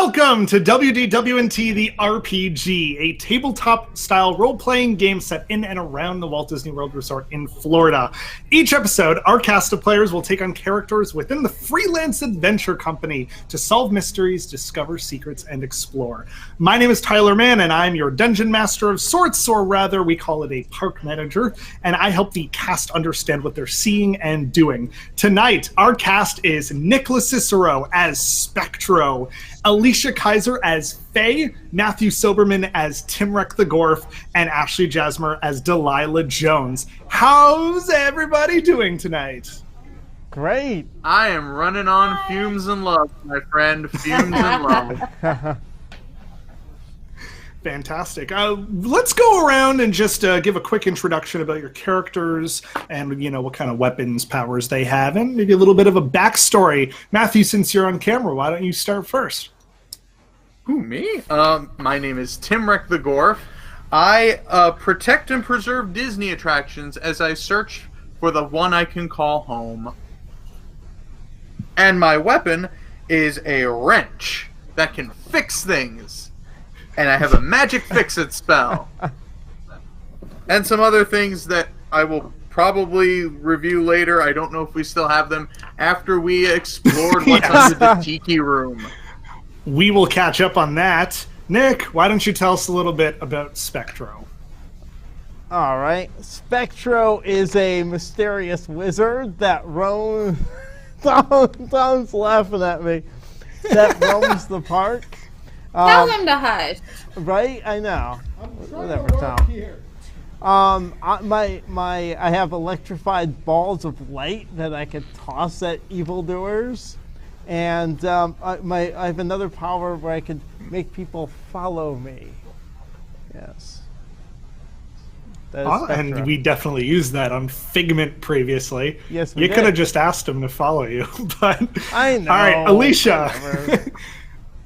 Welcome to WDWNT The RPG, a tabletop-style role-playing game set in and around the Walt Disney World Resort in Florida. Each episode, our cast of players will take on characters within the Freelance adventure company to solve mysteries, discover secrets, and explore. My name is Tyler Mann, and I'm your dungeon master of sorts, or rather, we call it a park manager, and I help the cast understand what they're seeing and doing. Tonight, our cast is Nicholas Cicero as Spectro, Alicia Kaiser as Faye, Matthew Soberman as Timrek the Gorf, and Ashley Jasmer as Delilah Jones. How's everybody doing tonight? Great. I am running on fumes and love, my friend. Fumes and love. Fantastic. Let's go around and just give a quick introduction about your characters and, what kind of weapons, powers they have, and maybe a little bit of a backstory. Matthew, since you're on camera, why don't you start first? Who, me? My name is Timrek the Gorf. I protect and preserve Disney attractions as I search for the one I can call home. And my weapon is a wrench that can fix things. And I have a magic fix-it spell. And some other things that I will probably review later. I don't know if we still have them after we explored what's under the tiki room. We will catch up on that. Nick, why don't you tell us a little bit about Spectro? All right. Spectro is a mysterious wizard that roams... Tom's laughing at me. That roams the park. Tell him to hush. Right? I know. Whatever, Tom. I have electrified balls of light that I can toss at evildoers, and I have another power where I can make people follow me. Yes. And we definitely used that on Figment previously. Yes, we You did. could have just asked him to follow you, but I know. All right, Alicia.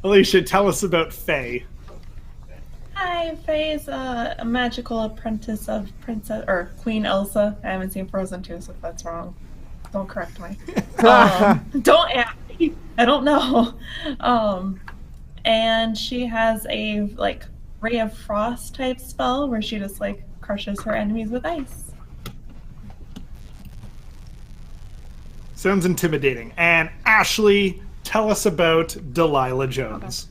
Alicia, tell us about Faye. Hi, Faye is a magical apprentice of Princess or Queen Elsa. I haven't seen Frozen 2, so if that's wrong, don't correct me. Don't ask me. I don't know. And she has a ray of frost type spell where she just crushes her enemies with ice. Sounds intimidating. And Ashley, tell us about Delilah Jones.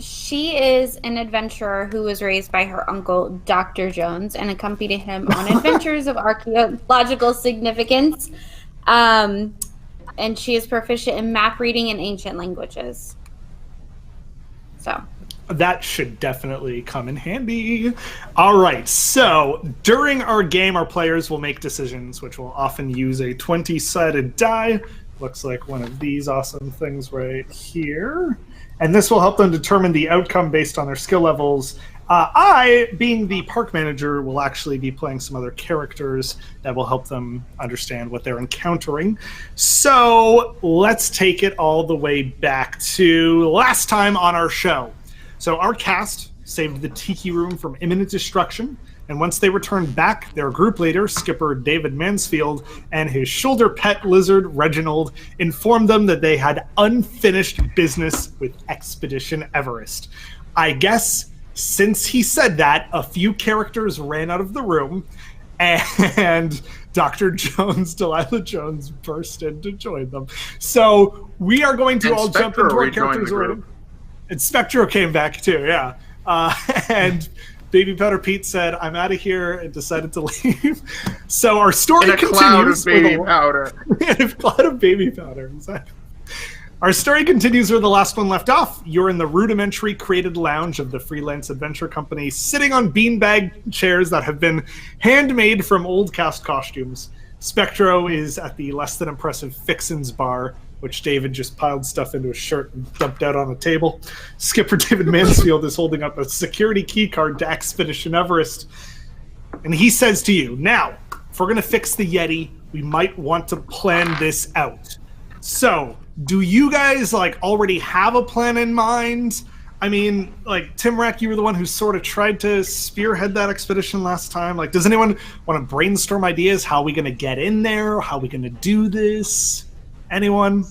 She is an adventurer who was raised by her uncle, Dr. Jones, and accompanied him on adventures of archaeological significance. And she is proficient in map reading and ancient languages. So. That should definitely come in handy. All right, so during our game, our players will make decisions, which will often use a 20-sided die. Looks like one of these awesome things right here. And this will help them determine the outcome based on their skill levels. I, being the park manager, will actually be playing some other characters that will help them understand what they're encountering. So let's take it all the way back to last time on our show. So our cast saved the Tiki Room from imminent destruction, and once they returned back, their group leader, Skipper David Mansfield, and his shoulder pet lizard, Reginald, informed them that they had unfinished business with Expedition Everest. I guess since he said that, a few characters ran out of the room, and Dr. Jones, Delilah Jones, burst in to join them. So we are going to all jump into our characters already. And Spectro came back too, yeah. And Baby Powder Pete said, "I'm out of here," and decided to leave. So our story continues. Cloud of baby powder. In a cloud of baby powder, exactly. Our story continues where the last one left off. You're in the rudimentary created lounge of the Freelance Adventure Company, sitting on beanbag chairs that have been handmade from old cast costumes. Spectro is at the less than impressive Fixin's bar, which David just piled stuff into his shirt and dumped out on the table. Skipper David Mansfield is holding up a security key card to Expedition Everest. And he says to you, now, if we're going to fix the Yeti, we might want to plan this out. So, do you guys already have a plan in mind? I mean, Timrek, you were the one who sort of tried to spearhead that expedition last time. Does anyone want to brainstorm ideas? How are we going to get in there? How are we going to do this? Anyone?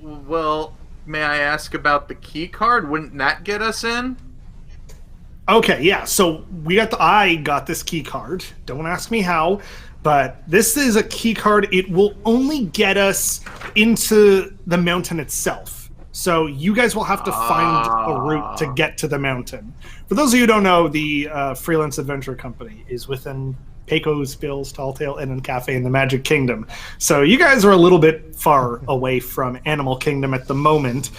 Well, may I ask about the key card? Wouldn't that get us in? Okay, yeah. So I got this key card. Don't ask me how, but this is a key card. It will only get us into the mountain itself. So you guys will have to find a route to get to the mountain. For those of you who don't know, the Freelance Adventure Company is within Pecos, Bill's, Tall Tale Inn and Cafe in the Magic Kingdom. So you guys are a little bit far away from Animal Kingdom at the moment,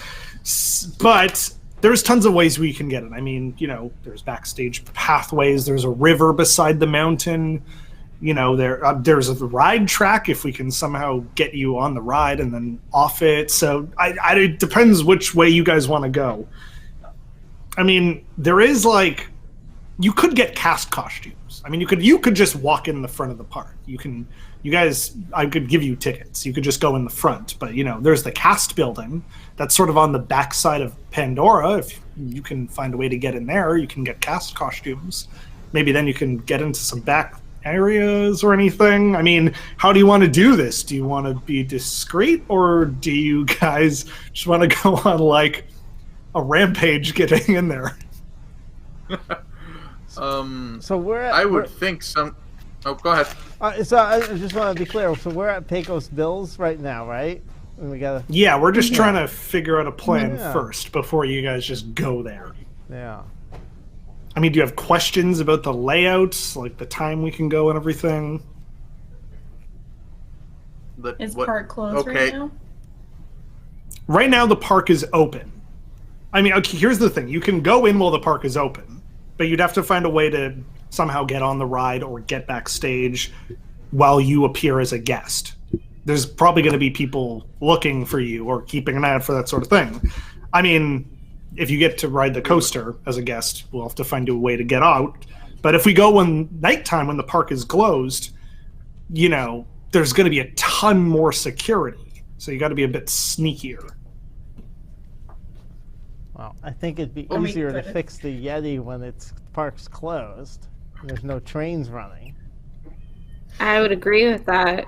but there's tons of ways we can get it. I mean, there's backstage pathways. There's a river beside the mountain. There's a ride track if we can somehow get you on the ride and then off it. So it depends which way you guys want to go. I mean, there is you could get cast costumes. I mean, you could just walk in the front of the park. I could give you tickets. You could just go in the front. But, there's the cast building that's sort of on the backside of Pandora. If you can find a way to get in there, you can get cast costumes. Maybe then you can get into some back areas or anything. I mean, how do you want to do this? Do you want to be discreet, or do you guys just want to go on a rampage getting in there? So I would think some. Oh, go ahead. So I just want to be clear. So we're at Pecos Bills right now, right? And we gotta. Yeah, we're just trying to figure out a plan first before you guys just go there. Yeah. I mean, do you have questions about the layouts, the time we can go and everything? Is park closed right now? Right now, the park is open. I mean, okay, here's the thing. You can go in while the park is open, but you'd have to find a way to somehow get on the ride or get backstage while you appear as a guest. There's probably going to be people looking for you or keeping an eye out for that sort of thing. I mean, if you get to ride the coaster as a guest, we'll have to find a way to get out. But if we go when nighttime, when the park is closed, there's going to be a ton more security. So you got to be a bit sneakier. Well, I think it'd be easier to fix the Yeti when its park's closed. There's no trains running. I would agree with that.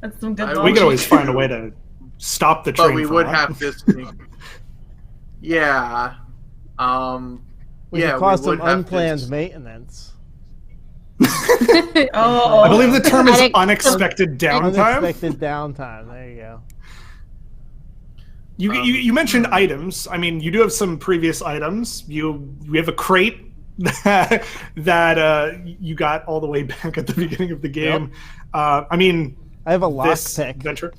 That's some good. We could always find a way to stop the train. But we would have to. Yeah. We could cause some unplanned maintenance. I believe the term is unexpected downtime. Unexpected downtime. There you go. You mentioned items. I mean, you do have some previous items. We have a crate that you got all the way back at the beginning of the game. Yep. I mean, I have a lockpick.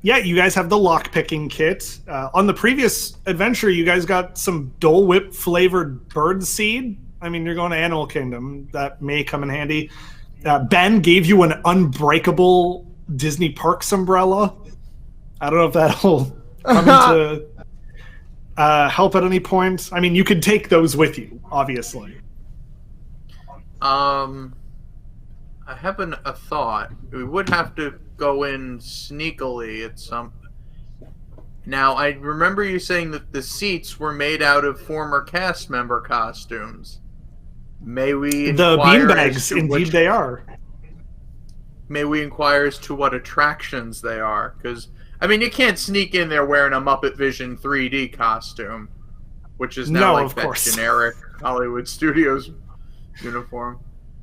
Yeah, you guys have the lockpicking kit. On the previous adventure, you guys got some Dole Whip flavored bird seed. I mean, you're going to Animal Kingdom. That may come in handy. Ben gave you an unbreakable Disney Parks umbrella. I don't know if that'll come into help at any point. I mean, you could take those with you, obviously. I have a thought. We would have to go in sneakily at some. Now, I remember you saying that the seats were made out of former cast member costumes. May we the beanbags? Indeed, they are. May we inquire as to what attractions they are? Because I mean, you can't sneak in there wearing a Muppet Vision 3D costume, which is now generic Hollywood Studios uniform.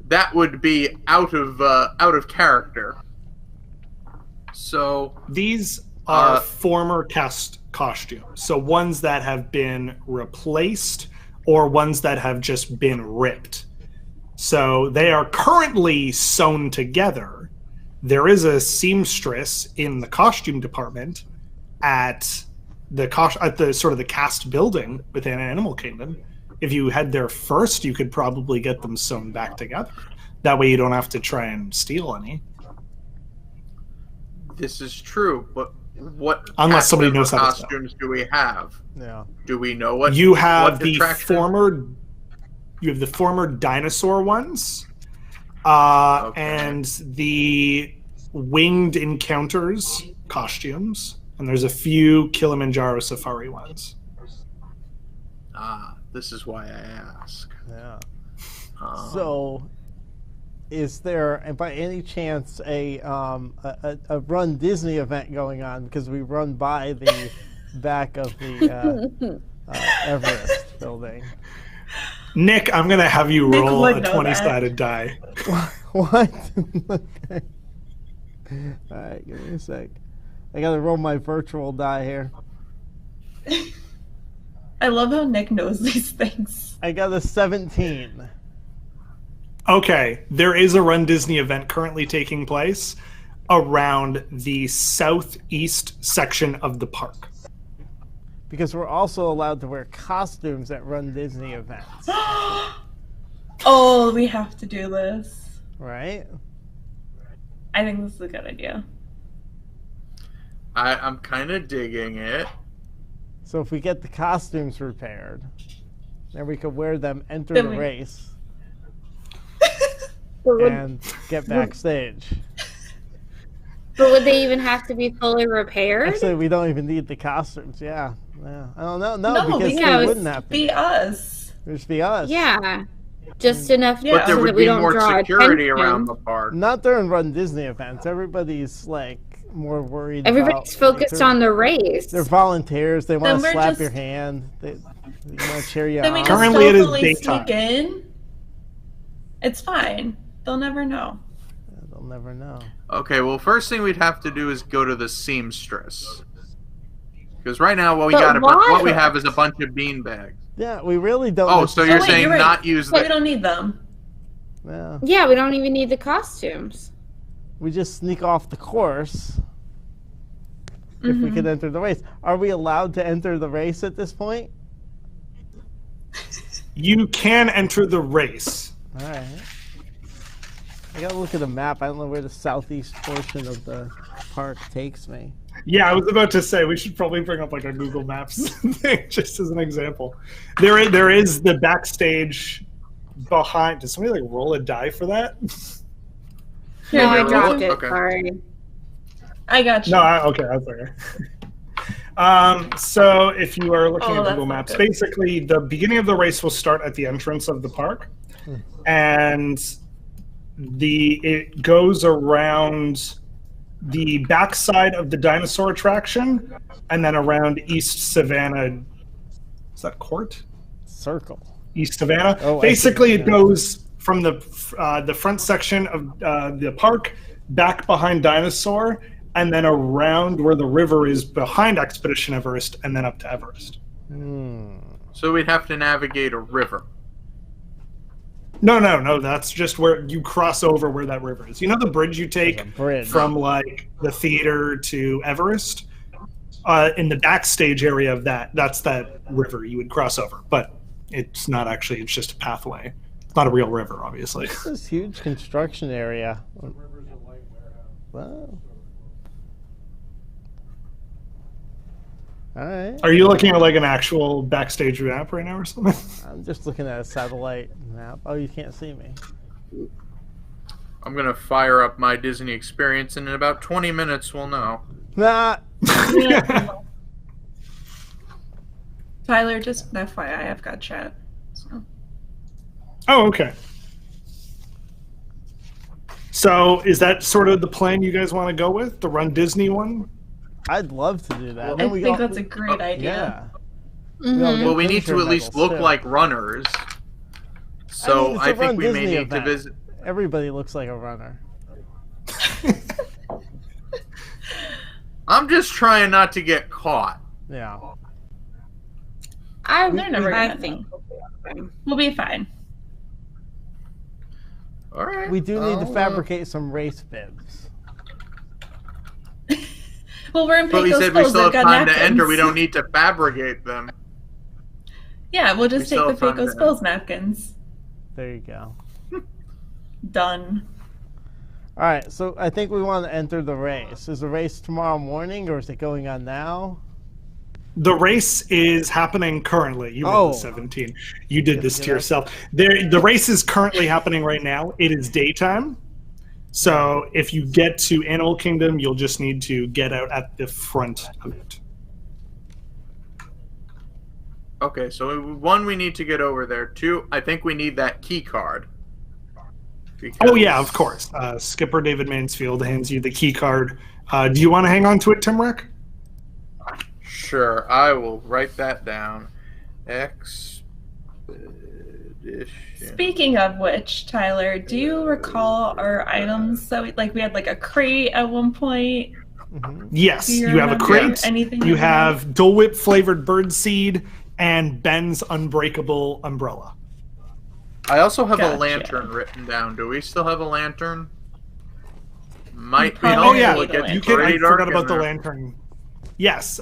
That would be out of character. So these are former cast costumes, so ones that have been replaced or ones that have just been ripped. So they are currently sewn together. There is a seamstress in the costume department at the sort of the cast building within Animal Kingdom. If you head there first, you could probably get them sewn back together. That way you don't have to try and steal any. This is true, but what unless somebody knows how costumes do we have? Yeah. Do we know what you have? What the former dinosaur ones, and the winged encounters costumes, and there's a few Kilimanjaro safari ones. This is why I ask. Yeah. So, is there, by any chance, a Run Disney event going on? Because we run by the back of the Everest building. Nick, I'm going to have you Nick roll would a know 20-sided die. What? Okay. All right, give me a sec. I got to roll my virtual die here. I love how Nick knows these things. I got a 17. Okay, there is a Run Disney event currently taking place around the southeast section of the park. Because we're also allowed to wear costumes at Run Disney events. Oh, we have to do this. Right? I think this is a good idea. I'm kind of digging it. So if we get the costumes repaired, then we could wear them, enter Then the we- race, But would, and get backstage. but would they even have to be fully repaired? Actually, we don't even need the costumes. Yeah. I don't know. No, No, because because they it wouldn't have to. be us. It would just be us. Yeah, just enough Yeah. But there so would that we be don't more draw security attention. around the park. Not during Run Disney events. Everybody's like more worried. Everybody's about, focused on the race. They're volunteers. They want to we're slap just- your hand. They want to cheer you Then we on. just Currently it is stealthily daytime. sneak in. It's fine. They'll never know. They'll never know. Okay, well, first thing we'd have to do is go to the seamstress. Because right now, what we But got, why? what we have is a bunch of beanbags. Yeah, we really don't. Oh, so you're wait, saying you're right. not use So we the? don't need them. Yeah, Yeah, we don't even need the costumes. we just sneak off the course. If we could enter the race, are we allowed to enter the race at this point? You can enter the race. All right. I gotta look at the map. I don't know where the southeast portion of the park takes me. Yeah, I was about to say we should probably bring up like a Google Maps thing just as an example. There is the backstage behind. Did somebody like roll a die for that? No, I roll dropped it? it. Okay. Sorry. I got you. No, okay, that's okay. So if you are looking Oh, at that's Google not Maps, good. basically the beginning of the race will start at the entrance of the park, and it goes around the backside of the dinosaur attraction, and then around East Savannah. Is that Court? Circle. East Savannah. Oh, I see. Basically, it Yeah. goes from the front section of the park back behind Dinosaur, and then around where the river is behind Expedition Everest, and then up to Everest. So we'd have to navigate a river. No. That's just where you cross over where that river is. You know the bridge you take There's a bridge. from like the theater to Everest? In the backstage area of that's that river you would cross over. But it's not actually, it's just a pathway. It's not a real river, obviously. This huge construction area. Wow. All right. Are you looking at like an actual backstage map right now or something? I'm just looking at a satellite map. Oh, you can't see me. I'm gonna fire up my Disney experience, and in about 20 minutes, we'll know. Nah. Tyler, just an FYI, I've got chat. So. Oh, okay. So is that sort of the plan you guys want to go with? The Run Disney one? I'd love to do that. I Then we think all- that's a great idea. Yeah. We all get Well, we need finisher to at least medals, look too. like runners. So it's a I think Run we may Disney need to event. visit. Everybody looks like a runner. I'm just trying not to get caught. Yeah. I They're never I gonna think. We'll be fine. All right. We do need to I'll, fabricate some race bibs. Well, we're in But we Pecos said we Bills. still They've have got time to enter. We napkins. don't need to fabricate them. Yeah, we'll We just take still the have time Pecos to- Bills napkins. There you go. Done. All right, so I think we want to enter the race. Is the race tomorrow morning, or is it going on now? The race is happening currently. You Oh. rolled a 17. You did this get to up. yourself. The race is currently happening right now. It is daytime. So if you get to Animal Kingdom, you'll just need to get out at the front of it. Okay, so one, we need to get over there. Two, I think we need that key card. Oh yeah, of course. Skipper David Mansfield hands you the key card. Do you want to hang on to it, Timrek? Sure, I will write that down. Expedition. Speaking of which, Tyler, do you recall our items? So we had like a crate at one point. Yes, Do you you have a remember crate. anything You like have Dole Whip flavored birdseed and Ben's unbreakable umbrella. I also have a Gotcha. lantern written down. Do we still have a lantern? Might be. probably Oh yeah, need a lantern. you can. I pretty dark forgot in about the there. lantern. Yes,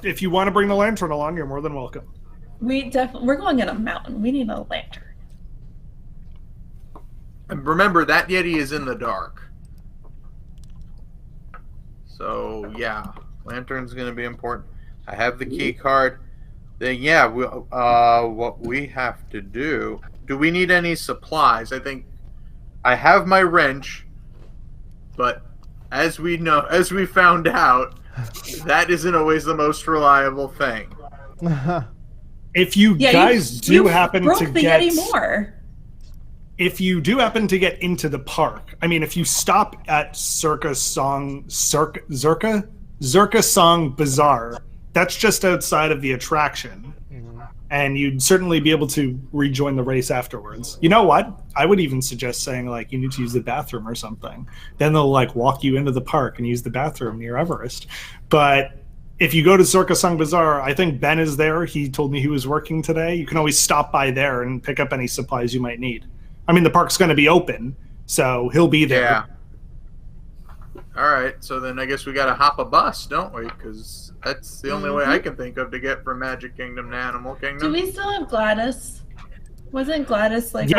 if you want to bring the lantern along, you're more than welcome. We're going in a mountain. We need a lantern. And remember, that Yeti is in the dark. So, yeah. Lantern's going to be important. I have the key card. Then, yeah, what we have to do... Do we need any supplies? I think I have my wrench, but as we found out, that isn't always the most reliable thing. If you guys do happen broke to the get... Yeti more. If you do happen to get into the park, I mean, if you stop at Zerka Song Bazaar, that's just outside of the attraction. And you'd certainly be able to rejoin the race afterwards. You know what? I would even suggest saying, like, you need to use the bathroom or something. Then they'll, like, walk you into the park and use the bathroom near Everest. But if you go to Zerka Song Bazaar, I think Ben is there. He told me he was working today. You can always stop by there and pick up any supplies you might need. I mean, the park's going to be open, so he'll be there. Yeah. All right, so then I guess we got to hop a bus, don't we? Because that's the only way I can think of to get from Magic Kingdom to Animal Kingdom. Do we still have Gladys? Wasn't Gladys like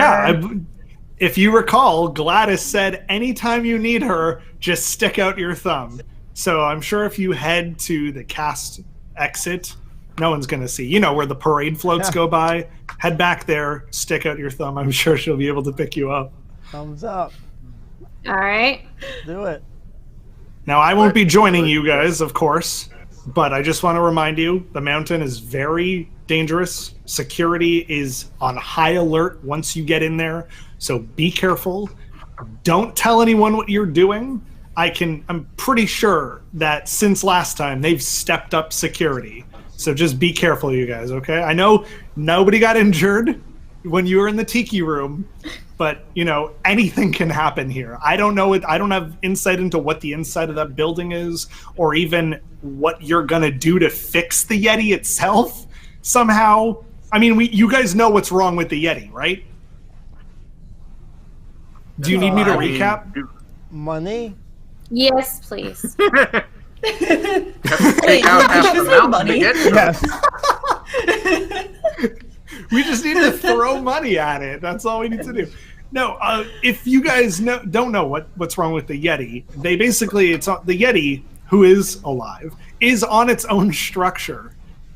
If you recall, Gladys said anytime you need her, just stick out your thumb. So I'm sure if you head to the cast exit, no one's going to see. You know, where the parade floats go by. Head back there, stick out your thumb. I'm sure she'll be able to pick you up. Thumbs up. All right. Do it. Now, I won't be joining you guys, of course, but I just want to remind you, the mountain is very dangerous. Security is on high alert once you get in there, so be careful. Don't tell anyone what you're doing. I'm pretty sure that since last time, they've stepped up security. So just be careful, you guys, okay? I know nobody got injured when you were in the tiki room, but, you know, anything can happen here. I don't know I don't have insight into what the inside of that building is, or even what you're going to do to fix the Yeti itself somehow. I mean, you guys know what's wrong with the Yeti, right? Do you need me to recap? Money? Yes, please. Take out half the mountain to get to it. Yes. We just need to throw money at it. That's all we need to do. No, if you guys don't know what's wrong with the Yeti, the Yeti, who is alive, is on its own structure.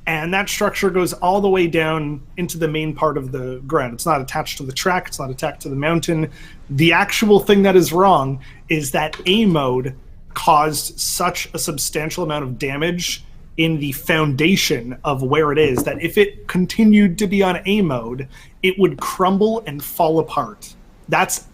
And that structure goes all the way down into the main part of the ground. It's not attached to the track. It's not attached to the mountain. The actual thing that is wrong is that A mode caused such a substantial amount of damage in the foundation of where it is that if it continued to be on A mode, it would crumble and fall apart. That's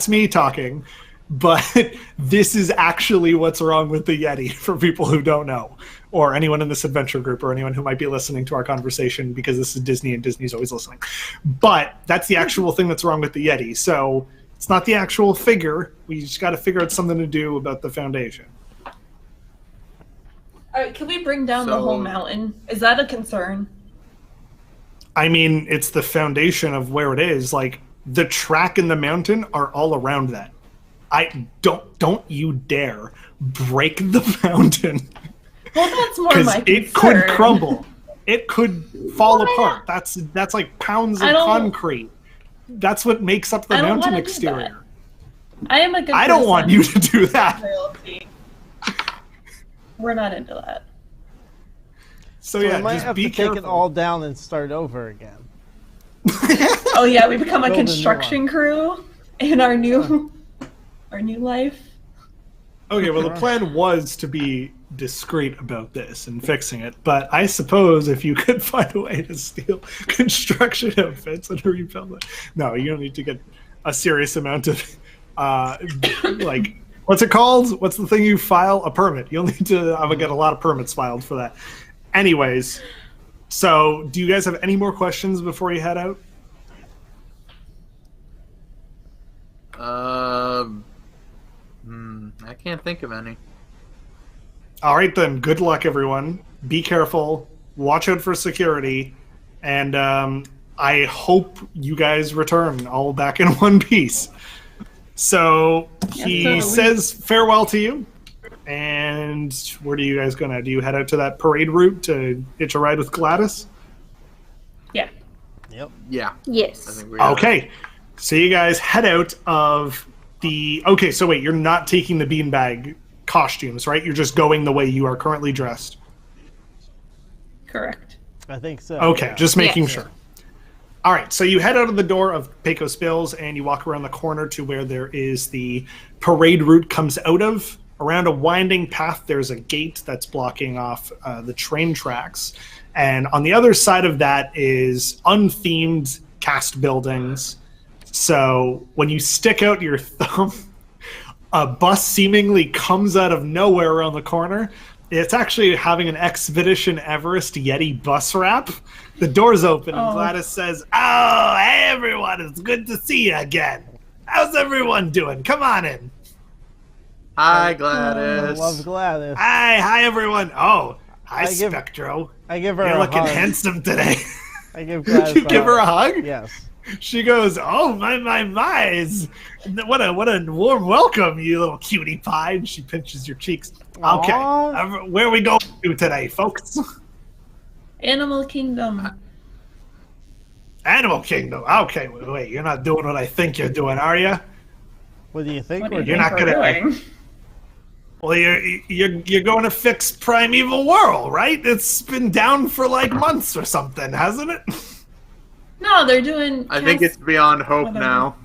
me talking, but this is actually what's wrong with the Yeti for people who don't know, or anyone in this adventure group, or anyone who might be listening to our conversation because this is Disney and Disney's always listening. But that's the actual thing that's wrong with the Yeti. So it's not the actual figure. We just got to figure out something to do about the foundation. All right, can we bring down the whole mountain? Is that a concern? I mean, it's the foundation of where it is. Like, the track and the mountain are all around that. Don't you dare break the mountain. Well, that's more my concern. It could crumble. It could fall apart. That's like pounds of concrete. That's what makes up the mountain exterior. I am a good person. I don't want you to do that. We're not into that. So we yeah, might just have be to careful. take it all down and start over again. Oh yeah, we become a Build a new construction crew in our new life. Okay, well the plan was to be discreet about this and fixing it, but I suppose if you could find a way to steal construction outfits and rebuild it. No, you don't need to get a serious amount of, like, what's it called? What's the thing you file? A permit. You'll need to get a lot of permits filed for that. Anyways, so do you guys have any more questions before you head out? I can't think of any. All right, then. Good luck, everyone. Be careful. Watch out for security. And I hope you guys return all back in one piece. So he says farewell to you. And where do you guys go now? Do you head out to that parade route to hitch a ride with Gladys? Yeah. Yep. Yeah. Yes. I think we Okay. So you guys head out of the... Okay, so wait, you're not taking the beanbag costumes, right? You're just going the way you are currently dressed. Correct. I think so. Okay, yeah. just making Yes. sure. All right, so you head out of the door of Pecos Bills and you walk around the corner to where there is the parade route comes out of. Around a winding path, there's a gate that's blocking off the train tracks. And on the other side of that is unthemed cast buildings. So when you stick out your thumb, a bus seemingly comes out of nowhere around the corner. It's actually having an Expedition Everest Yeti bus wrap. The door's open and Gladys says, "Oh, hey everyone, it's good to see you again. How's everyone doing? Come on in." Hi, I Gladys. love Gladys. Hi everyone. Oh, hi I give- Spectro. I give her You're a looking hug. handsome today. I give Gladys You give her a hug? Yes. She goes, "Oh, my. What a warm welcome, you little cutie pie." And she pinches your cheeks. Okay, Aw. where are we going to today, folks? Animal Kingdom. Animal Kingdom. Okay, wait, you're not doing what I think you're doing, are you? What do you think? What do you You're think not we're gonna- doing? Well, you're going to fix Primeval World, right? It's been down for like months or something, hasn't it? No, they're doing. I think it's beyond hope Whatever. now.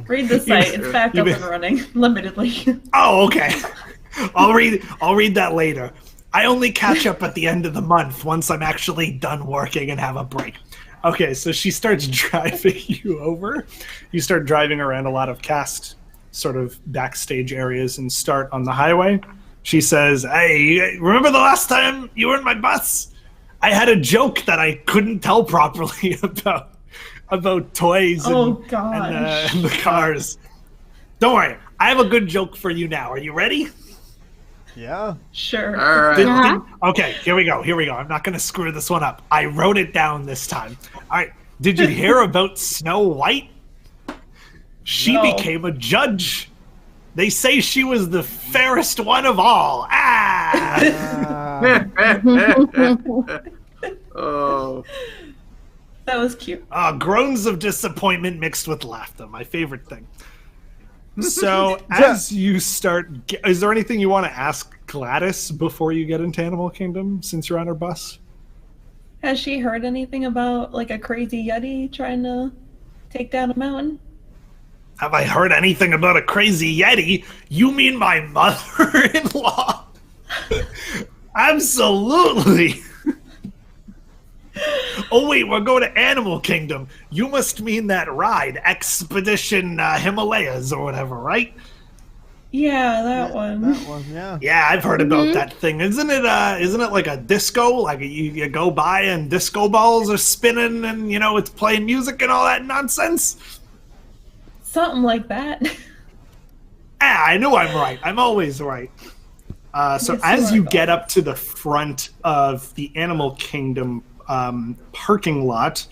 Read the site. It's back you up been- and running, limitedly. Oh, okay. I'll read that later. I only catch up at the end of the month once I'm actually done working and have a break. Okay, so she starts driving you over. You start driving around a lot of cast sort of backstage areas and start on the highway. She says, "Hey, remember the last time you were in my bus? I had a joke that I couldn't tell properly about toys and the cars. Don't worry, I have a good joke for you now. Are you ready?" Yeah. Sure. All right. Uh-huh. Okay, here we go. I'm not going to screw this one up. I wrote it down this time. All right, did you hear about Snow White? She No. became a judge. They say she was the fairest one of all. Ah! Oh. That was cute. Groans of disappointment mixed with laughter. My favorite thing. So, as you start, is there anything you want to ask Gladys before you get into Animal Kingdom, since you're on her bus? Has she heard anything about like a crazy Yeti trying to take down a mountain? Have I heard anything about a crazy Yeti? You mean my mother-in-law? Absolutely. Oh wait, we're going to Animal Kingdom. You must mean that ride, Expedition Himalayas or whatever, right? Yeah, that one. That one, yeah. Yeah, I've heard about that thing. Isn't it like a disco? Like you go by and disco balls are spinning and it's playing music and all that nonsense? Something like that. I know I'm right. I'm always right. So Yes, as you you are, get though. up to the front of the Animal Kingdom parking lot,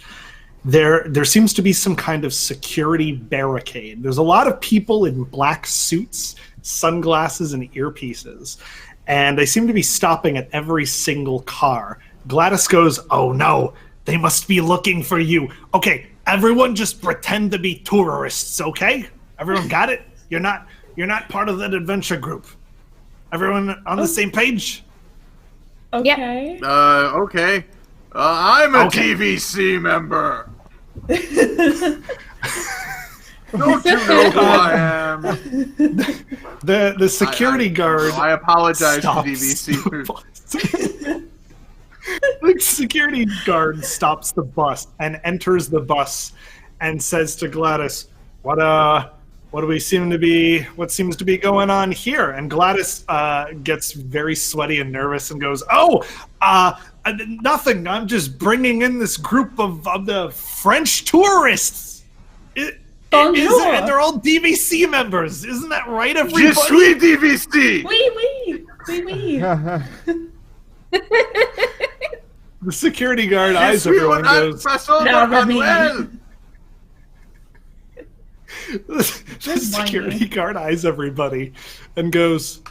there seems to be some kind of security barricade. There's a lot of people in black suits, sunglasses, and earpieces, and they seem to be stopping at every single car. Gladys goes, "Oh no, they must be looking for you. Okay, everyone just pretend to be tourists, okay? Everyone got it? You're not part of that adventure group. Everyone on the same page?" Okay. Okay. I'm a Okay. TVC member. Don't you know who I am? The security guard. I apologize to stops DVC. the bus. The security guard stops the bus and enters the bus and says to Gladys, what seems to be going on here? And Gladys gets very sweaty and nervous and goes, nothing. I'm just bringing in this group of the French tourists. And they're all DVC members. Isn't that right, everybody? Je suis DVC! Oui. The security guard eyes everyone and goes, the security guard eyes everybody and goes,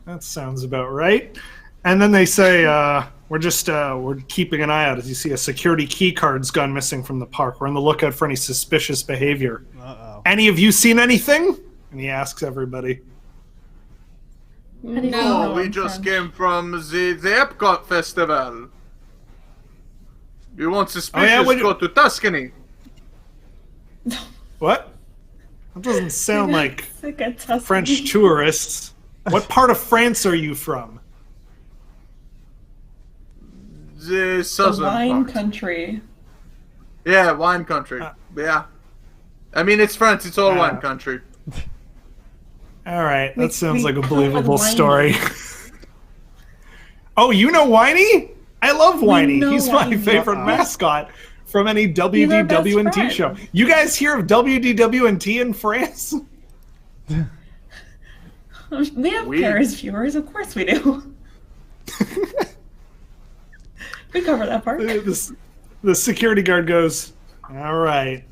that sounds about right. And then they say, we're keeping an eye out as you see a security key card's gone missing from the park. We're on the lookout for any suspicious behavior. Uh-oh. Any of you seen anything? And he asks everybody. No, we just came from the Epcot Festival. You want suspicious, go to Tuscany. What? That doesn't sound like Tuscany. French tourists. What part of France are you from? The southern wine part. country. Yeah, wine country. Yeah. I mean, it's France. It's all wine country. All right, that sounds like a call believable it Whiny. story. Oh, you know Whiny? I love Whiny. know He's my Whiny. favorite mascot from any He's our best WDWNT friend. show. You guys hear of WDWNT in France? We have Paris viewers, of course we do. We cover that part. The security guard goes, all right,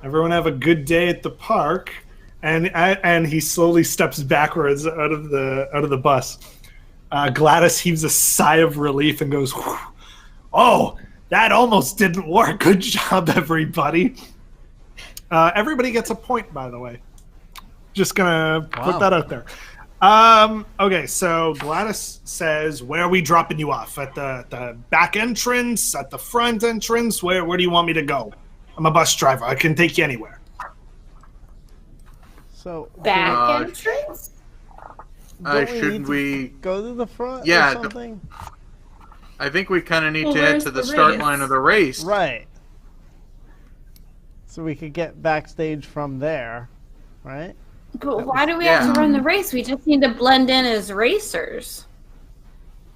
everyone have a good day at the park. And he slowly steps backwards out of the bus. Gladys heaves a sigh of relief and goes, oh, that almost didn't work. Good job, everybody. Everybody gets a point, by the way. Just gonna put that out there. Okay, so Gladys says, where are we dropping you off? At the back entrance? At the front entrance? Where do you want me to go? I'm a bus driver. I can take you anywhere. So Back entrance? Should we go to the front Yeah, or something? I think we kind of need Well, to head where's to the the start race? line of the race. Right. So we could get backstage from there, right? But why do we have to run the race? We just need to blend in as racers.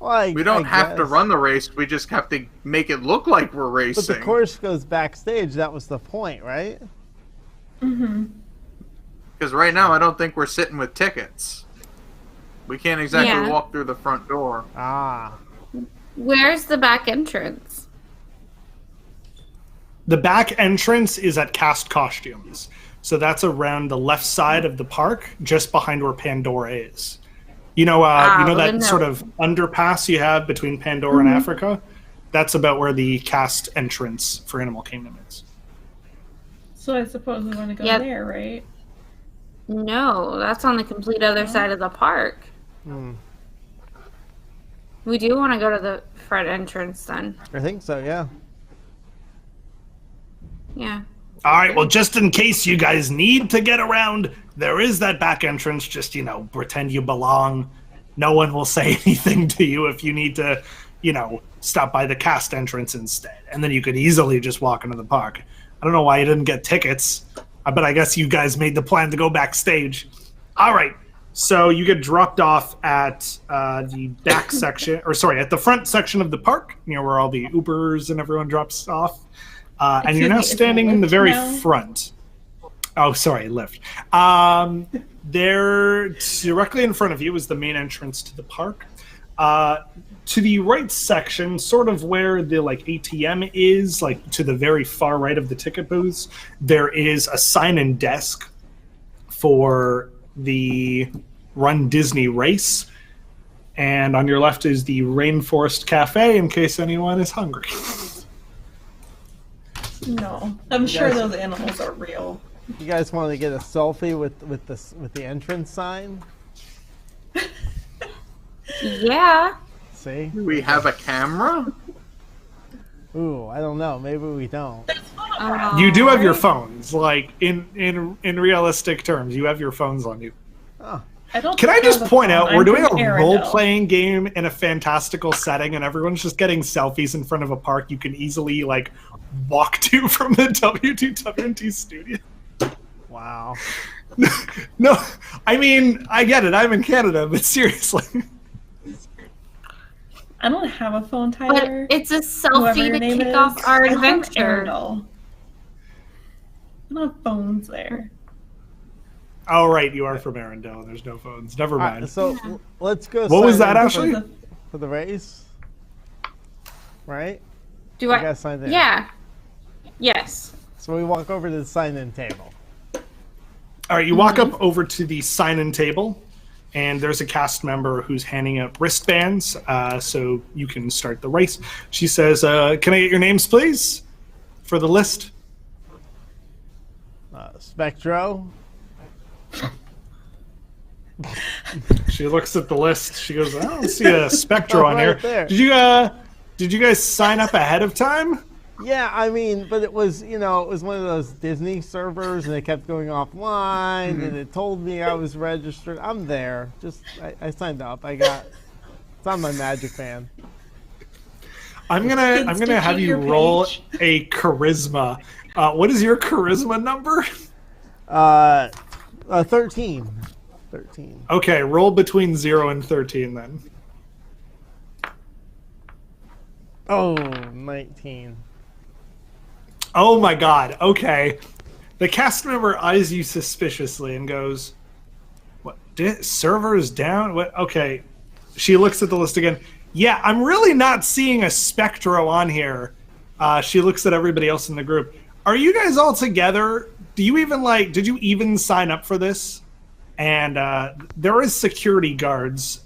Well, We don't I have to guess. run the race. We just have to make it look like we're But racing. the course goes backstage. That was the point, right? Mm-hmm. Because right now, I don't think we're sitting with tickets. We can't exactly Yeah. walk through the front door. Ah. Where's the back entrance? The back entrance is at Cast Costumes. So that's around the left side of the park, just behind where Pandora is. You know that no. sort of underpass you have between Pandora and Africa? That's about where the Cast entrance for Animal Kingdom is. So I suppose we want to go Yep. there, right? No, that's on the complete other side of the park. Hmm. We do want to go to the front entrance then. I think so, yeah. Yeah. All right, well, just in case you guys need to get around, there is that back entrance. Just, pretend you belong. No one will say anything to you if you need to, stop by the Cast entrance instead. And then you could easily just walk into the park. I don't know why you didn't get tickets, but I guess you guys made the plan to go backstage. All right, so you get dropped off at the back section, at the front section of the park, where all the Ubers and everyone drops off. And you're now Excuse me, is standing there in the lift very now? front. Oh, sorry, lift. There, directly in front of you, is the main entrance to the park. To the right section, sort of where the ATM is, to the very far right of the ticket booths, there is a sign-in desk for the Run Disney race. And on your left is the Rainforest Cafe, in case anyone is hungry. No. I'm sure those animals are real. You guys want to get a selfie with the entrance sign? Yeah. See? We have a camera? Ooh, I don't know. Maybe we don't. There's photo You do have your phones, like in realistic terms, you have your phones on you. Oh. Can I just point out, we're doing a Arendelle. role-playing game in a fantastical setting, and everyone's just getting selfies in front of a park you can easily like walk to from the WDWNT studio. Wow. No, I mean, I get it. I'm in Canada, but seriously. I don't have a phone, Tyler. But it's a Whoever selfie your to name kick is. off our I'm from adventure. Arendelle. I don't have phones there. Oh, right, you are from Arendelle. There's no phones. Never All mind. right, so let's go. What was sign that, in Ashley? For the race, right? Do You I? guys signed in. Yeah. Yes. So we walk over to the sign-in table. All right, you walk up over to the sign-in table, and there's a cast member who's handing out wristbands, so you can start the race. She says, "Can I get your names, please, for the list?" Spectro. She looks at the list. She goes, "I don't see a Spectro on Right here. there. Did you guys sign up ahead of time?" Yeah, I mean, but it was, it was one of those Disney servers, and it kept going offline, and it told me I was registered. I'm there. I signed up. It's on my Magic Band. I'm gonna have you roll a charisma. What is your charisma number? 13. 13. Okay, roll between 0 and 13 then. Oh, 19. Oh my god, okay. The cast member eyes you suspiciously and goes, "What? Servers down? What? Okay." She looks at the list again. "Yeah, I'm really not seeing a Spectro on here." She looks at everybody else in the group. "Are you guys all together? Did you even sign up for this?" And there is security guards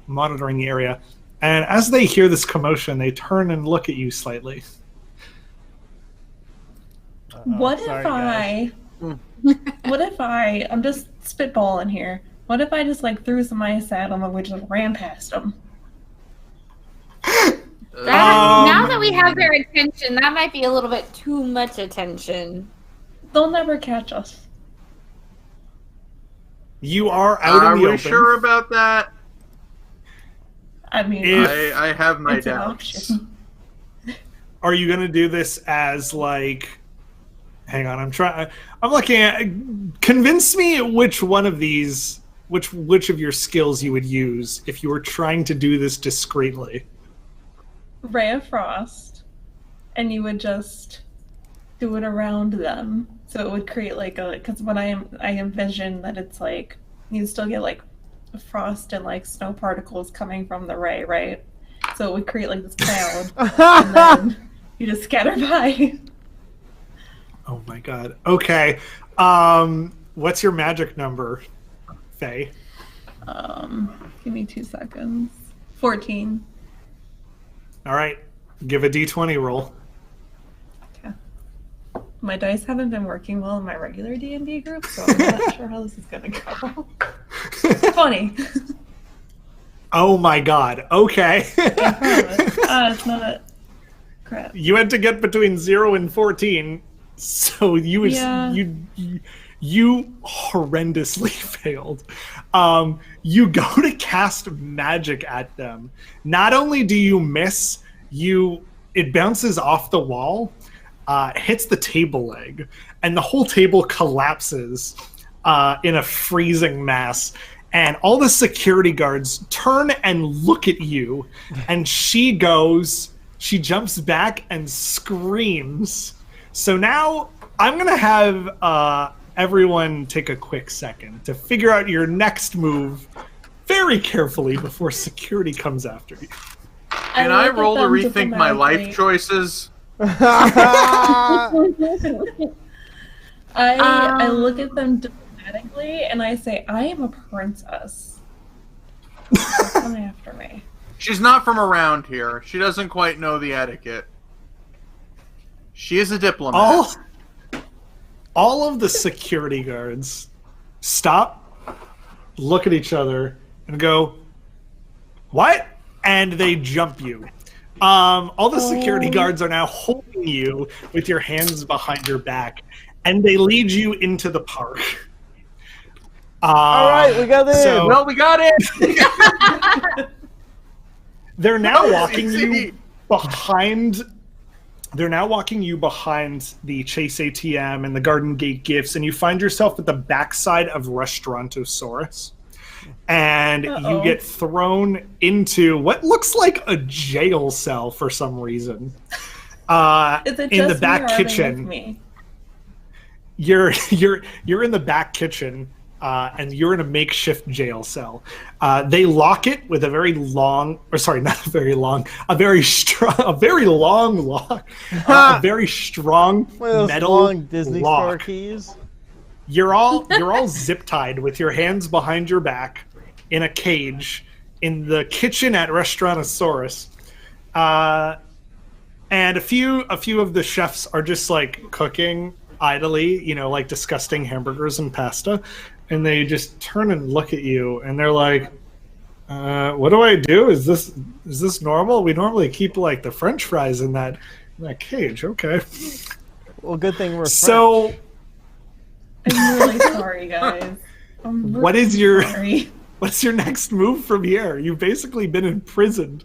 monitoring the area. And as they hear this commotion, they turn and look at you slightly. What sorry, if I'm just spitballing here. What if I just threw some ice at them and we just ran past them? Now that we have their attention, that might be a little bit too much attention. They'll never catch us. You are out in the open. Are we sure about that? I mean, I have my it's an doubts. option. Are you going to do this as hang on, I'm looking at, convince me which one of these, which of your skills you would use if you were trying to do this discreetly. Ray of Frost, and you would just do it around them, so it would create because when I envision that it's you still get frost and snow particles coming from the ray, right? So it would create this cloud, and then you just scatter by. Oh my god. Okay. What's your magic number, Faye? Give me 2 seconds. 14. All right. Give a d20 roll. Okay. My dice haven't been working well in my regular D&D group, so I'm not sure how this is gonna go. 20. Oh my god. Okay. I promise. It's not. Crap. You had to get between 0 and 14, so you horrendously failed. You go to cast magic at them. Not only do you miss, it bounces off the wall, hits the table leg, and the whole table collapses in a freezing mass. And all the security guards turn and look at you, and she jumps back and screams. So now I'm going to have everyone take a quick second to figure out your next move very carefully before security comes after you. Can I roll to rethink my life choices? I look at them diplomatically and I say, I am a princess. Come after me. She's not from around here. She doesn't quite know the etiquette. She is a diplomat. All of the security guards stop, look at each other, and go, "What?" And they jump you. All the security guards are now holding you with your hands behind your back, and they lead you into the park. All right, we got in. So Well, we got it. they're now That was walking easy. you behind. They're now walking you behind the Chase ATM and the Garden Gate gifts, and you find yourself at the backside of Restaurantosaurus. And you get thrown into what looks like a jail cell for some reason. Is it In the just back me or are they with kitchen. me? You're in the back kitchen, and you're in a makeshift jail cell. They lock it with a very long, or sorry, not a very long, a very strong, a very long lock, a very strong One of those metal long Disney Store lock. keys. You're all zip tied with your hands behind your back in a cage in the kitchen at Restaurantosaurus. And a few of the chefs are just like cooking idly, like disgusting hamburgers and pasta, and they just turn and look at you and they're like, what do I do? Is this normal? We normally keep like the French fries in that cage. Okay. Well, good thing we're So I'm really sorry, guys. I'm really what is your sorry. what's your next move from here? You've basically been imprisoned.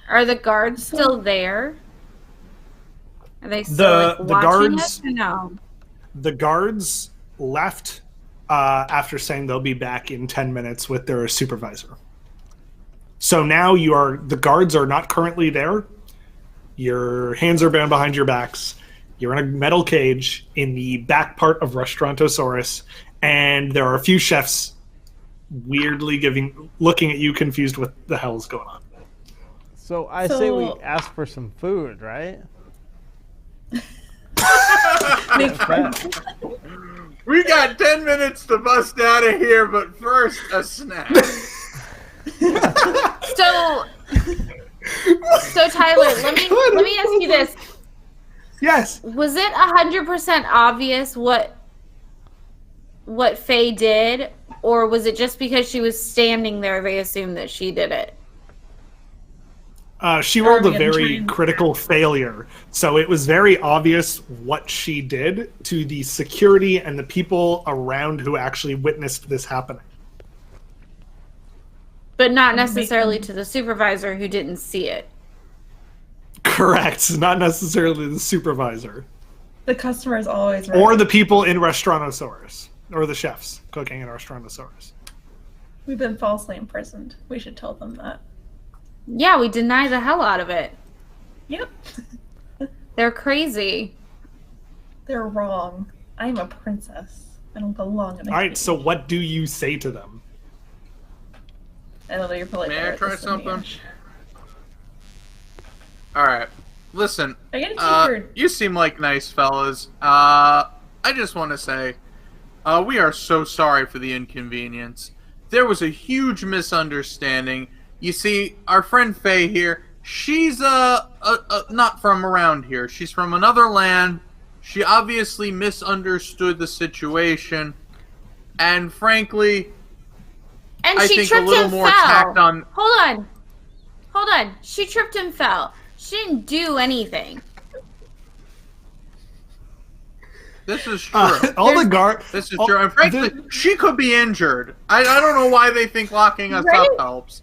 Are the guards still there? Are they still The watching guards- us or no? The guards left after saying they'll be back in 10 minutes with their supervisor. So now the guards are not currently there. Your hands are bound behind your backs. You're in a metal cage in the back part of Restaurantosaurus, and there are a few chefs weirdly looking at you confused what the hell is going on. So I say we ask for some food, right? Make We got 10 minutes to bust out of here, but first, a snack. So Tyler, let me ask you this. Yes. Was it 100% obvious what Faye did, or was it just because she was standing there they assumed that she did it? She rolled a Are we very entering- critical failure, so it was very obvious what she did to the security and the people around who actually witnessed this happening. But not necessarily to the supervisor who didn't see it. Correct. Not necessarily the supervisor. The customer is always right. Or the people in Restaurantosaurus. Or the chefs cooking in Restaurantosaurus. We've been falsely imprisoned. We should tell them that. Yeah, we deny the hell out of it. Yep. They're crazy. They're wrong. I'm a princess. I don't belong in a Alright, cage. so what do you say to them? I don't know, you're probably May better I at try this than me. something? Alright. Listen, I get a t-shirt. you seem like nice fellas. I just want to say, we are so sorry for the inconvenience. There was a huge misunderstanding. You see, our friend Faye here, she's not from around here. She's from another land. She obviously misunderstood the situation. And frankly, And I she think a tripped little and more fell. tact on... Hold on. She tripped and fell. She didn't do anything. This is true. All the guard. This is true. And frankly, she could be injured. I don't know why they think locking us Right? up helps.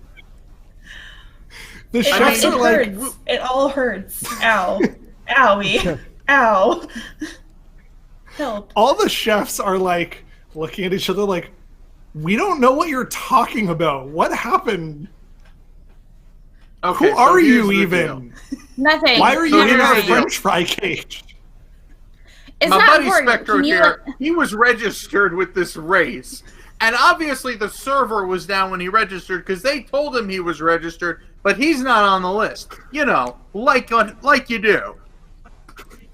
The It, chefs it are like, hurts. It all hurts. Ow. Owie. Ow. Help. all the chefs are like looking at each other like, we don't know what you're talking about. What happened? Okay, Who so are here's you the even? deal. Nothing. Why are you Never in our mind. French fry cage? It's My not buddy important. Spectre Can you here, he was registered with this race. And obviously the server was down when he registered because they told him he was registered, but he's not on the list. You know, like you do.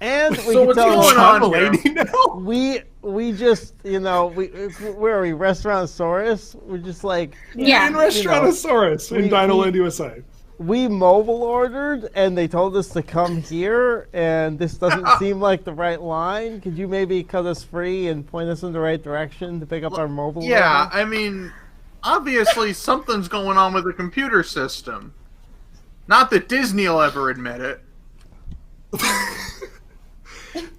And we So can what's tell going them on here? Lady now? we just where are we? Restaurantosaurus? We're just like Yeah. In Restaurantosaurus in we- Dinoland, USA. we mobile ordered and they told us to come here and this doesn't seem like the right line. Could you maybe cut us free and point us in the right direction to pick up our mobile Yeah, order? I mean, obviously something's going on with the computer system. Not that Disney will ever admit it.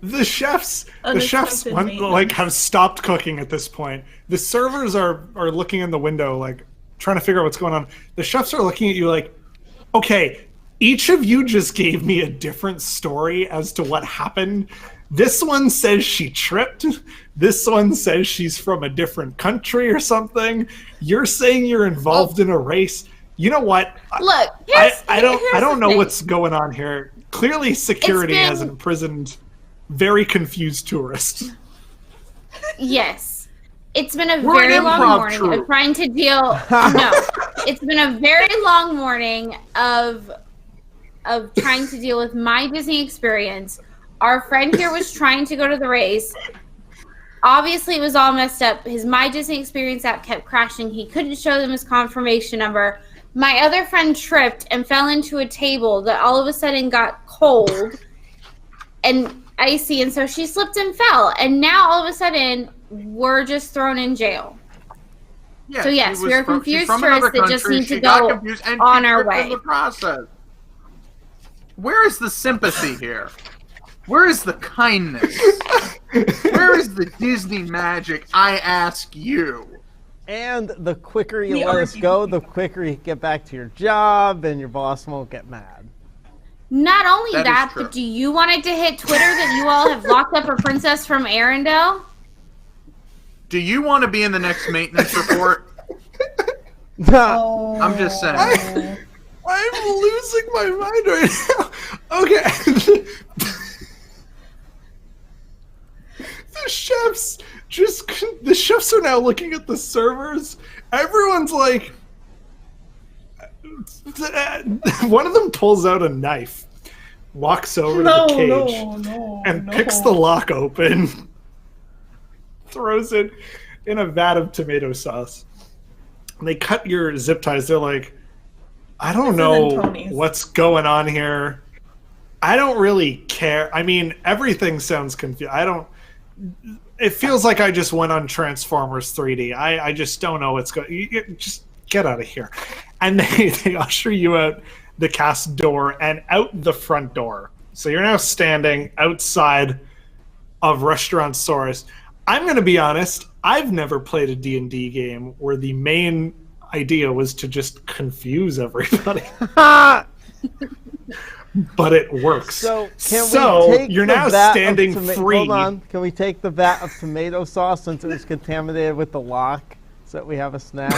The chefs Unexpected maintenance. have stopped cooking at this point. The servers are looking in the window, like trying to figure out what's going on. The chefs are looking at you like, okay, each of you just gave me a different story as to what happened. This one says she tripped. This one says she's from a different country or something. You're saying you're involved in a race. You know what? Look, I don't know what's going on here. Clearly, security has imprisoned very confused tourists. Yes. It's been a We're very an long improv morning troupe. of trying to deal. No. It's been a very long morning of trying to deal with my Disney experience. Our friend here was trying to go to the race. Obviously, it was all messed up. His My Disney Experience app kept crashing. He couldn't show them his confirmation number. My other friend tripped and fell into a table that all of a sudden got cold and icy, and so she slipped and fell. And now, all of a sudden, we're just thrown in jail. Yeah, So, yes, we are confused from another tourists that just country. need to She got go confused and on she our tripped in way. the process. Where is the sympathy here? Where is the kindness? Where is the Disney magic, I ask you? And the quicker you We let are us go, the quicker you get back to your job, and your boss won't get mad. Not only That is that, true. but do you want it to hit Twitter that you all have locked up a princess from Arendelle? Do you want to be in the next maintenance report? Oh. I'm just saying. I'm losing my mind right now. Okay. The chefs are now looking at the servers. Everyone's like, one of them pulls out a knife, walks over to the cage, and picks the lock open, throws it in a vat of tomato sauce. And they cut your zip ties. They're like, I don't know what's going on here. I don't really care. I mean, everything sounds confused. It feels like I just went on Transformers 3D. I just don't know what's going. Just get out of here. And they usher you out the cast door and out the front door. So you're now standing outside of Restaurant Source. I'm going to be honest. I've never played a D&D game where the main idea was to just confuse everybody. But it works. So we take you're the now vat of standing free. Hold on. Can we take the vat of tomato sauce since it was contaminated with the lock, so that we have a snack?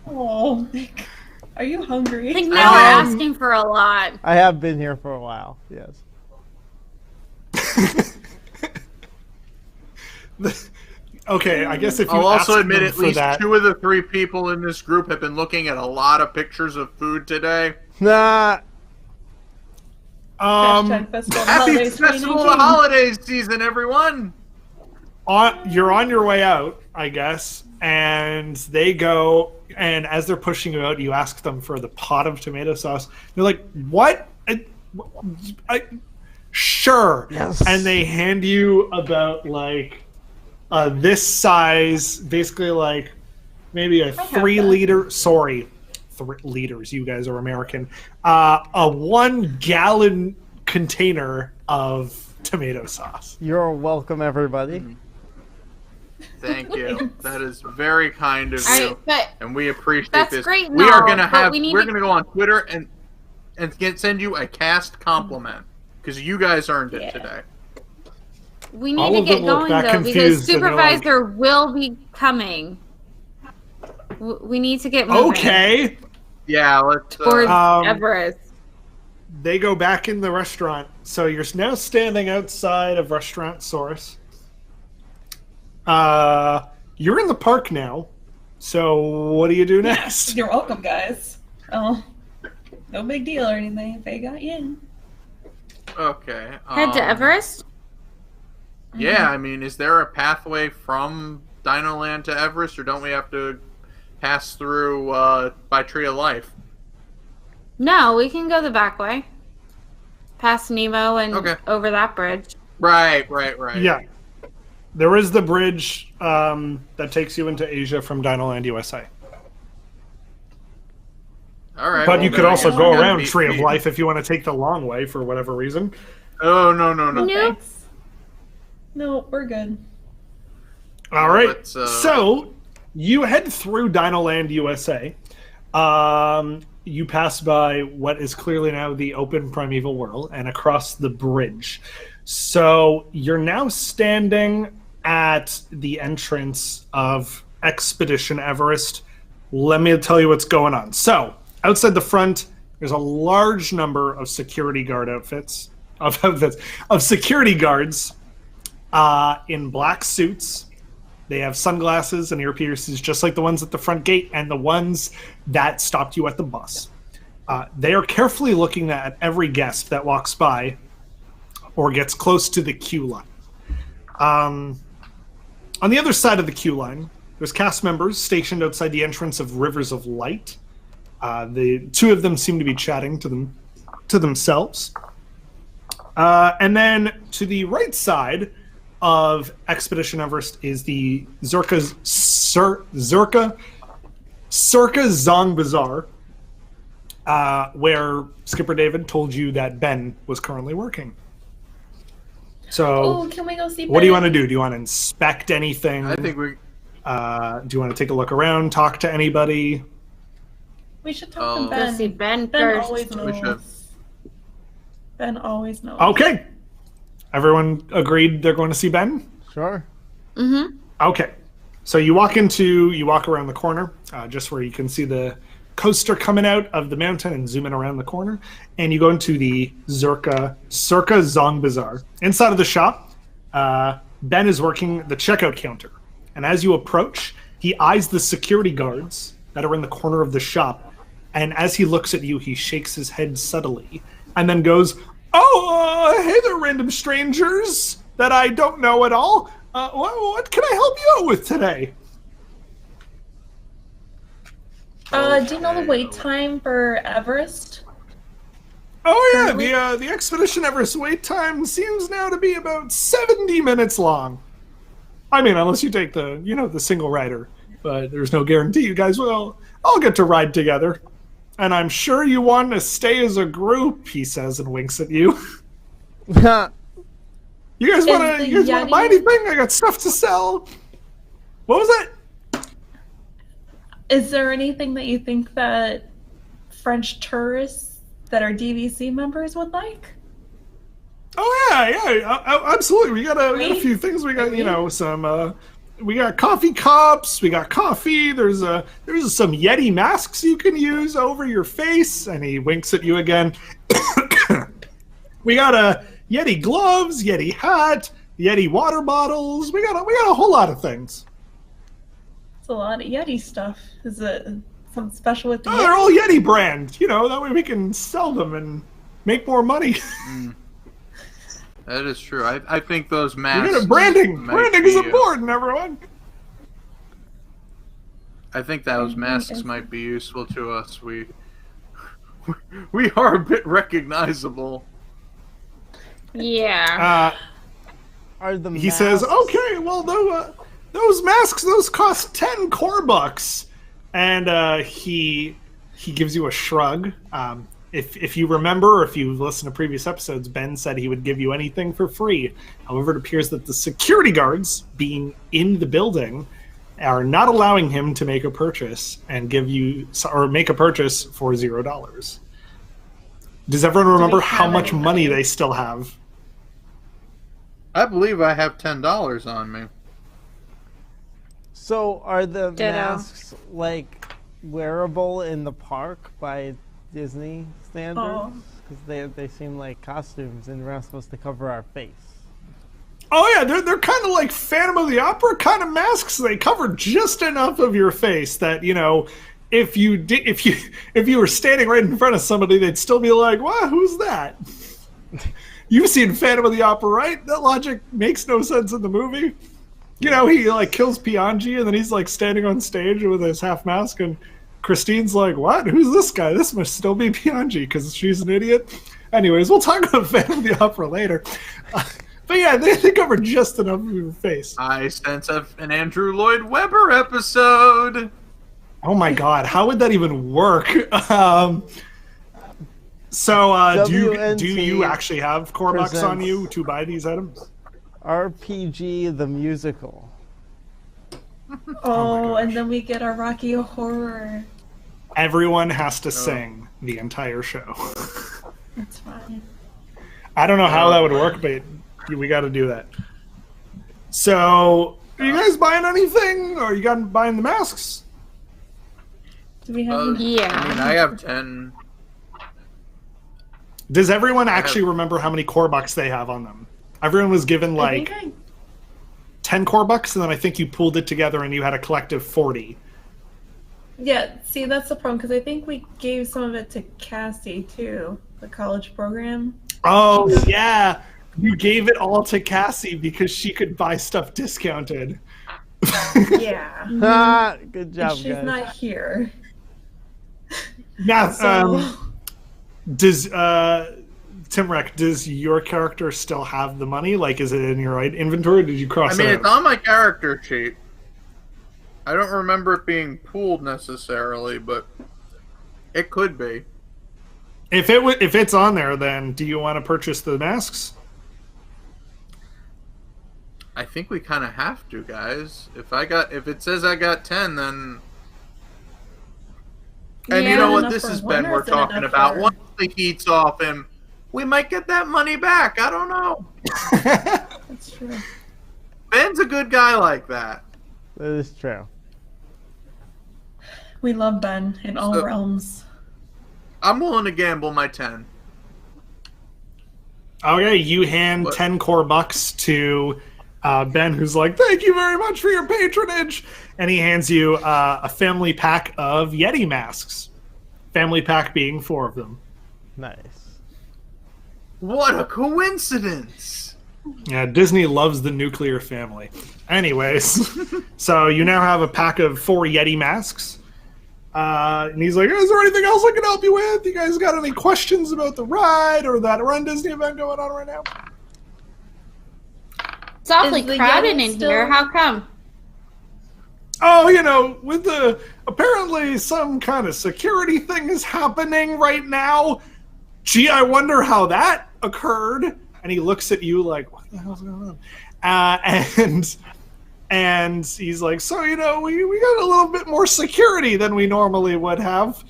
Oh, are you hungry? I think now we're asking for a lot. I have been here for a while. Yes. Okay, I guess if you I'll also ask admit them at for least that, 2 of the 3 people in this group have been looking at a lot of pictures of food today. Nah. Hashtag Festival of Happy Holidays Festival of 2019. Holidays season, everyone! you're on your way out, I guess, and they go, and as they're pushing you out, you ask them for the pot of tomato sauce. They're like, what? Sure. Yes. And they hand you about, like, this size, basically like maybe a 3 liter, 3 liters, you guys are American, a 1 gallon container of tomato sauce. You're welcome, everybody. Thank you. That is very kind of All you, right, but and we appreciate that's this. great. We are gonna but have. we need We're to- gonna go on Twitter and send you a cast compliment because you guys earned it today. We All need to of get them look going back though, because confused and they're like- supervisor will be coming. We need to get moving Okay. Yeah, let's. towards Um, Everest. They go back in the restaurant. So you're now standing outside of Restaurant Source. You're in the park now. So what do you do next? You're welcome, guys. Oh, no big deal or anything if they got you in. Okay. Head to Everest. Yeah, I mean, is there a pathway from Dino Land to Everest, or don't we have to pass through by Tree of Life? No, we can go the back way. Past Nemo and Okay. over that bridge. Right. Yeah. There is the bridge that takes you into Asia from Dino Land, USA. All right. But well, you could then I also guess go we gotta around meet Tree of Pete. Life if you want to take the long way for whatever reason. Oh, no. No, thanks. No, we're good. All right. Let's, So you head through Dinoland, USA. You pass by what is clearly now the open primeval world and across the bridge. So you're now standing at the entrance of Expedition Everest. Let me tell you what's going on. So outside the front, there's a large number of security guard outfits of security guards in black suits. They have sunglasses and earpieces just like the ones at the front gate and the ones that stopped you at the bus. They are carefully looking at every guest that walks by or gets close to the queue line. On the other side of the queue line, there's cast members stationed outside the entrance of Rivers of Light. The two of them seem to be chatting to themselves. And then to the right side of Expedition Everest is the Circa Zong Bazaar, where Skipper David told you that Ben was currently working. So, Can we go see what do you want to Ben? do? Do you want to inspect anything? I think we. Do you want to take a look around, talk to anybody? We should talk to Go Ben. see Ben Ben first. always We should. knows. Ben always knows. Okay. Everyone agreed they're going to see Ben? Sure. Mm-hmm. Okay. So you walk around the corner, just where you can see the coaster coming out of the mountain and zoom in around the corner, and you go into the Circa Zong Bazaar. Inside of the shop, Ben is working the checkout counter, and as you approach, he eyes the security guards that are in the corner of the shop, and as he looks at you, he shakes his head subtly, and then goes, hey there, random strangers that I don't know at all. What can I help you out with today? Do you know the wait time for Everest? Oh yeah, Currently? the Expedition Everest wait time seems now to be about 70 minutes long. I mean, unless you take the single rider, but there's no guarantee you guys will all get to ride together. And I'm sure you want to stay as a group, he says and winks at you. You guys want the to buy Yeti- anything? I got stuff to sell. What was that? Is there anything that you think that French tourists that are DVC members would like? Oh yeah, absolutely. We got a few things. We got some. We got coffee cups. We got coffee. There's some Yeti masks you can use over your face. And he winks at you again. We got a Yeti gloves, Yeti hat, Yeti water bottles. We got a whole lot of things. It's a lot of Yeti stuff. Is it something special with the They're all Yeti brand. That way we can sell them and make more money. That is true. I think those masks. We got branding. might Branding is be, important, everyone. I think those masks might be useful to us. We are a bit recognizable. Yeah. Are the He says, masks- "Okay, well, those masks, those cost 10 core bucks," and he gives you a shrug. If you remember, or if you listen to previous episodes, Ben said he would give you anything for free. However, it appears that the security guards, being in the building, are not allowing him to make a purchase and make a purchase for $0. Does everyone remember how have much any money money? they still have? I believe I have $10 on me. So are the Ditto. masks like wearable in the park by Disney standards? Oh. Because they seem like costumes and we're not supposed to cover our face. Oh yeah, they're kind of like Phantom of the Opera kind of masks. They cover just enough of your face that if you were standing right in front of somebody, they'd still be like, "Wow, who's that?" You've seen Phantom of the Opera, right? That logic makes no sense in the movie. He kills Piangi and then he's like standing on stage with his half mask and Christine's like, "What? Who's this guy? This must still be Piangi because she's an idiot." Anyways, we'll talk about Phantom of the Opera later. But yeah, they cover just enough of your face. I sense an Andrew Lloyd Webber episode. Oh my god, how would that even work? So, do you actually have core bucks on you to buy these items? RPG the musical. Oh, and then we get our Rocky Horror. Everyone has to sing the entire show. That's fine. I don't know how that would work, but we got to do that. So, are you guys buying anything? Or are you guys buying the masks? Do we have? Yeah. I mean, I have 10. Does everyone actually remember how many core bucks they have on them? Everyone was given like 10 core bucks, and then I think you pooled it together and you had a collective 40. Yeah, see, that's the problem, because I think we gave some of it to Cassie, too, the college program. Oh, yeah. You gave it all to Cassie because she could buy stuff discounted. Yeah. Good job, And she's guys. not here. Now, So, does Timrek, does your character still have the money? Like, is it in your inventory? Or did you cross I mean, it it's out? on my character sheet. I don't remember it being pooled necessarily, but it could be. If it's on there, then do you want to purchase the masks? I think we kind of have to, guys. If it says I got 10, then. And yeah, you know what? enough This for is one, Ben or we're is it talking enough about. for- Once the heat's off him, we might get that money back. I don't know. That's true. Ben's a good guy like that. That is true. We love Ben in all So- realms. I'm willing to gamble my 10. Okay, you hand What? 10 core bucks to Ben, who's like, "Thank you very much for your patronage," and he hands you a family pack of Yeti masks. Family pack being 4 of them. Nice. What a coincidence! Yeah, Disney loves the nuclear family. Anyways, so you now have a pack of 4 Yeti masks. And he's like, "Is there anything else I can help you with? You guys got any questions about the ride or that Run Disney event going on right now?" It's awfully Is the crowded Yeti in still- here. How come? Oh, with the apparently some kind of security thing is happening right now. Gee, I wonder how that occurred. And he looks at you like, "What the hell's going on?" And he's like, "So, we got a little bit more security than we normally would have.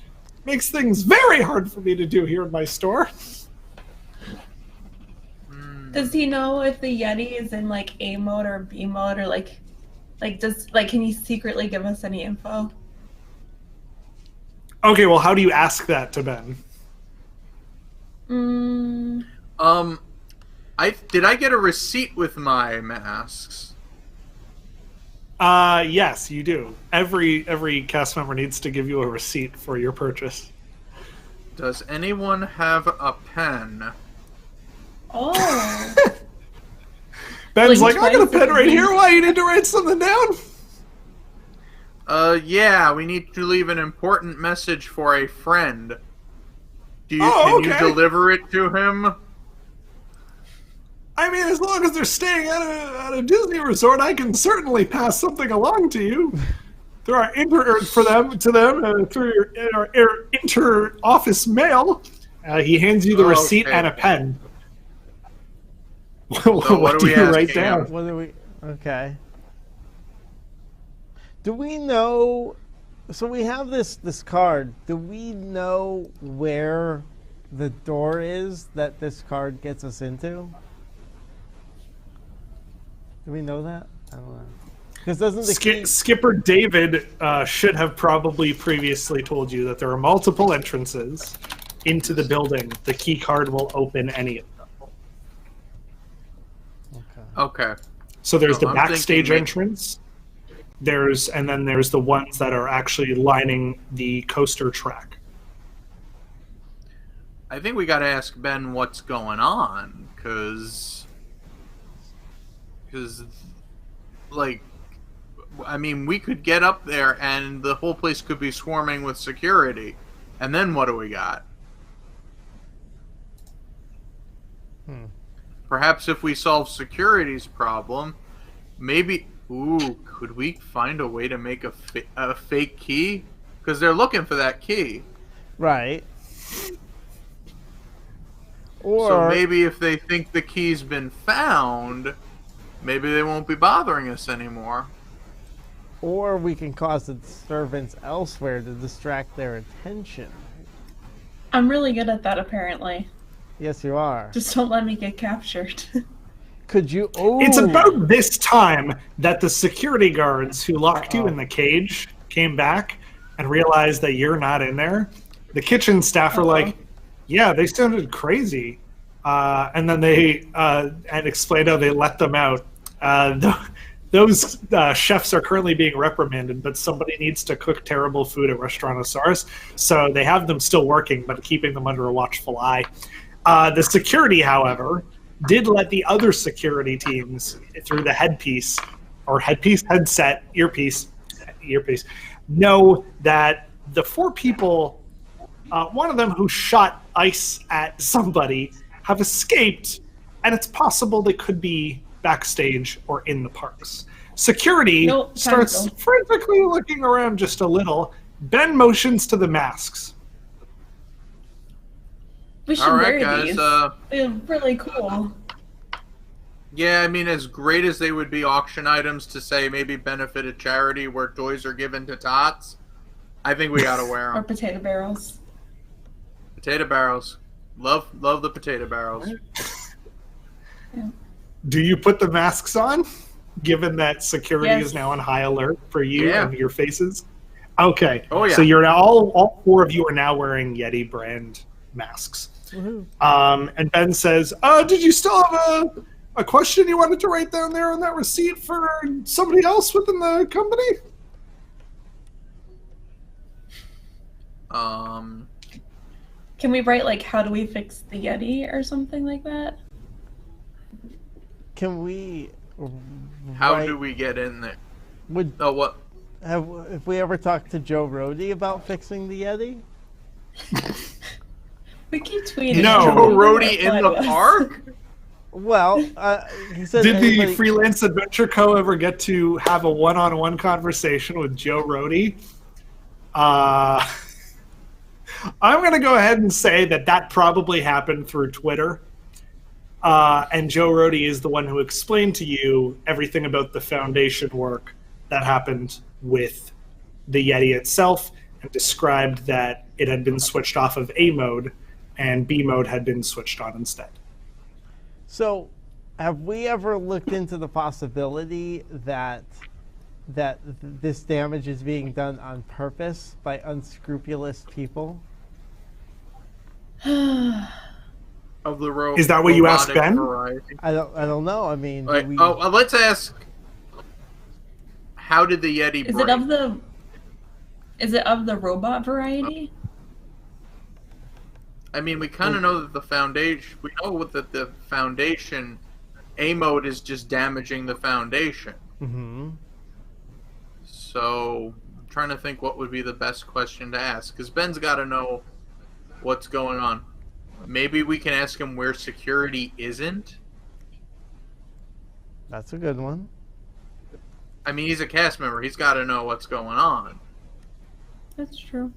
Makes things very hard for me to do here in my store." Does he know if the Yeti is in like A mode or B mode, or can he secretly give us any info? Okay, well, how do you ask that to Ben? Did I get a receipt with my masks? Yes, you do. Every cast member needs to give you a receipt for your purchase. Does anyone have a pen? Oh, Ben's Like, like, "I got a twice pen a right week. here. Why, you need to write something down?" Yeah, we need to leave an important message for a friend. Can Oh, you okay. deliver it to him? I mean, as long as they're staying at a Disney resort, I can certainly pass something along to you. There are through your inter-office mail. He hands you the receipt Okay. and a pen. So what What are do we you write asking down? him? What do we? Okay. Do we know? So we have this card. Do we know where the door is that this card gets us into? Do we know that? I don't know. Because doesn't the key... Skipper David should have probably previously told you that there are multiple entrances into the building. The key card will open any of them. Okay. So there's the I'm backstage thinking entrance. And then there's the ones that are actually lining the coaster track. I think we got to ask Ben what's going on, because like, I mean, we could get up there and the whole place could be swarming with security, and then what do we got? Perhaps if we solve security's problem, maybe. Ooh, could we find a way to make a fake key? because they're looking for that key. Right. Or So maybe if they think the key's been found, maybe they won't be bothering us anymore. Or we can cause a disturbance elsewhere to distract their attention. I'm really good at that, apparently. Yes, you are. Just don't let me get captured. Could you? Oh, It's about this time that the security guards who locked you in the cage came back and realized that you're not in there. The kitchen staff are like, yeah, they sounded crazy. And then they and explained how they let them out. Those chefs are currently being reprimanded, but somebody needs to cook terrible food at Restaurantosaurus. So they have them still working, but keeping them under a watchful eye. The security, however, did let the other security teams through the headset, earpiece, know that the 4 people, one of them who shot ice at somebody, have escaped, and it's possible they could be backstage or in the parks. Security starts frantically looking around just a little. Ben motions to the masks. We should Alright, wear guys, these. They're really cool. Yeah, I mean, as great as they would be auction items to say maybe benefit a charity where toys are given to tots, I think we gotta wear Or them. potato barrels. Potato barrels. Love the potato barrels. Do you put the masks on, given that security Yes. is now on high alert for you Yeah. and your faces? Okay. Oh, yeah. So you're now all 4 of you are now wearing Yeti brand masks. Woohoo. And Ben says, did you still have a question you wanted to write down there on that receipt for somebody else within the company? Can we write, like, how do we fix the Yeti or something like that? Can we? How do we get in there? Would Oh, what? have we ever talked to Joe Rody about fixing the Yeti? We keep tweeting. No. Joe Joe Rody in the us. park? Well, he said. Did the anybody- Freelance Adventure Co. ever get to have a one-on-one conversation with Joe Rody? I'm going to go ahead and say that probably happened through Twitter. And Joe Rody is the one who explained to you everything about the Foundation work that happened with the Yeti itself and described that it had been switched off of A mode and B mode had been switched on instead. So, have we ever looked into the possibility that this damage is being done on purpose by unscrupulous people? Of the Is that what you asked robotic Ben? variety. I don't know. I mean, Like, let's ask. How did the Yeti Is break? it of the robot variety? I mean, we kind of know that the Foundation. We know that the Foundation A mode is just damaging the Foundation. mm-hmm. So, I'm trying to think what would be the best question to ask because Ben's got to know what's going on. Maybe we can ask him where security isn't. That's a good one. I mean, he's a cast member. He's got to know what's going on. That's true.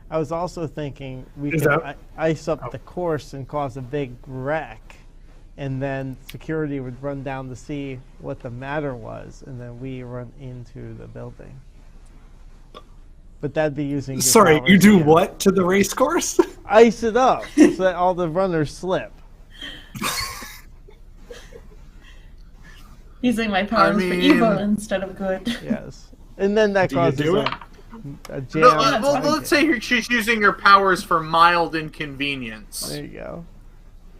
I was also thinking we Is could that- ice up the course and cause a big wreck, and then security would run down to see what the matter was, and then we run into the building. But that'd be using your Sorry, powers you do again. what to the race course? Ice it up so that all the runners slip. Using my powers mean- for evil instead of good. Yes, and then that Do you causes do it? a jam. No, that's fine. let's say she's using her powers for mild inconvenience. There you go.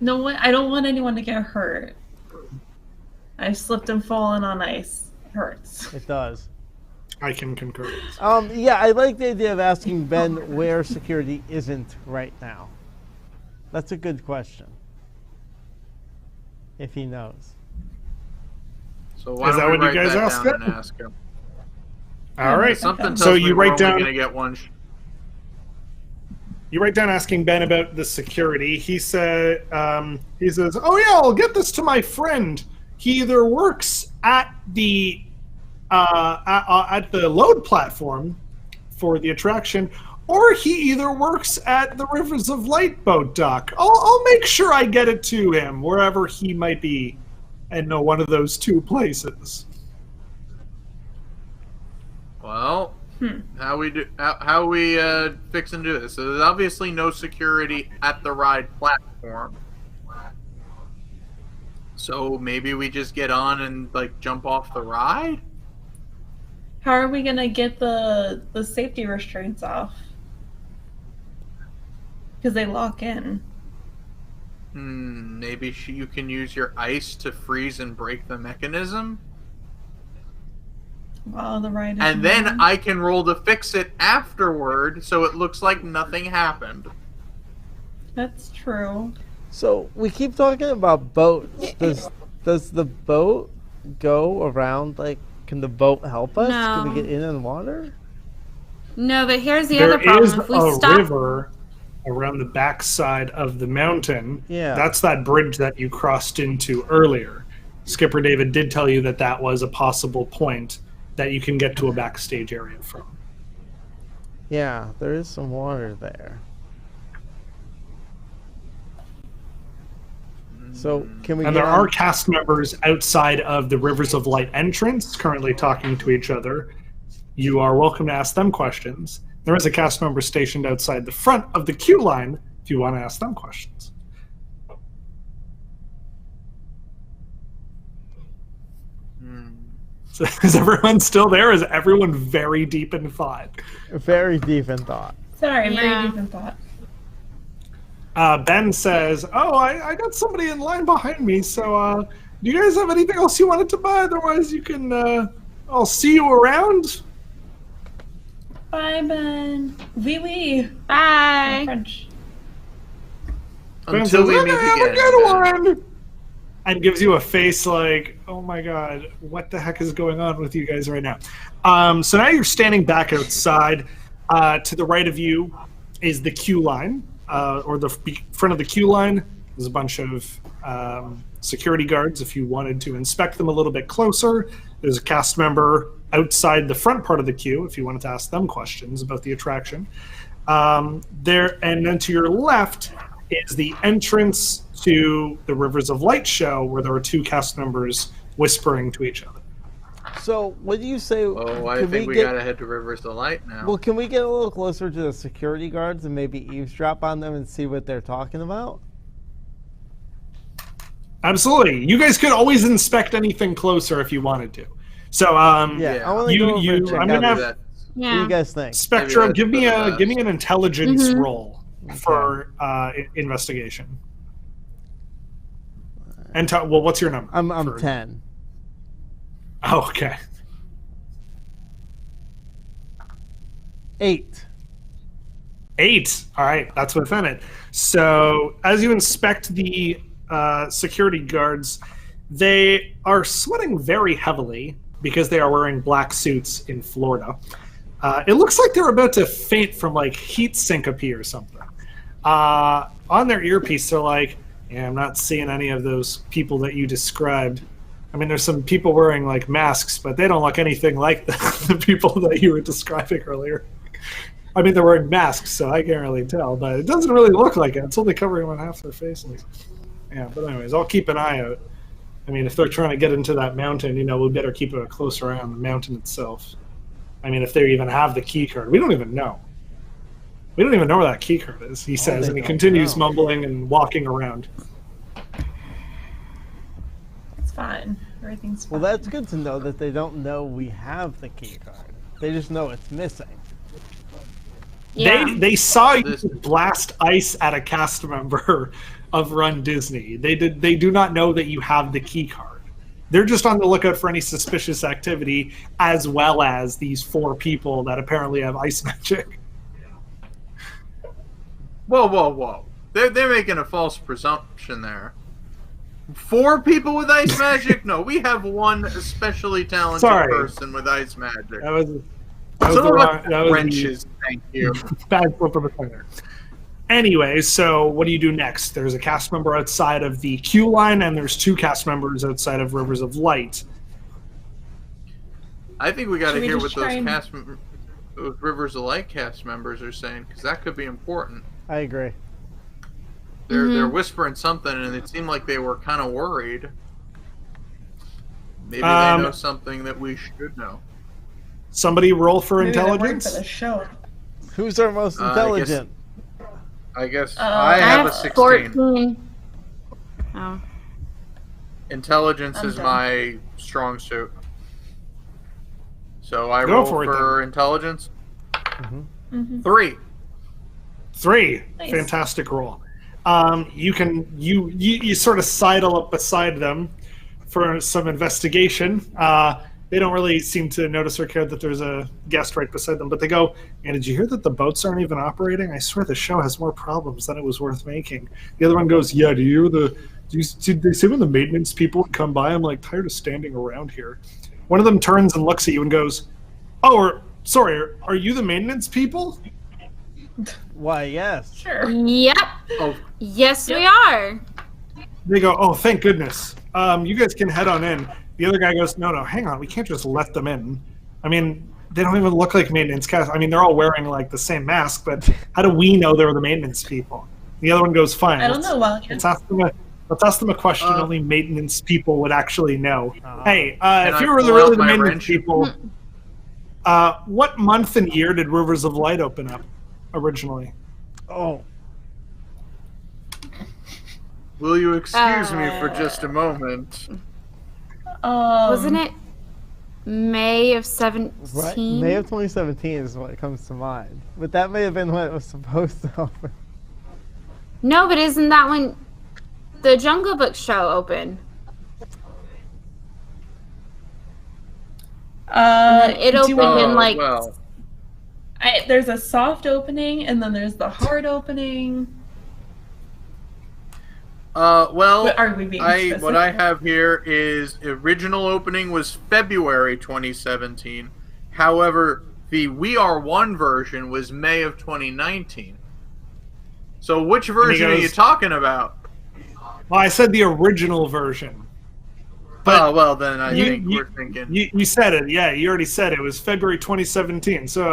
No one. I don't want anyone to get hurt. I've slipped and fallen on ice. It hurts. It does. I can concur. Yeah, I like the idea of asking Ben where security isn't right now. That's a good question. If he knows. So why Is don't that we what you write guys that asked down him? and ask him? All right. Something tells So me you we're write only down. gonna get one. You write down asking Ben about the security. He said, he says, "Oh yeah, I'll get this to my friend. He either works at the at the load platform for the attraction, or he either works at the Rivers of Light boat dock. I'll make sure I get it to him wherever he might be, and know one of those two places. Well, how we fix and do this? So there's obviously no security at the ride platform. So maybe we just get on and like jump off the ride? How are we gonna get the safety restraints off? Because they lock in. Maybe you can use your ice to freeze and break the mechanism? While the ride is And then moving. I can roll to fix it afterward so it looks like nothing happened. That's true. So we keep talking about boats. Does the boat go around? Like, can the boat help us? No. Can we get in the water? No, but here's the There other problem. is If we a stop, river around the backside of the mountain. Yeah. That's that bridge that you crossed into earlier. Skipper David did tell you that that was a possible point that you can get to a backstage area from. Yeah, there is some water there. So can we? And get there on- are cast members outside of the Rivers of Light entrance currently talking to each other. You are welcome to ask them questions. There is a cast member stationed outside the front of the queue line if you want to ask them questions. So, is everyone still there? Is everyone very deep in thought? Very deep in thought. Sorry, I'm Yeah. very deep in thought. Ben says, "Oh, I got somebody in line behind me. So, do you guys have anything else you wanted to buy? Otherwise, you can. I'll see you around." Bye, Ben. Oui. bye. French. Ben Until says, we "Okay, meet have a again. good one." And gives you a face like, "Oh my god, what the heck is going on with you guys right now?" So now you're standing back outside. To the right of you is the queue line, or the front of the queue line. There's a bunch of security guards. If you wanted to inspect them a little bit closer, there's a cast member outside the front part of the queue. If you wanted to ask them questions about the attraction, there, and then to your left is the entrance to the Rivers of Light show, where there are two cast members whispering to each other. So what do you say? Oh, I can think we get, gotta head to Rivers of Light now. Well, can we get a little closer to the security guards and maybe eavesdrop on them and see what they're talking about? Absolutely. You guys could always inspect anything closer if you wanted to. So, Yeah, I want to you- go over you- and check I'm out gonna have- this. That- What do Yeah. you guys think? Spectrum, Maybe give me that's give me an intelligence Mhm. roll for investigation. And well, what's your number? I'm for- 10. Oh, okay. 8. 8. All right, that's within it. So as you inspect the security guards, they are sweating very heavily because they are wearing black suits in Florida. It looks like they're about to faint from like heat syncope or something. On their earpiece, they're like, "Yeah, I'm not seeing any of those people that you described. I mean, there's some people wearing like masks, but they don't look anything like the people that you were describing earlier." I mean, they're wearing masks, so I can't really tell, but it doesn't really look like it. It's only covering one half their faces. Yeah, but anyways, I'll keep an eye out. I mean, if they're trying to get into that mountain, we better keep a closer eye on the mountain itself. I mean, if they even have the key card. We don't even know. We don't even know where that key card is, he says, they and he don't continues know. mumbling and walking around. It's fine. Everything's fine. Well, that's good to know that they don't know we have the key card. They just know it's missing. Yeah. They saw you This- blast ice at a cast member of Run Disney. They do not know that you have the key card. They're just on the lookout for any suspicious activity, as well as these 4 people that apparently have ice magic. Whoa. They're making a false presumption there. 4 people with ice magic? No, we have one especially talented Sorry. person with ice magic. That was Some the of wrong. us That was wrenches, thank you. the bad flip of a tongue there. Anyway, so what do you do next? There's a cast member outside of the queue line, and there's 2 cast members outside of Rivers of Light. I think we got to Should we hear just what try and- those Rivers of Light cast members are saying, because that could be important. I agree. They're whispering something, and it seemed like they were kind of worried. Maybe they know something that we should know. Somebody roll for Maybe they're worried intelligence. for the show. Who's our most intelligent? I guess I I have a 16. 14. Oh. Intelligence I'm is done. my strong suit. So I Go roll for it, for intelligence. Mhm. 3. 3. Nice. Fantastic roll. You sort of sidle up beside them for some investigation. They don't really seem to notice or care that there's a guest right beside them, but they go, "And did you hear that the boats aren't even operating? I swear the show has more problems than it was worth making." The other one goes, "Yeah, did they say when the maintenance people would come by? I'm like tired of standing around here." One of them turns and looks at you and goes, "Sorry, are you the maintenance people?" Why, yes. Sure. Yep. Oh, Yes, we are. They go, "Oh, thank goodness. You guys can head on in." The other guy goes, No, hang on. We can't just let them in. I mean, they don't even look like maintenance cast. I mean, they're all wearing like the same mask, but how do we know they're the maintenance people?" The other one goes, "Fine. I don't know. Well, Let's ask them a question only maintenance people would actually know. Hey, if I you were pull really out the my maintenance wrench? people, what month and year did Rivers of Light open up originally?" Oh, will you excuse me for just a moment? Wasn't it May of 17? right. May of 2017 is what comes to mind. But that may have been when it was supposed to open. No, but isn't that when the Jungle Book show opened? It opened in like well, there's a soft opening, and then there's the hard opening. well, But are we being specific? what I have here is original opening was February 2017. However, the We Are One version was May of 2019. So which version are you goes- talking about? Well, I said the original version. But well, then I you- think you- we're thinking. You said it. Yeah, you already said it. It was February 2017. So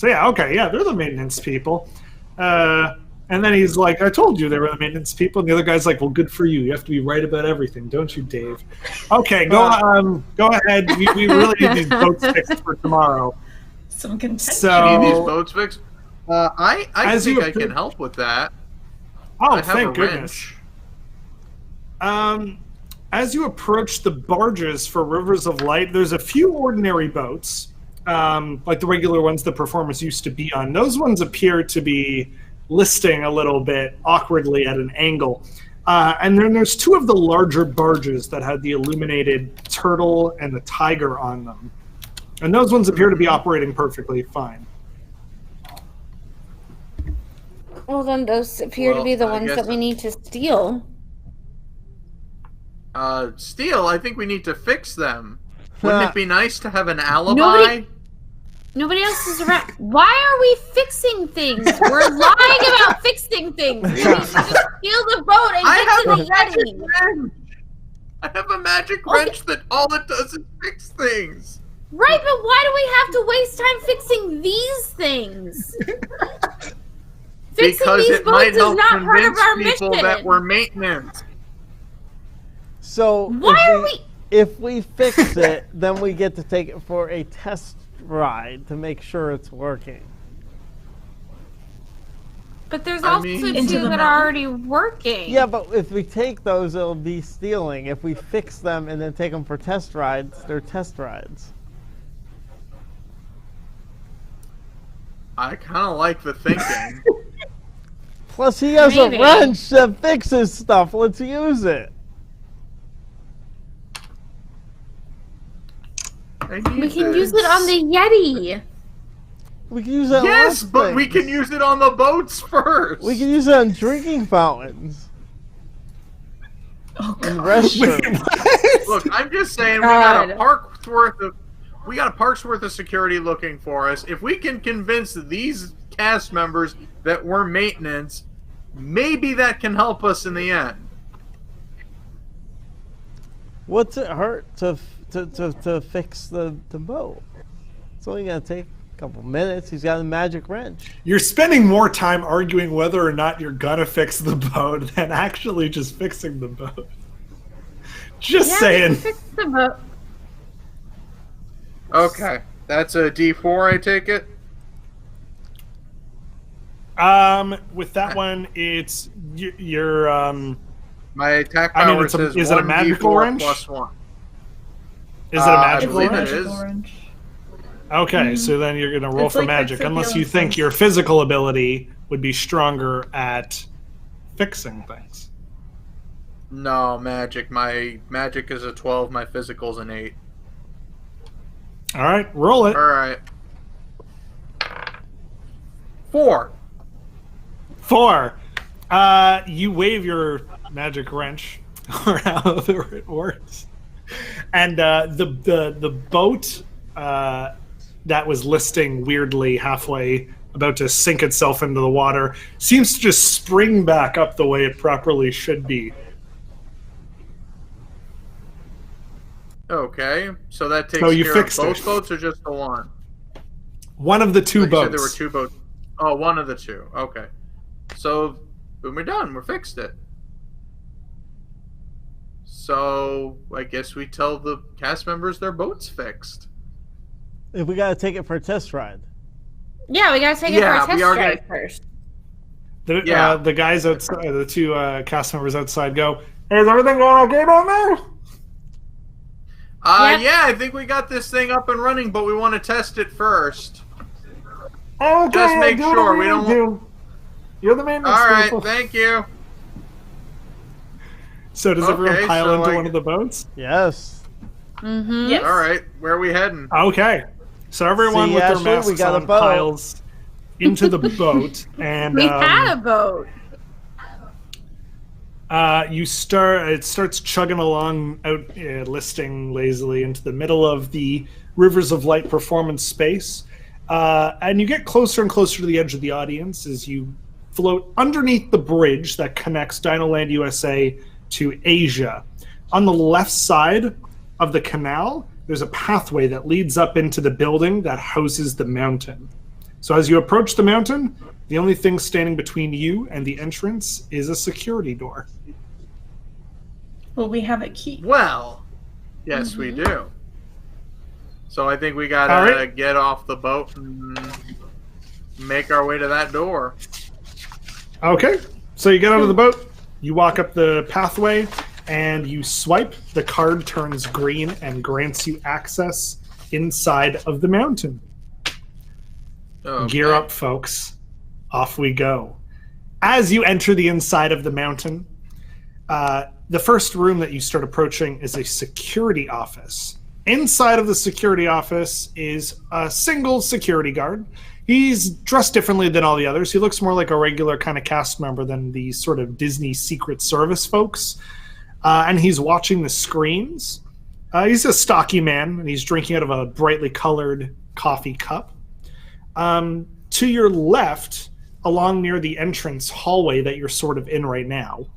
yeah, okay, yeah, they're the maintenance people. And then he's like, "I told you they were the maintenance people." And the other guy's like, "Well, good for you. You have to be right about everything, don't you, Dave?" Okay, go ahead. We really need these boats fixed for tomorrow. Some contention. So- Need these boats fixed? I As think you I can appro- help with that. Oh, I have thank a goodness. wrench. As you approach the barges for Rivers of Light, there's a few ordinary boats, like the regular ones the performers used to be on. Those ones appear to be listing a little bit awkwardly at an angle. And then there's two of the larger barges that had the illuminated turtle and the tiger on them. And those ones appear to be operating perfectly fine. well, then those appear to Well, be the I ones guess- that we need to steal. Steel, I think we need to fix them. Wouldn't it be nice to have an alibi? Nobody else is around. Why are we fixing things? We're lying about fixing things. We need to just steal the boat and get to the Yeti. wrench. I have a magic wrench that all it does is fix things. Right, but why do we have to waste time fixing these things? Fixing Because these it might boats is help not part of convince our people mission. that we're maintenance. So if we fix it, then we get to take it for a test ride to make sure it's working. But there's I also mean- Into two the that mountain. are already working. Yeah, but if we take those, it'll be stealing. If we fix them and then take them for test rides, they're test rides. I kind of like the thinking. Plus, he has Maybe. a wrench that fixes stuff. Let's use it. I need We can this. use it on the Yeti. We can use it on Yes, lots of but we things. can use it on the boats first. We can use it on drinking fountains Oh, and God. restrooms. Look, I'm just saying God. we got a park's worth of security looking for us. If we can convince these cast members that we're maintenance, maybe that can help us in the end. What's it hurt to fix the boat? It's only gonna take a couple minutes. He's got a magic wrench. You're spending more time arguing whether or not you're gonna fix the boat than actually just fixing the boat. Just saying. Fix the boat. Okay, that's a D4, I take it? With that one, it's your My attack power says is it a magical 1d4 wrench? plus 1. Is it a magical I believe wrench? it is. Wrench. Okay, so then you're gonna roll It's for like magic, fix it, unless heal, you and think fix. your physical ability would be stronger at fixing things. No, magic. My magic is a 12, my physical's an 8. All right, roll it. Alright. 4. 4. You wave your magic wrench, or however it works, and the boat that was listing weirdly halfway, about to sink itself into the water, seems to just spring back up the way it properly should be. Okay, so that takes So you care fixed of both it. boats or just the one? One of the two Like you boats. said there were 2 boats. Oh, one of the 2. Okay. So, when we're done, we're fixed it. So, I guess we tell the cast members their boat's fixed. If we gotta take it for a test ride. Yeah, we gotta take it Yeah, for a we test are drive gonna- first. The guys outside, the 2 cast members outside go, "Hey, is everything going okay down there?" Yep. Yeah, I think we got this thing up and running, but we want to test it first. Okay, Just make do sure whatever we you don't- do. You're the maintenance Alright, people. thank you. So does everyone Okay, pile so into I- one of the boats? Yes. Mm-hmm. Yes. Alright, where are we heading? Okay. So everyone See, with their Ashley, we masks got a on boat. piles into the boat, and We had a boat. it starts chugging along out, listing lazily into the middle of the Rivers of Light performance space, and you get closer and closer to the edge of the audience as you float underneath the bridge that connects Dinoland USA to Asia. On the left side of the canal, there's a pathway that leads up into the building that houses the mountain. So as you approach the mountain, the only thing standing between you and the entrance is a security door. Well, we have a key. Well, yes, we do. So I think we gotta Alright. get off the boat and make our way to that door. Okay, so you get out of the boat, you walk up the pathway, and you swipe. The card turns green and grants you access inside of the mountain. Okay. Gear up, folks. Off we go. As you enter the inside of the mountain, the first room that you start approaching is a security office. Inside of the security office is a single security guard. He's dressed differently than all the others. He looks more like a regular kind of cast member than the sort of Disney Secret Service folks. And he's watching the screens. He's a stocky man, and he's drinking out of a brightly colored coffee cup. To your left, along near the entrance hallway that you're sort of in right now,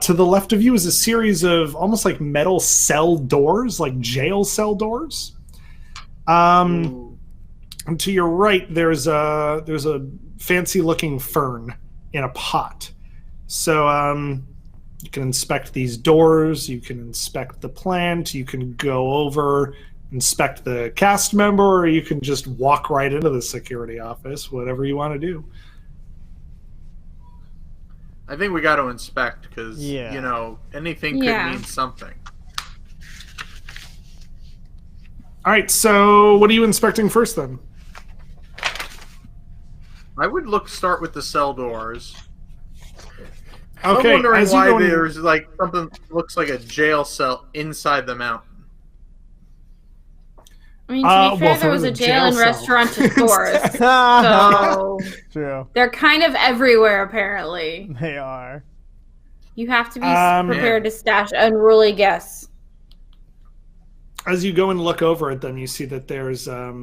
to the left of you is a series of almost like metal cell doors, like jail cell doors. And to your right, there's a fancy-looking fern in a pot. So you can inspect these doors, you can inspect the plant, you can go over, inspect the cast member, or you can just walk right into the security office, whatever you want to do. I think we got to inspect because, Yeah. you know, anything could Yeah. mean something. All right, so what are you inspecting first then? I would start with the cell doors. Okay, I'm wondering as you why go in- there's like something that looks like a jail cell inside the mountain. I mean, to be fair, well, if it there was was a a jail jail and cell. restaurant to stores. So True. they're kind of everywhere, apparently. They are. You have to be Yeah. prepared to stash unruly guests. As you go and look over at them, you see that there's a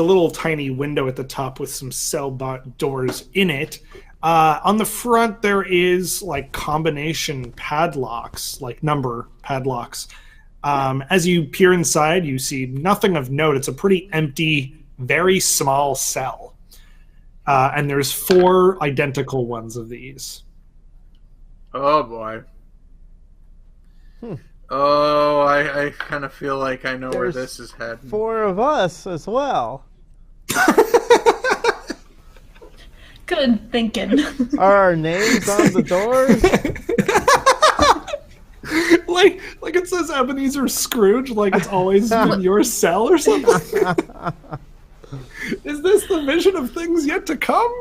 little tiny window at the top with some cell doors in it. On the front, there is like combination padlocks, like number padlocks. As you peer inside, you see nothing of note. It's a pretty empty, very small cell. And there's 4 identical ones of these. Oh, boy. Oh, I kind of feel like I know where this is heading. 4 of us as well. Good thinking. Are our names on the doors? like it says Ebenezer Scrooge, like it's always been your cell or something. Is this the vision of things yet to come?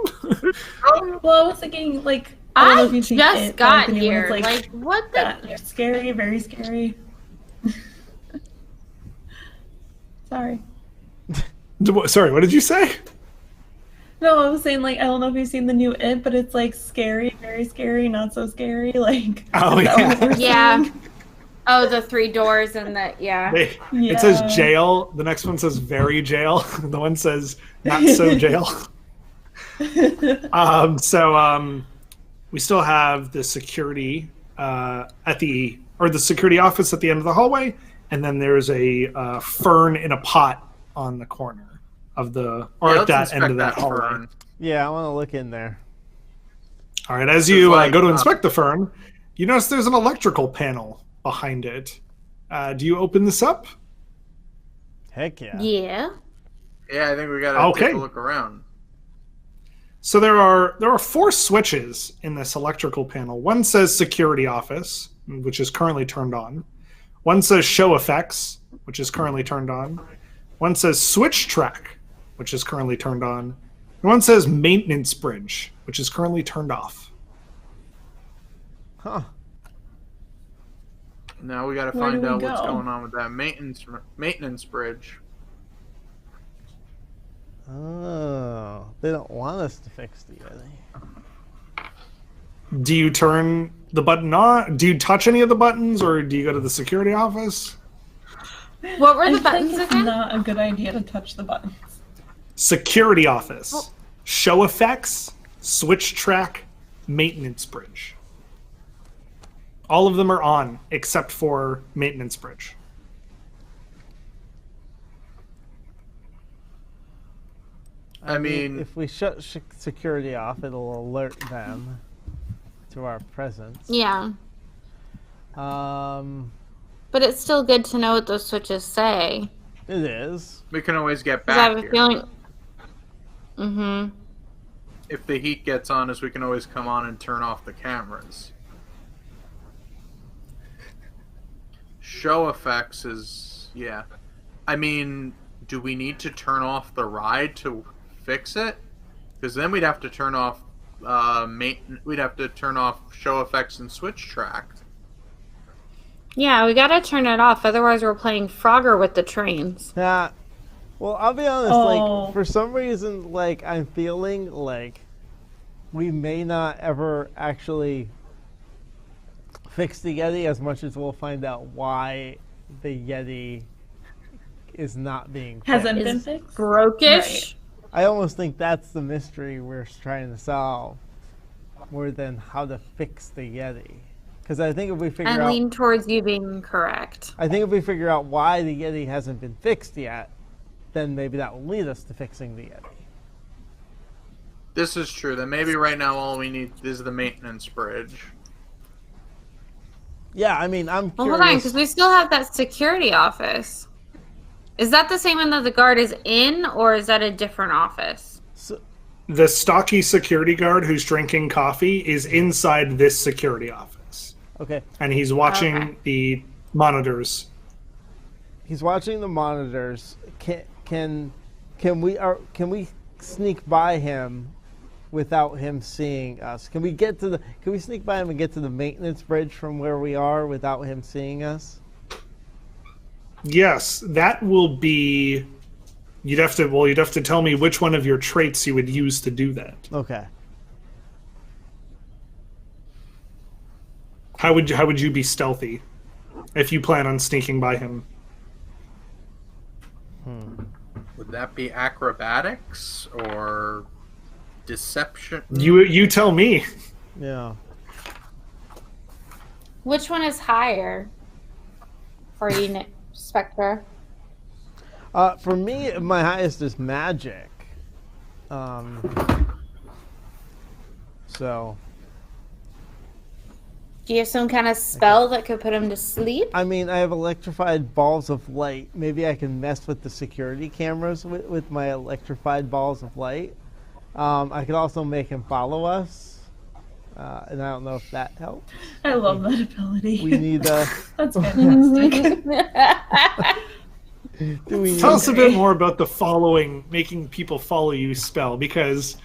Well, I was thinking, like, I don't know if you've just seen it, got but here. anyone's, Like, what the? yeah, scary, very scary. Sorry. Sorry, what did you say? No, I was saying, like, I don't know if you've seen the new It, but it's, like, scary, very scary, not so scary. Like, Oh, is that yeah. what we're Yeah. saying? Oh, the 3 doors and the yeah. It says jail. The next one says very jail. The one says not so jail. We still have the security the security office at the end of the hallway, and then there's a fern in a pot on the corner of at that end of that hallway. fern. Yeah, I want to look in there. All right, as you like, go to inspect the fern, you notice there's an electrical panel behind it. Do you open this up? Heck yeah. Yeah. Yeah, I think we gotta Okay. take a look around. So there are 4 switches in this electrical panel. One says security office, which is currently turned on. One says show effects, which is currently turned on. One says switch track, which is currently turned on. And one says maintenance bridge, which is currently turned off. Huh. Now we gotta Where do find we out what's go? going on with that maintenance bridge. Oh, they don't want us to fix the Yeti. Do you turn the button on? Do you touch any of the buttons, or do you go to the security office? What were I the think buttons it's again? not a good idea to touch the buttons. Security office, show effects, switch track, maintenance bridge. All of them are on, except for maintenance bridge. I mean, if we shut security off, it'll alert them to our presence. Yeah. Um, But it's still good to know what those switches say. it is. we can always get 'Cause I back have a here. feeling. Mm-hmm. If the heat gets on us, we can always come on and turn off the cameras. Show effects is, yeah. I mean, do we need to turn off the ride to fix it? Because then we'd have to turn off we'd have to turn off show effects and switch track. Yeah, we gotta turn it off. Otherwise, we're playing Frogger with the trains. Yeah. Well, I'll be honest. Oh. Like, for some reason, like I'm feeling like we may not ever actually fix the Yeti as much as we'll find out why the Yeti is not being fixed. Hasn't been Is fixed? brokish. I almost think that's the mystery we're trying to solve, more than how to fix the Yeti. Because I think if we figure I out, lean towards you being correct. I think if we figure out why the Yeti hasn't been fixed yet, then maybe that will lead us to fixing the Yeti. This is true. Then maybe right now all we need is the maintenance bridge. Yeah, I mean, I'm Well, curious. hold on, because we still have that security office. Is that the same one that the guard is in, or is that a different office? The stocky security guard who's drinking coffee is inside this security office, Okay, and he's watching Okay. the monitors. he's watching the monitors. Can we sneak by him without him seeing us? Can we sneak by him and get to the maintenance bridge from where we are without him seeing us? Yes, that will be. You'd have to tell me which one of your traits you would use to do that. Okay. How would you be stealthy if you plan on sneaking by him? Would that be acrobatics or Deception. You tell me. Yeah. Which one is higher for you, Spectre? For me, my highest is magic. So. Do you have some kind of spell that could put him to sleep? I mean, I have electrified balls of light. Maybe I can mess with the security cameras with my electrified balls of light. I could also make him follow us. And I don't know if that helps. I love that ability. We need a... That's fantastic. Tell us a bit more about the making people follow you spell, because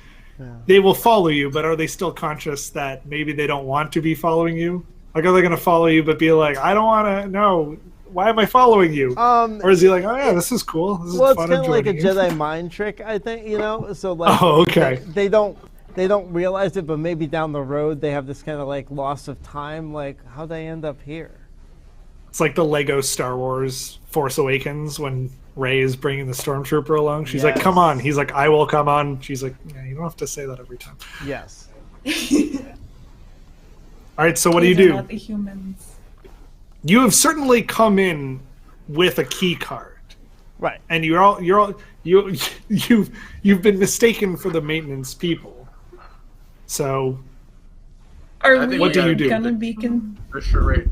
they will follow you, but are they still conscious that maybe they don't want to be following you? Like, are they going to follow you but be like, I don't want to, no, why am I following you? Or is he like, oh yeah, this is cool. This is Well, it's fun kind of like a game. Jedi mind trick, I think, So like, Oh, okay. They don't realize it, but maybe down the road they have this kind of like loss of time. Like, how'd they end up here? It's like the Lego Star Wars Force Awakens when Rey is bringing the Stormtrooper along. She's like, come on. He's like, I will come on. She's like, yeah, you don't have to say that every time. Yes. All right, so what do you These are do? Not the humans. You have certainly come in with a key card. Right. And you've been mistaken for the maintenance people. So Are we what do you do? gonna be For charade.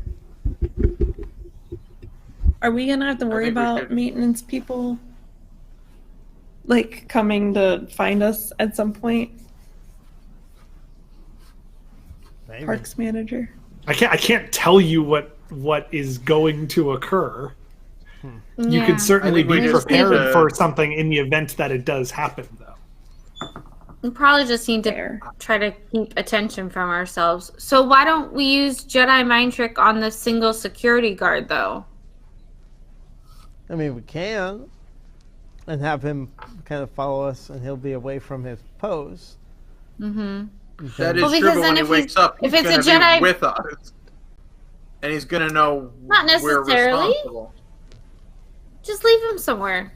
Are we gonna have to worry think we about could- maintenance people, like, coming to find us at some point? Maybe. Parks manager. I can't tell you what is going to occur. You could certainly I think we be just prepared need to- for something in the event that it does happen, though. We probably just need to Fair. try to keep attention from ourselves. So why don't we use Jedi mind trick on the single security guard, though? I mean, we can. And have him kind of follow us, and he'll be away from his post. Mm-hmm. That is Well, true, because but then when he if wakes he's- up, if he's it's a gonna Jedi- be with us. And he's going to know Not we're necessarily. responsible. Just leave him somewhere.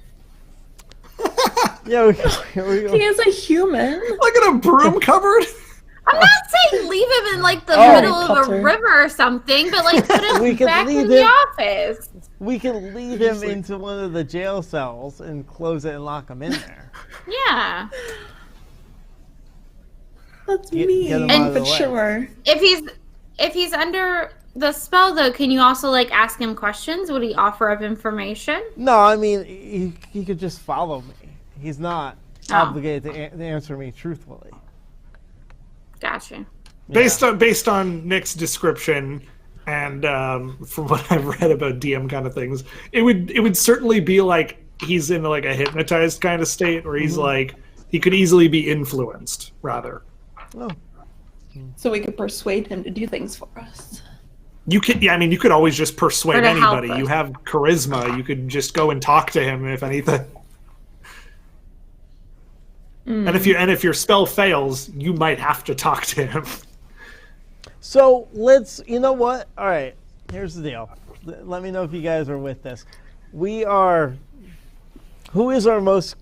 Yeah, here we go. He is a human. Look at a broom cupboard. I'm not saying leave him in like the Oh. middle of a Potter. river or something, but like put We him could back leave in the him- office. We can lead him into one of the jail cells and close it and lock him in there. Yeah. That's Get mean, him out of the but way. sure. If he's under the spell though, can you also like ask him questions? Would he offer up information? No, I mean, he could just follow me. He's not Oh. obligated to answer me truthfully. Gotcha. Based on Nick's description and from what I've read about DM kind of things, it would certainly be like he's in like a hypnotized kind of state, or he's like he could easily be influenced rather. Oh, So we could persuade him to do things for us. You could, yeah, I mean, you could always just persuade Or to help anybody. us. You have charisma. You could just go and talk to him if anything. And if your spell fails, you might have to talk to him. so you know what? All right, here's the deal. Let me know if you guys are with this. Who is our most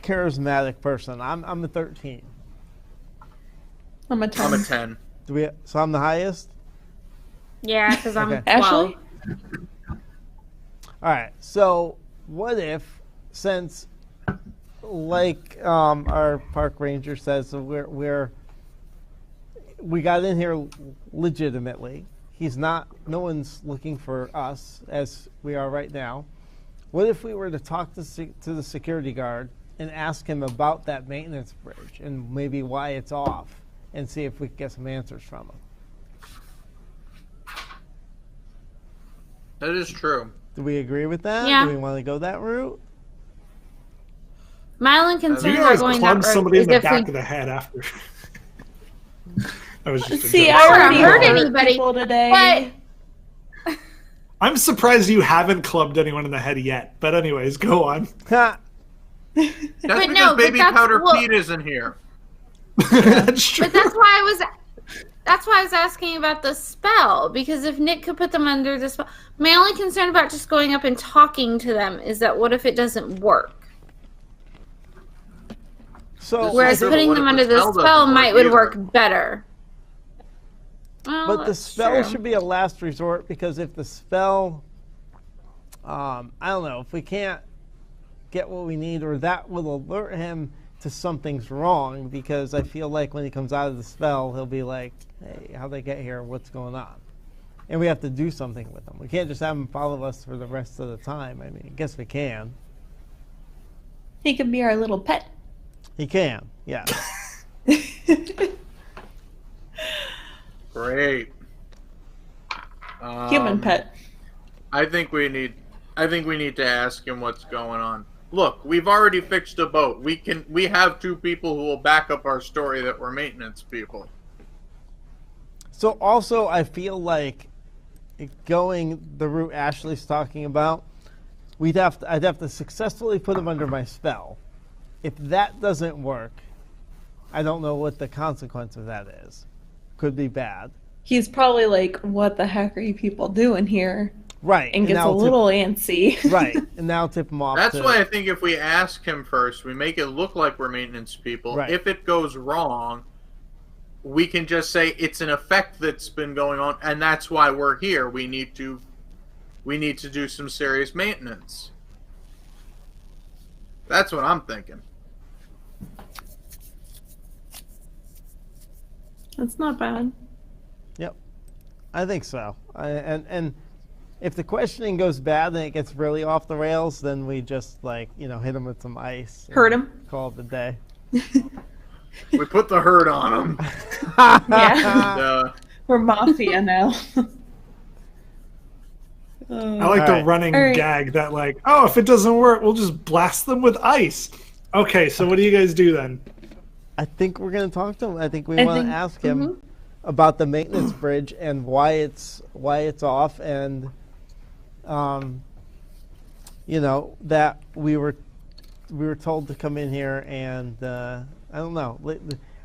charismatic person? I'm a 13. I'm a 10. I'm a 10. So I'm the highest? Yeah, because I'm Okay. 12. Ashley? All right. So what if, since, like our park ranger says, so we got in here legitimately. No one's looking for us as we are right now. What if we were to talk to the security guard and ask him about that maintenance bridge and maybe why it's off, and see if we can get some answers from him? That is true. Do we agree with that? Yeah. Do we want to go that route? My only You concern about guys going clubbed that route somebody in is the if back we of the head after. That was just a See, joke. I I already hurt hurt anybody, people today. But I'm surprised you haven't clubbed anyone in the head yet. But anyways, go on. Ha! That's But because no, but Baby that's- Powder well- Pete isn't here. That's true. But that's why I was asking about the spell, because if Nick could put them under the spell, my only concern about just going up and talking to them is that what if it doesn't work? So, Whereas true, putting but them what under if the the spell spell doesn't might work would work either? better. Well, but the that's spell true. should be a last resort, because if the spell, I don't know, if we can't get what we need, or that will alert him to something's wrong, because I feel like when he comes out of the spell, he'll be like, hey, how'd they get here? What's going on? And we have to do something with him. We can't just have him follow us for the rest of the time. I mean, I guess we can. He could be our little pet. He can, yeah. Great. Human pet. I think we need to ask him what's going on. Look, we've already fixed a boat. We have 2 people who will back up our story that we're maintenance people. So also, I feel like going the route Ashley's talking about, I'd have to successfully put him under my spell. If that doesn't work, I don't know what the consequence of that is. Could be bad. He's probably like, what the heck are you people doing here? Right. And gets a little antsy. Right. And now tip him off. That's why I think if we ask him first, we make it look like we're maintenance people. Right. If it goes wrong, we can just say it's an effect that's been going on, and that's why we're here. We need to do some serious maintenance. That's what I'm thinking. That's not bad. Yep. I think so. And if the questioning goes bad and it gets really off the rails, then we just hit him with some ice. Hurt him. Call it the day. We put the hurt on him. Yeah. We're mafia now. I like the Alright. running Alright. gag that if it doesn't work, we'll just blast them with ice. Okay, so what do you guys do then? I think we're going to talk to him. I think we want to ask him about the maintenance bridge and why it's off, and that we were told to come in here, and I don't know.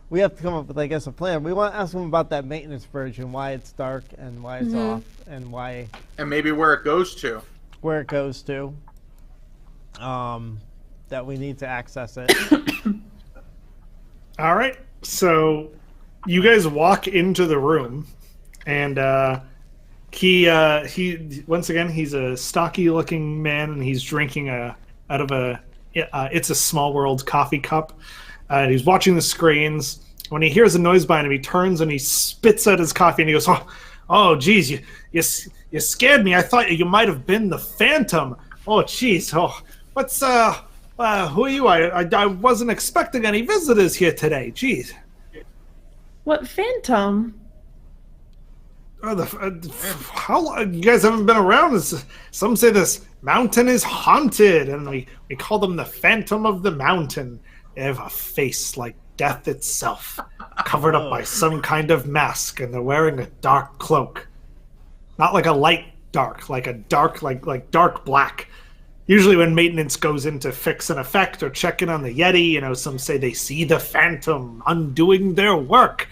We have to come up with, I guess, a plan. We want to ask him about that maintenance bridge and why it's dark and why it's off and And maybe where it goes to. where it goes to. That we need to access it. All right, so you guys walk into the room, and he once again, he's a stocky-looking man, and he's drinking out of a It's a Small World coffee cup. He's watching the screens. When he hears a noise behind him, he turns and he spits out his coffee, and he goes, "Oh, geez, you scared me. I thought you might have been the Phantom. Oh, geez. Oh, what's who are you? I wasn't expecting any visitors here today. Geez." What Phantom? How long? You guys haven't been around. Some say this mountain is haunted, and we call them the Phantom of the Mountain. They have a face like death itself, covered up by some kind of mask, and they're wearing a dark cloak. Not like a light dark, like a dark, like dark black. Usually when maintenance goes in to fix an effect or check in on the Yeti, some say they see the Phantom undoing their work.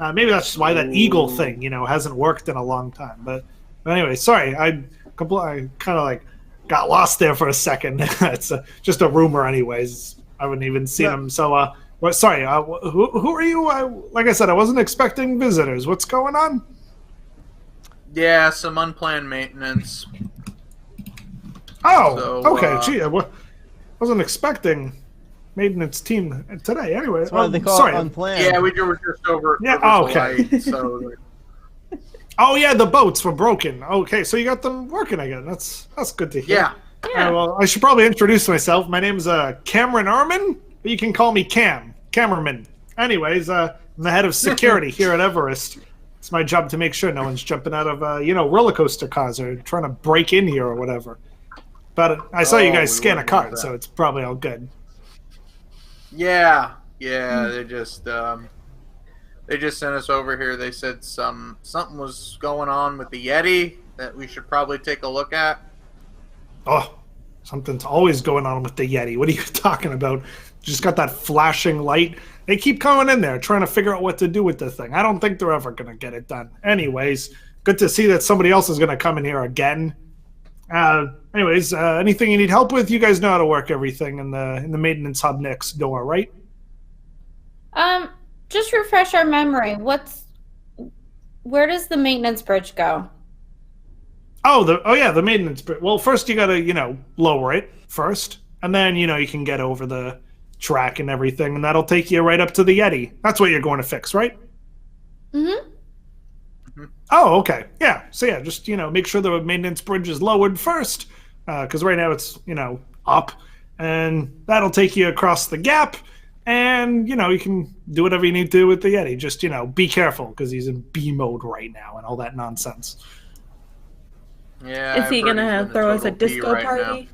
Maybe that's why that eagle thing, hasn't worked in a long time. But anyway, sorry, I kind of got lost there for a second. It's just a rumor anyways. I wouldn't even seen him. So, sorry, who are you? Like I said, I wasn't expecting visitors. What's going on? Yeah, some unplanned maintenance. Oh, So, okay. Gee, I wasn't expecting maintenance team today. Anyway, That's why they call sorry. it unplanned. Yeah, we were just over. Yeah, over okay. Light, so Oh yeah, the boats were broken. Okay, so you got them working again. That's good to hear. yeah. Well, I should probably introduce myself. My name's Cameron Erman, but you can call me Cameraman. Anyways, I'm the head of security here at Everest. It's my job to make sure no one's jumping out of roller coaster cars or trying to break in here or whatever. But I saw you guys we scan a wouldn't do card, that. so it's probably all good. Yeah. They just sent us over here. They said something was going on with the Yeti that we should probably take a look at. Oh, something's always going on with the Yeti. What are you talking about? Just got that flashing light. They keep coming in there trying to figure out what to do with the thing. I don't think they're ever going to get it done. Anyways, good to see that somebody else is going to come in here again. Anything you need help with? You guys know how to work everything in the maintenance hub next door, right? Just refresh our memory. Where does the maintenance bridge go? The maintenance bridge. Well, first you gotta, lower it first, and then, you can get over the track and everything, and that'll take you right up to the Yeti. That's what you're going to fix, right? Mm-hmm. Oh, okay. Yeah. So yeah, just, make sure the maintenance bridge is lowered first, because right now it's, up, and that'll take you across the gap, and, you can do whatever you need to do with the Yeti. Just, be careful, because he's in B mode right now and all that nonsense. Yeah. Is he gonna throw us a disco party?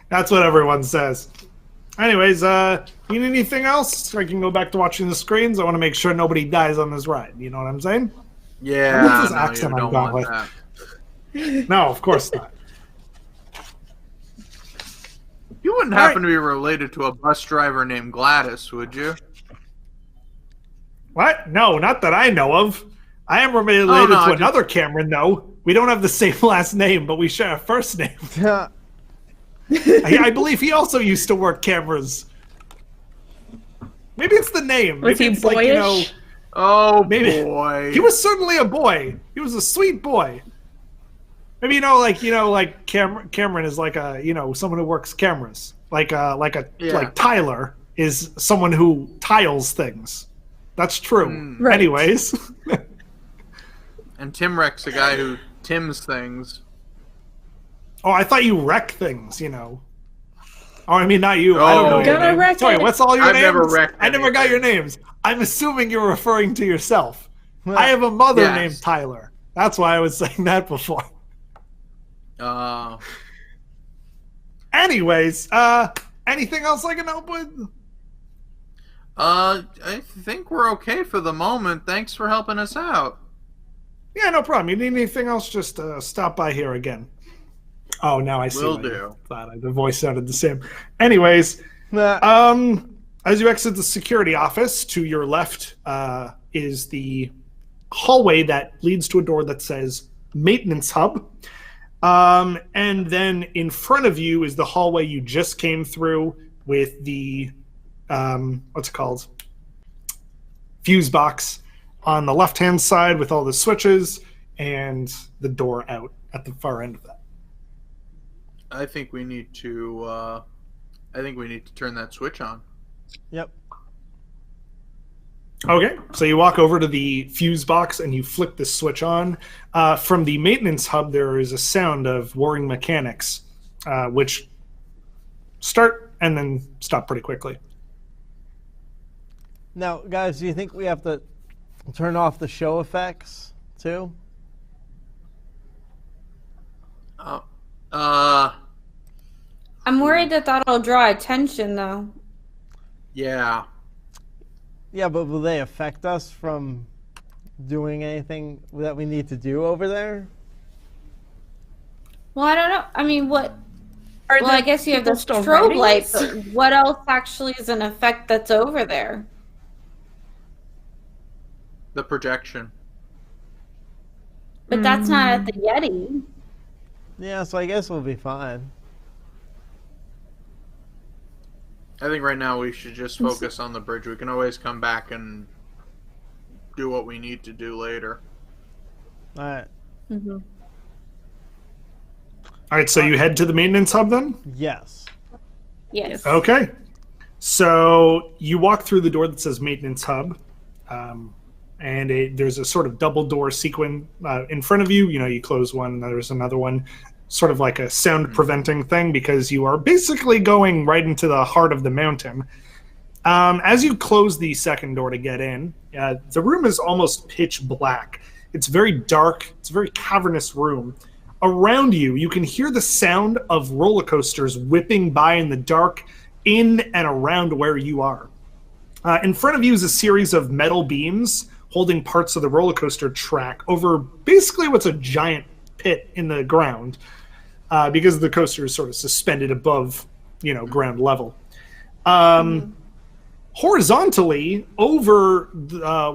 That's what everyone says. Anyways, you need anything else? I can go back to watching the screens. I want to make sure nobody dies on this ride. You know what I'm saying? Yeah. What's this accent I'm going with? No, of course not. You wouldn't happen to be related to a bus driver named Gladys, would you? What? No, not that I know of. I am related to another Cameron, though. We don't have the same last name, but we share a first name. I believe he also used to work cameras. Maybe it's the name. Was maybe he it's boyish? Boy. He was certainly a boy. He was a sweet boy. Maybe Cameron is like a someone who works cameras. Like Tyler is someone who tiles things. That's true. Right. Anyways. And Tim Wreck's a guy who tims things. Oh, I thought you wreck things, Oh, I mean, not you. I don't know your Gotta names. wreck Sorry, it. what's all your I've names? never wrecked I never got your names. I'm assuming you're referring to yourself. I have a mother Yes. named Tyler. That's why I was saying that before. Anyways, anything else I can help with? I think we're okay for the moment. Thanks for helping us out. Yeah, no problem. You need anything else, just stop by here again. Oh, now I see. Will why do. you thought the voice sounded the same. Anyways, as you exit the security office, to your left is the hallway that leads to a door that says maintenance hub. And then in front of you is the hallway you just came through with the, what's it called? Fuse box on the left-hand side with all the switches and the door out at the far end of that. I think we need to turn that switch on. Yep. Okay, so you walk over to the fuse box and you flick the switch on. From the maintenance hub, there is a sound of whirring mechanics, which start and then stop pretty quickly. Now, guys, do you think we have to turn off the show effects too? I'm worried that that'll draw attention, though. Yeah. Yeah, but will they affect us from doing anything that we need to do over there? Well, I don't know. I mean, what? Are Well, I guess you have the people still strobe writing light, this? but what else actually is an effect that's over there? The projection. But that's not at the Yeti. Yeah, so I guess we'll be fine. I think right now we should just focus on the bridge. We can always come back and do what we need to do later. All right. Mm-hmm. All right, so you head to the maintenance hub then? Yes. Yes. Okay. So you walk through the door that says maintenance hub, and there's a sort of double door sequence in front of you. You close one, and there's another one, sort of like a sound preventing thing, because you are basically going right into the heart of the mountain. As you close the second door to get in, the room is almost pitch black. It's very dark. It's a very cavernous room. Around you, you can hear the sound of roller coasters whipping by in the dark in and around where you are. In front of you is a series of metal beams holding parts of the roller coaster track over basically what's a giant pit in the ground, because the coaster is sort of suspended above, ground level. Horizontally, over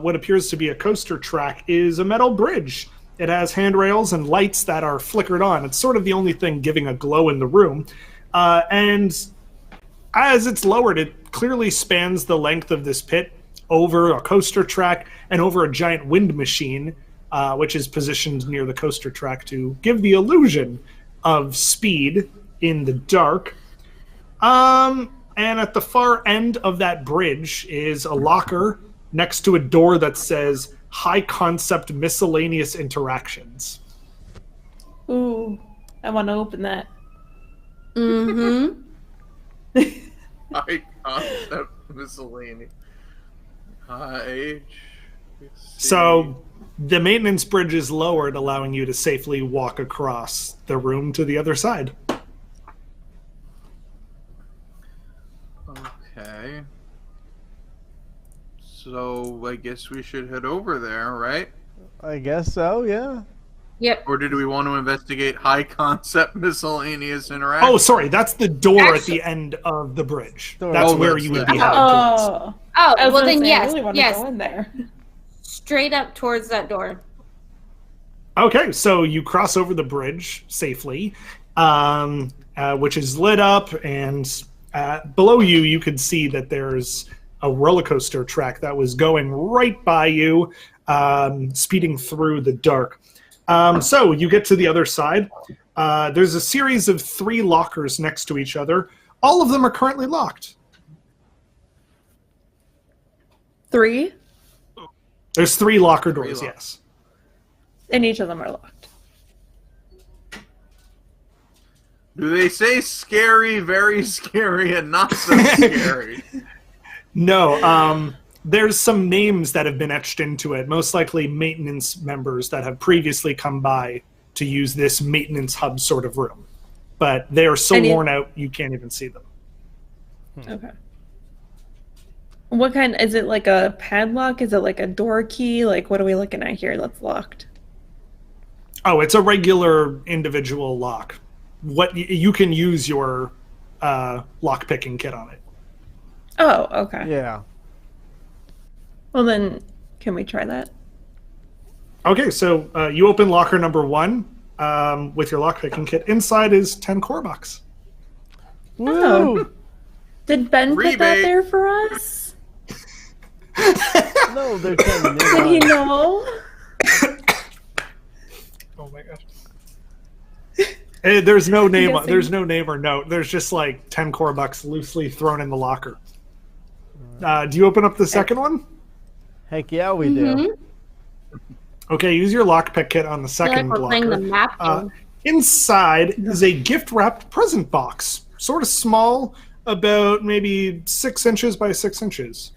what appears to be a coaster track is a metal bridge. It has handrails and lights that are flickered on. It's sort of the only thing giving a glow in the room. And as it's lowered, it clearly spans the length of this pit over a coaster track and over a giant wind machine, which is positioned near the coaster track to give the illusion of speed in the dark. And at the far end of that bridge is a locker next to a door that says High Concept Miscellaneous Interactions. Ooh, I want to open that. Mm-hmm. High concept miscellaneous. So the maintenance bridge is lowered, allowing you to safely walk across the room to the other side. Okay. So I guess we should head over there, right? I guess so, yeah. Yep. Or did we want to investigate high concept miscellaneous interaction? Oh, sorry, that's the door at Actually- the end of the bridge. Door. That's Oh, where that's you would the- be headed towards. Oh, Oh, I was well gonna then say, I yes, really want yes. to go in there. Straight up towards that door. Okay, so you cross over the bridge safely, which is lit up, and below you, you could see that there's a roller coaster track that was going right by you, speeding through the dark. So you get to the other side. There's a series of 3 lockers next to each other. All of them are currently locked. 3, There's 3 locker doors, lockers. yes. and each of them are locked. Do they say scary, very scary, and not so scary? No, there's some names that have been etched into it, most likely maintenance members that have previously come by to use this maintenance hub sort of room. But they are so worn out, you can't even see them. Okay. What kind? Is it like a padlock? Is it like a door key? Like, what are we looking at here that's locked? Oh, it's a regular individual lock. What you can use your lock picking kit on it. Oh, okay. Yeah. Well, then, can we try that? Okay, so you open locker number 1 with your lock picking kit. Inside is 10 core bucks. Woo! Did Ben put that Rebate. there for us? No, they're telling me. Did he know? Oh my gosh. There's no name. guessing- There's no name or note. There's just like 10 core bucks loosely thrown in the locker. Do you open up the second one? Heck yeah, we do. Okay, use your lockpick kit on the I feel like second we're playing the locker. map game. Inside is a gift-wrapped present box, sort of small, about maybe 6 inches by 6 inches.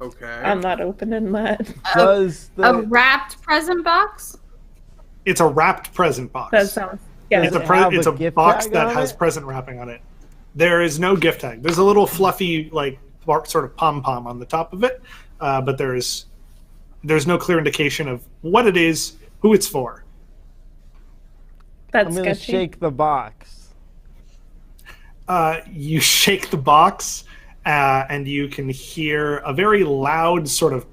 Okay. I'm not opening that. Does A the wrapped present box? It's a wrapped present box. That sounds. Yeah. It's Does it have it's a a gift box tag that on has it? present wrapping on it. There is no gift tag. There's a little fluffy, like sort of pom pom on the top of it, but there's no clear indication of what it is, who it's for. That's I'm gonna sketchy. shake the box. You shake the box, and you can hear a very loud sort of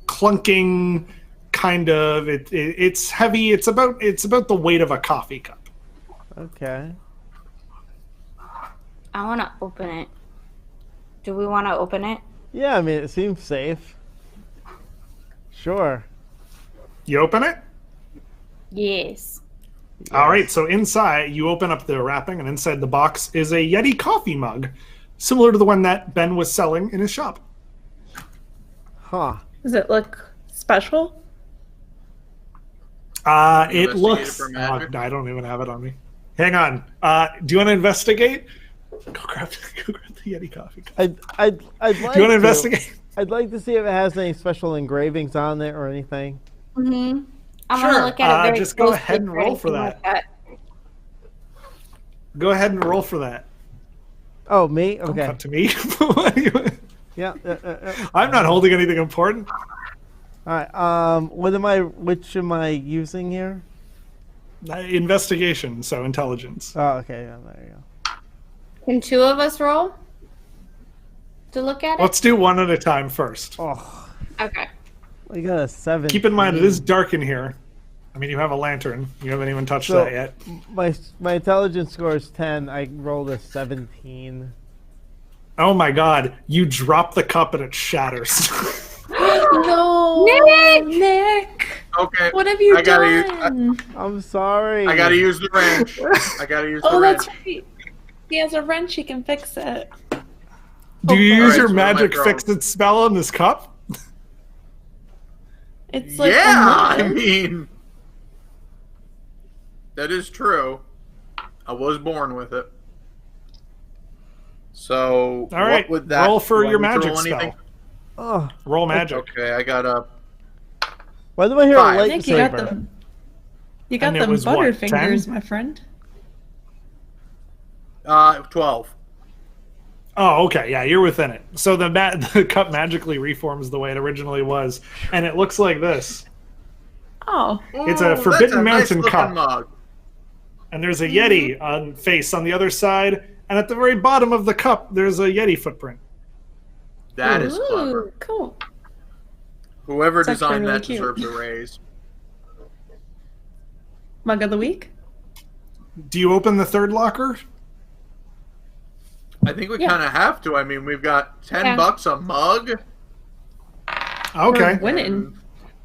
clunking. Kind of. It's heavy. It's about the weight of a coffee cup. Okay. I want to open it. Do we want to open it? Yeah, I mean it seems safe. Sure. You open it. Yes. All right, so inside, you open up the wrapping, and inside the box is a Yeti coffee mug, similar to the one that Ben was selling in his shop. Huh. Does it look special? It Investigate looks... it for magic? I don't even have it on me. Hang on. Do you want to investigate? Go grab the Yeti coffee cup. I'd like Do you want to investigate? I'd like to see if it has any special engravings on it or anything. Mm-hmm. I Sure, want to look at it very just go closely ahead and roll for anything that. Go ahead and roll for that. Oh, me? Don't Okay. cut to me. What do you- Yeah. I'm not holding anything important. All right. Which am I using here? Investigation, so intelligence. Oh, okay. Yeah, there you go. Can 2 of us roll to look at it? Let's do one at a time first. Oh, Okay. we got a 7. Keep in mind, it is dark in here. I mean, you have a lantern. You haven't even touched So- that yet. My intelligence score is 10. I rolled a 17. Oh my god, you drop the cup and it shatters. No, Nick. Okay. What have you gotta done? I'm sorry. I gotta use the wrench. I gotta use the Oh, wrench. that's right. He has a wrench. He can fix it. Do you use Alright, your so what am I magic throwing? fix-it spell on this cup? It's like Yeah, I unlimited. mean, that is true. I was born with it. So, All right, what would that roll for do I your need to magic roll anything? Oh, Roll magic. Okay, I got a. why do I hear Five. a Nick, you got lightsaber? them. You got And it them was what, butterfingers, 10? my friend. 12. Oh, okay, yeah, you're within it. So the cup magically reforms the way it originally was, and it looks like this. Oh, It's a Ooh, Forbidden that's a Mountain nice cup. looking mug. And there's a Yeti on face on the other side, and at the very bottom of the cup, there's a Yeti footprint. That is ooh, clever. cool. Whoever It's actually designed really that cute. deserves a raise. Mug of the week. Do you open the third locker? I think we Yeah. kind of have to. I mean, we've got $10 Yeah. a mug. Okay. We're winning.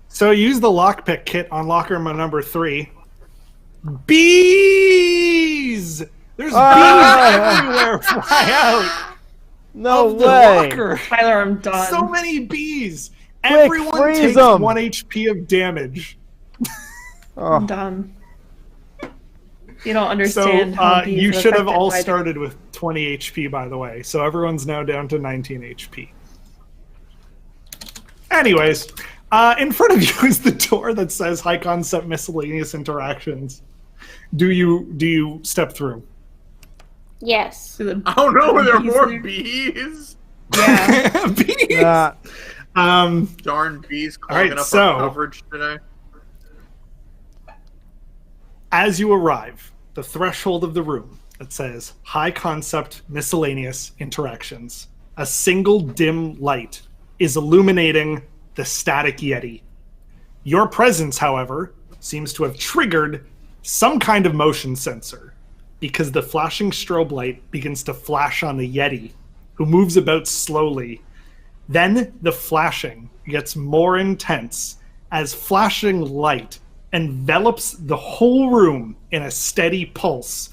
So use the lockpick kit on locker number 3. Bees! There's bees everywhere. Fly out No of the way. locker. Tyler, I'm done. So many bees. Quick, Everyone freeze takes 'em. 1 HP of damage. I'm Oh, done. You don't understand So how bees you are should have affected all by started with 20 HP, by the way. So everyone's now down to 19 HP. Anyways, in front of you is the door that says High Concept Miscellaneous Interactions. Do you step through? Yes. to the- Oh no, there are bees more there. bees. Yeah. Bees! yeah. Darn bees All right, clogging up so- our coverage today. As you arrive, the threshold of the room, it says High Concept Miscellaneous Interactions. A single dim light is illuminating the static Yeti. Your presence, however, seems to have triggered some kind of motion sensor, because the flashing strobe light begins to flash on the Yeti, who moves about slowly. Then the flashing gets more intense as flashing light envelops the whole room in a steady pulse.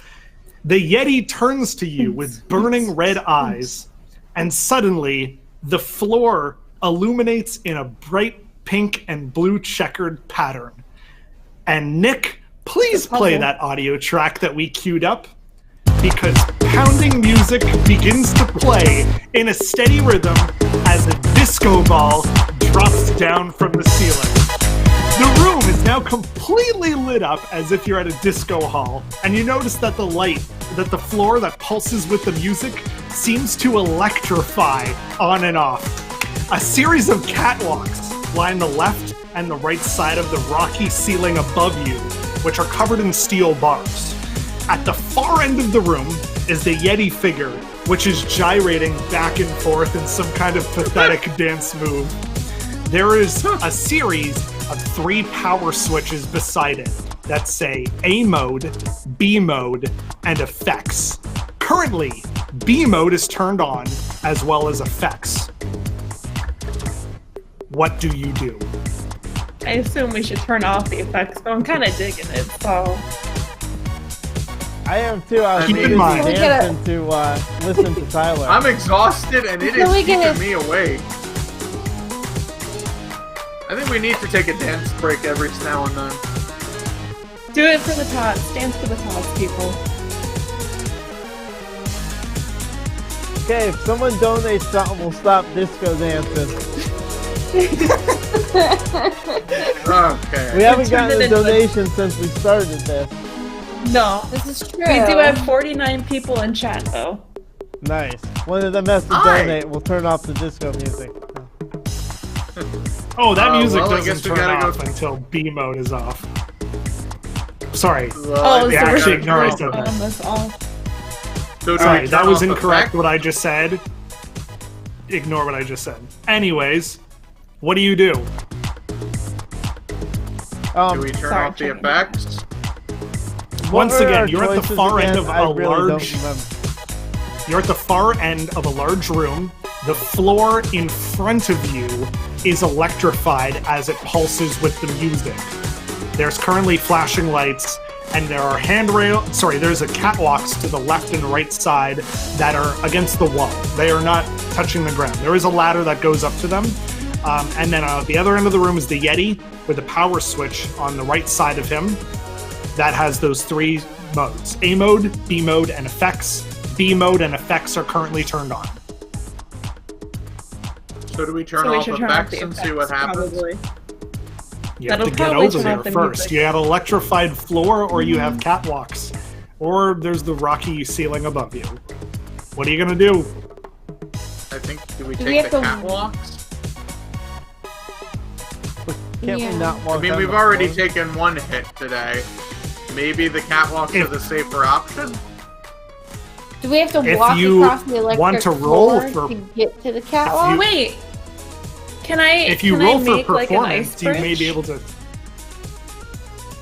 The Yeti turns to you with burning red eyes, and suddenly the floor illuminates in a bright pink and blue checkered pattern. And Nick, please play that audio track that we queued up, because pounding music begins to play in a steady rhythm as a disco ball drops down from the ceiling. The room is now completely lit up as if you're at a disco hall, and you notice that the light, that the floor that pulses with the music seems to electrify on and off. A series of catwalks line the left and the right side of the rocky ceiling above you, which are covered in steel bars. At the far end of the room is the Yeti figure, which is gyrating back and forth in some kind of pathetic dance move. There is a series of 3 power switches beside it that say A mode, B mode, and effects. Currently, B mode is turned on, as well as effects. What do you do? I assume we should turn off the effects, but I'm kind of digging it, so. I am too. I was Keep too in busy mind- Can we get dancing to listen to Tyler. I'm exhausted and it Can is we get keeping a- me awake. I think we need to take a dance break every now and then. Do it for the tots. Dance for the tots, people. Okay, if someone donates something, we'll stop disco dancing. Okay. We haven't Turn gotten it a into a- donation since we started this. No. This is true. We do have 49 people in chat, though. Nice. One of them has to Aye. donate. We'll turn off the disco music. Oh, that music well, I doesn't guess we turn gotta off go- until B mode is off. Sorry. Oh, yeah, so actually, we're ignore I turning said that. this off. So do Sorry, we that turn was off incorrect effect? what I just said. Ignore what I just said. Anyways, what do you do? Do we turn off the effects? Once What were our again, you're at the choices far end again? of I a really large. don't remember. You're at the far end of a large room. The floor in front of you is electrified as it pulses with the music. There's currently flashing lights, and there are there's a catwalks to the left and right side that are against the wall. They are not touching the ground. There is a ladder that goes up to them. And then at the other end of the room is the Yeti with a power switch on the right side of him that has those 3 modes: A mode, B mode, and effects. B mode and effects are currently turned on. So do we turn So we off should turn off effects the and see what effects, happens? probably. You have That'll to get probably over turn there off the first. music. You have electrified floor, or you have catwalks, or there's the rocky ceiling above you. What are you gonna do? I think, do we Do take we have the to- catwalks? Can't Yeah. we not walk I mean, on we've the already floor? taken 1 hit today. Maybe the catwalks are the safer option? Do we have to If walk you across the electric want to roll floor for- to get to the catwalk? you- Wait. Can I? If you can roll I for make, like, an performance, ice you may bridge? be able to.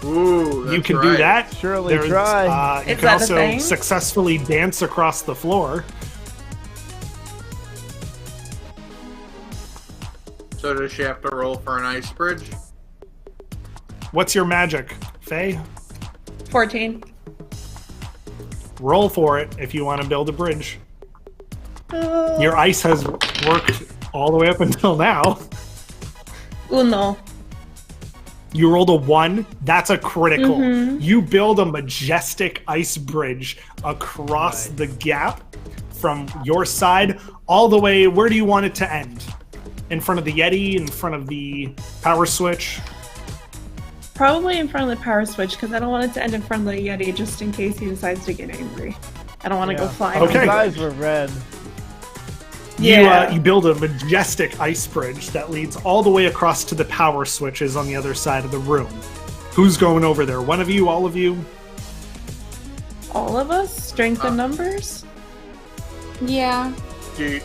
Ooh, that's You can right. do that. Surely try. You Is can that a also thing? successfully dance across the floor. So does she have to roll for an ice bridge? What's your magic, Faye? 14. Roll for it if you want to build a bridge. Your ice has worked all the way up until now. Uno. You rolled a 1. That's a critical. Mm-hmm. You build a majestic ice bridge across the gap from your side all the way. Where do you want it to end? In front of the Yeti? In front of the power switch? Probably in front of the power switch, because I don't want it to end in front of the Yeti just in case he decides to get angry. I don't want to go flying. Okay. His eyes were red. Yeah. You build a majestic ice bridge that leads all the way across to the power switches on the other side of the room. Who's going over there? One of you? All of you? All of us? Strength in numbers? Yeah. Do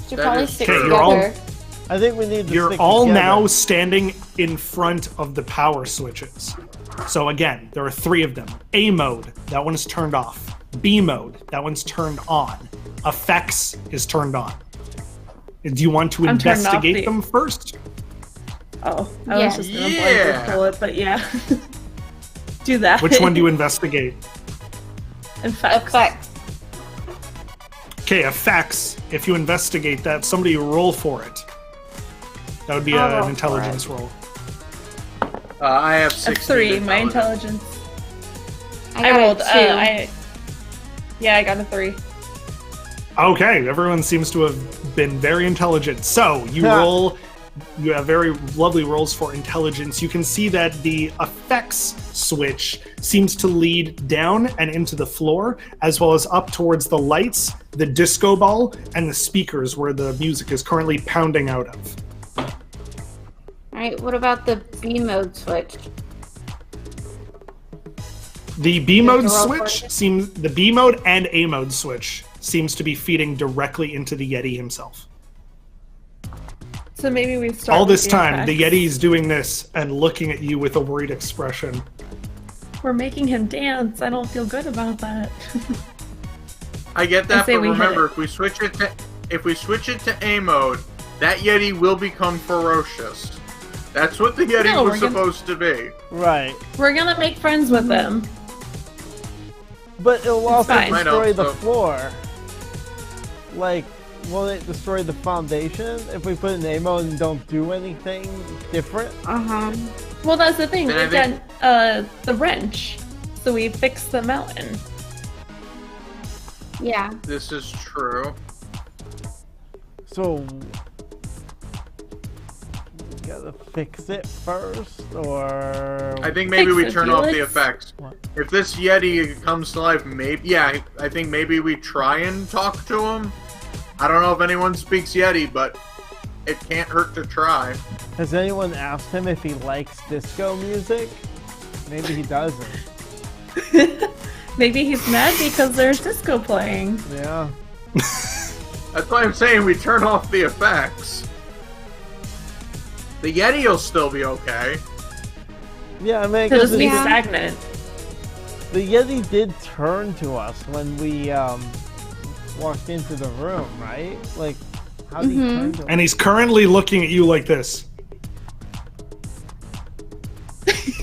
Should That probably is stick true. Okay, you're all- together. I think we need to You're stick all together. now standing in front of the power switches. So again, there are 3 of them. A mode, that one is turned off. B mode, that one's turned on. Effects is turned on. Do you want to I'm turned off investigate the- them first? Oh, I Yeah. was just gonna Yeah. blanket pull it, but yeah. Do that. Which one do you investigate? Effects. Effects. Okay, effects. If you investigate that, somebody roll for it. That would be I'll roll an for intelligence roll. I have A 16 3. My intelligence. I I got rolled. a 2. Yeah, I got a 3. Okay, everyone seems to have been very intelligent. So you Ha. roll. You have very lovely rolls for intelligence. You can see that the effects switch seems to lead down and into the floor, as well as up towards the lights, the disco ball, and the speakers where the music is currently pounding out of. Alright, what about the B mode switch? The B mode to roll for switch it? seems the B mode and A mode switch seems to be feeding directly into the Yeti himself. So maybe we start. All with this time, the effects. Yeti is doing this and looking at you with a worried expression. We're making him dance. I don't feel good about that. I get I that, say but we hit remember, it. if we switch it to A mode, that Yeti will become ferocious. That's what the Yeti No, was we're gonna- supposed to be. Right. We're gonna make friends with them. But it'll also fine. I know, destroy the so- floor. Like, will it destroy the foundation if we put an ammo and don't do anything different? Uh-huh. Well, that's the thing. Then I We've think- got the wrench, so we fixed the mountain. Yeah. This is true. So, we gotta fix it first, or I think maybe we Fix it, turn off the Felix. effects. What? If this Yeti comes to life, I think maybe we try and talk to him. I don't know if anyone speaks Yeti, but it can't hurt to try. has anyone asked him if he likes disco music? Maybe he doesn't. Maybe he's mad because there's disco playing. Yeah. That's why I'm saying we turn off the effects. The Yeti will still be okay. Yeah, I mean, I He'll guess just be the stagnant. Yeti did turn to us when we walked into the room, right? Like, how did he turn to us? And he's currently looking at you like this.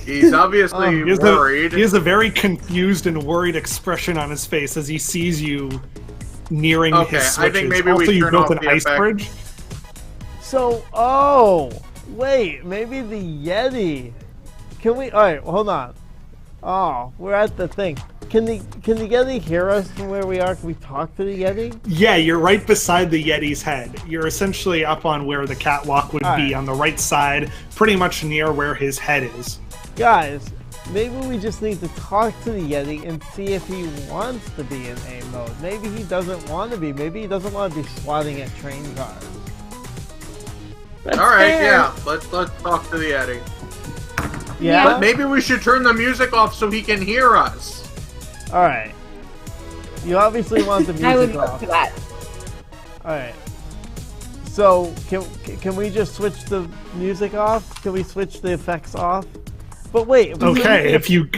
He's obviously worried. He has a very confused and worried expression on his face as he sees you nearing his switches. I think maybe also, we you turn built off an the ice effect. bridge. So, wait, maybe the Yeti. Can we? All right, hold on. Oh, we're at the thing. Can the Yeti hear us from where we are? Can we talk to the Yeti? Yeah, you're right beside the Yeti's head. You're essentially up on where the catwalk would be, on the right side, pretty much near where his head is. Guys, maybe we just need to talk to the Yeti and see if he wants to be in A mode. Maybe he doesn't want to be. Maybe he doesn't want to be swatting at train cars. That's All right, fair. yeah. Let's talk to the Yeti. Yeah? But maybe we should turn the music off so he can hear us. All right. You obviously want the I would music vote off. for that. All right. So can we just switch the music off? Can we switch the effects off? But wait. Okay, if you...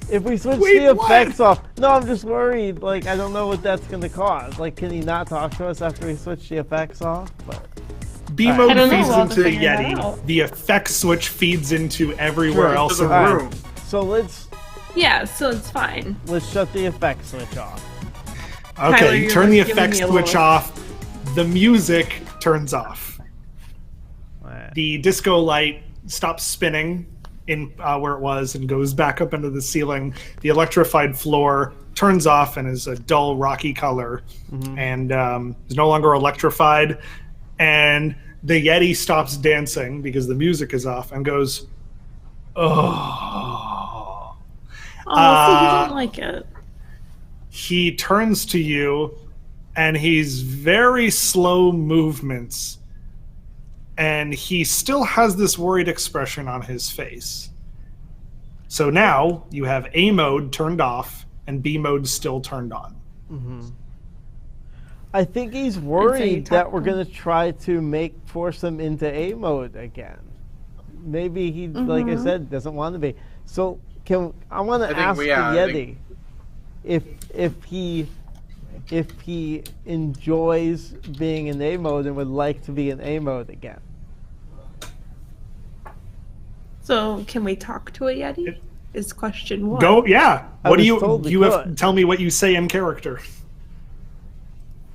If we switch Wait, the what? effects off, no, I'm just worried. Like, I don't know what that's gonna cause. Like, can he not talk to us after we switch the effects off? But B I mode don't know, feeds we'll have into to the figure that Yeti. out. The effect switch feeds into everywhere Sure, else into in the the room. room. so let's Yeah, so it's fine. shut the effect switch off. Okay, Tyler, you you're turn the just giving effect me a switch little- off. The music turns off. Alright. The disco light stops spinning in where it was and goes back up into the ceiling. The electrified floor turns off and is a dull, rocky color, and is no longer electrified. And the Yeti stops dancing because the music is off and goes, "Oh." Oh, so you don't like it. He turns to you, and he's very slow movements, and he still has this worried expression on his face. So now you have A mode turned off and B mode still turned on. I think he's worried that we're gonna try to force him into A mode again. Maybe he, like I said, doesn't want to be. So I want to think ask we- the yeah, I Yeti think- if he enjoys being in A mode and would like to be in A mode again. So can we talk to a Yeti? Is question one. Go, yeah. I What do was told we you have? could. Tell me what you say in character.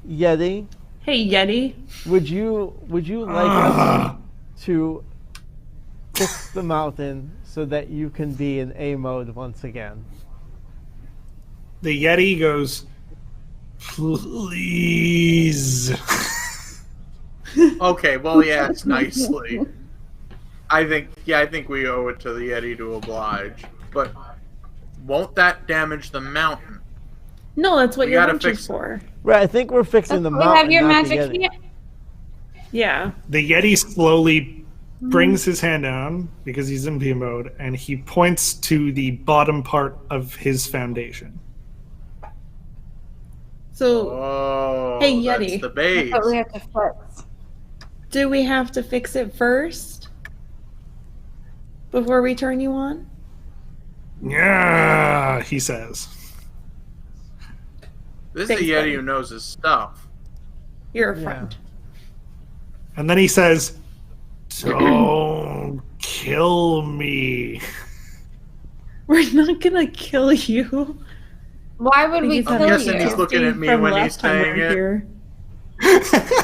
Yeti, Hey Yeti. would you like us to fix the mountain so that you can be in A mode once again? The Yeti goes, "Please." Okay, well, yes, nicely. I think we owe it to the Yeti to oblige. But won't that damage the mountain? No, that's what We your gotta wrench is fix- for. Right, I think we're fixing the We mountain. have your not the magic Yeti. hand. Yeah. The Yeti slowly brings his hand down because he's in V mode, and he points to the bottom part of his foundation. So Oh, Hey, that's Yeti. the base. But we have to fix. do we have to fix it first? Before we turn you on? Yeah, he says. This is Thanks, a Yeti buddy. who knows his stuff. You're a Yeah. friend. And then he says, "Don't kill me." We're not gonna kill you. Why would we He's kill I'm guessing you? he's looking at me from when last he's time we saying were it. here.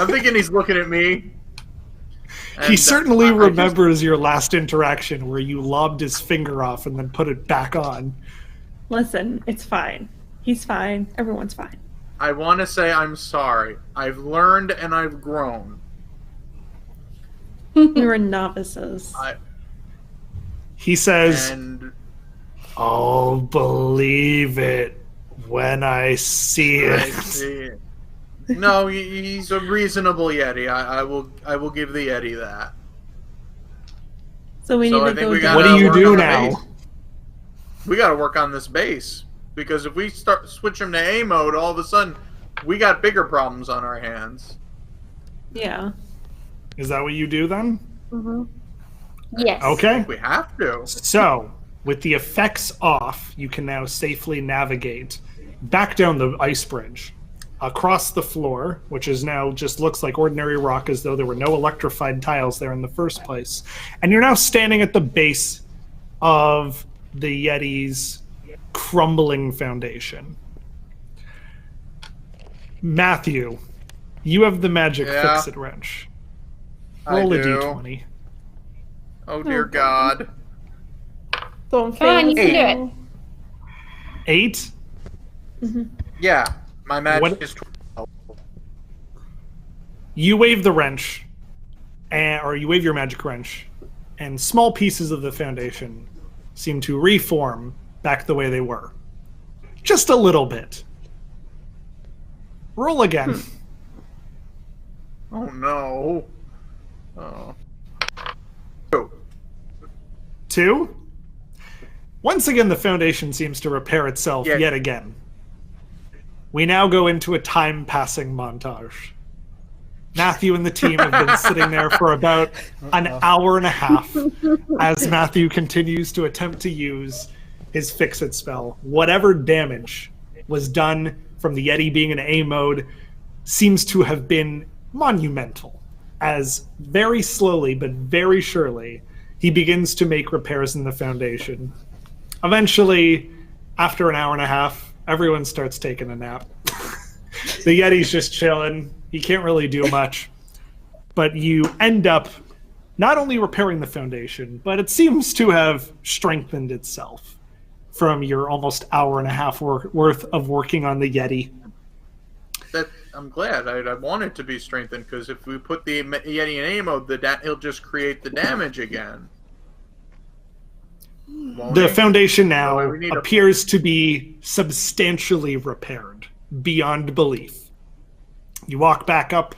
I'm thinking he's looking at me. He And, certainly I just- remembers your last interaction where you lobbed his finger off and then put it back on. Listen, it's fine. He's fine. Everyone's fine. I want to say I'm sorry. I've learned and I've grown. We were novices. He says, And "I'll believe it when I see I it." see. No, he's a reasonable Yeti. I will give the Yeti that. So we So I need to think go we down. What do you work do on the now? base. We got to work on this base because if we start switch him to A mode, all of a sudden we got bigger problems on our hands. Yeah. Is that what you do then? Yes. Okay. We have to. So, with the effects off, you can now safely navigate back down the ice bridge, across the floor, which is now just looks like ordinary rock as though there were no electrified tiles there in the first place. And you're now standing at the base of the Yeti's crumbling foundation. Matthew, you have the magic fix-it wrench. Roll a do. d20. Oh dear God. Don't Come on, you fail. can do it. 8? Yeah, my magic What- is 12. You wave the wrench, or you wave your magic wrench, and small pieces of the foundation seem to reform back the way they were. Just a little bit. Roll again. Oh no. Oh. 2. Once again, the foundation seems to repair itself yet again. We now go into a time-passing montage. Matthew and the team have been sitting there for about an hour and a half as Matthew continues to attempt to use his fix-it spell. Whatever damage was done from the Yeti being in A mode seems to have been monumental, as very slowly but very surely he begins to make repairs in the foundation. Eventually, after an hour and a half, everyone starts taking a nap. The Yeti's just chilling. He can't really do much. But you end up not only repairing the foundation, but it seems to have strengthened itself from your almost hour and a half worth of working on the Yeti. I'm glad. I want it to be strengthened, because if we put the Yeti in A mode, he'll just create the damage again. Won't The he? foundation now Well, we need a- appears to be substantially repaired beyond belief. You walk back up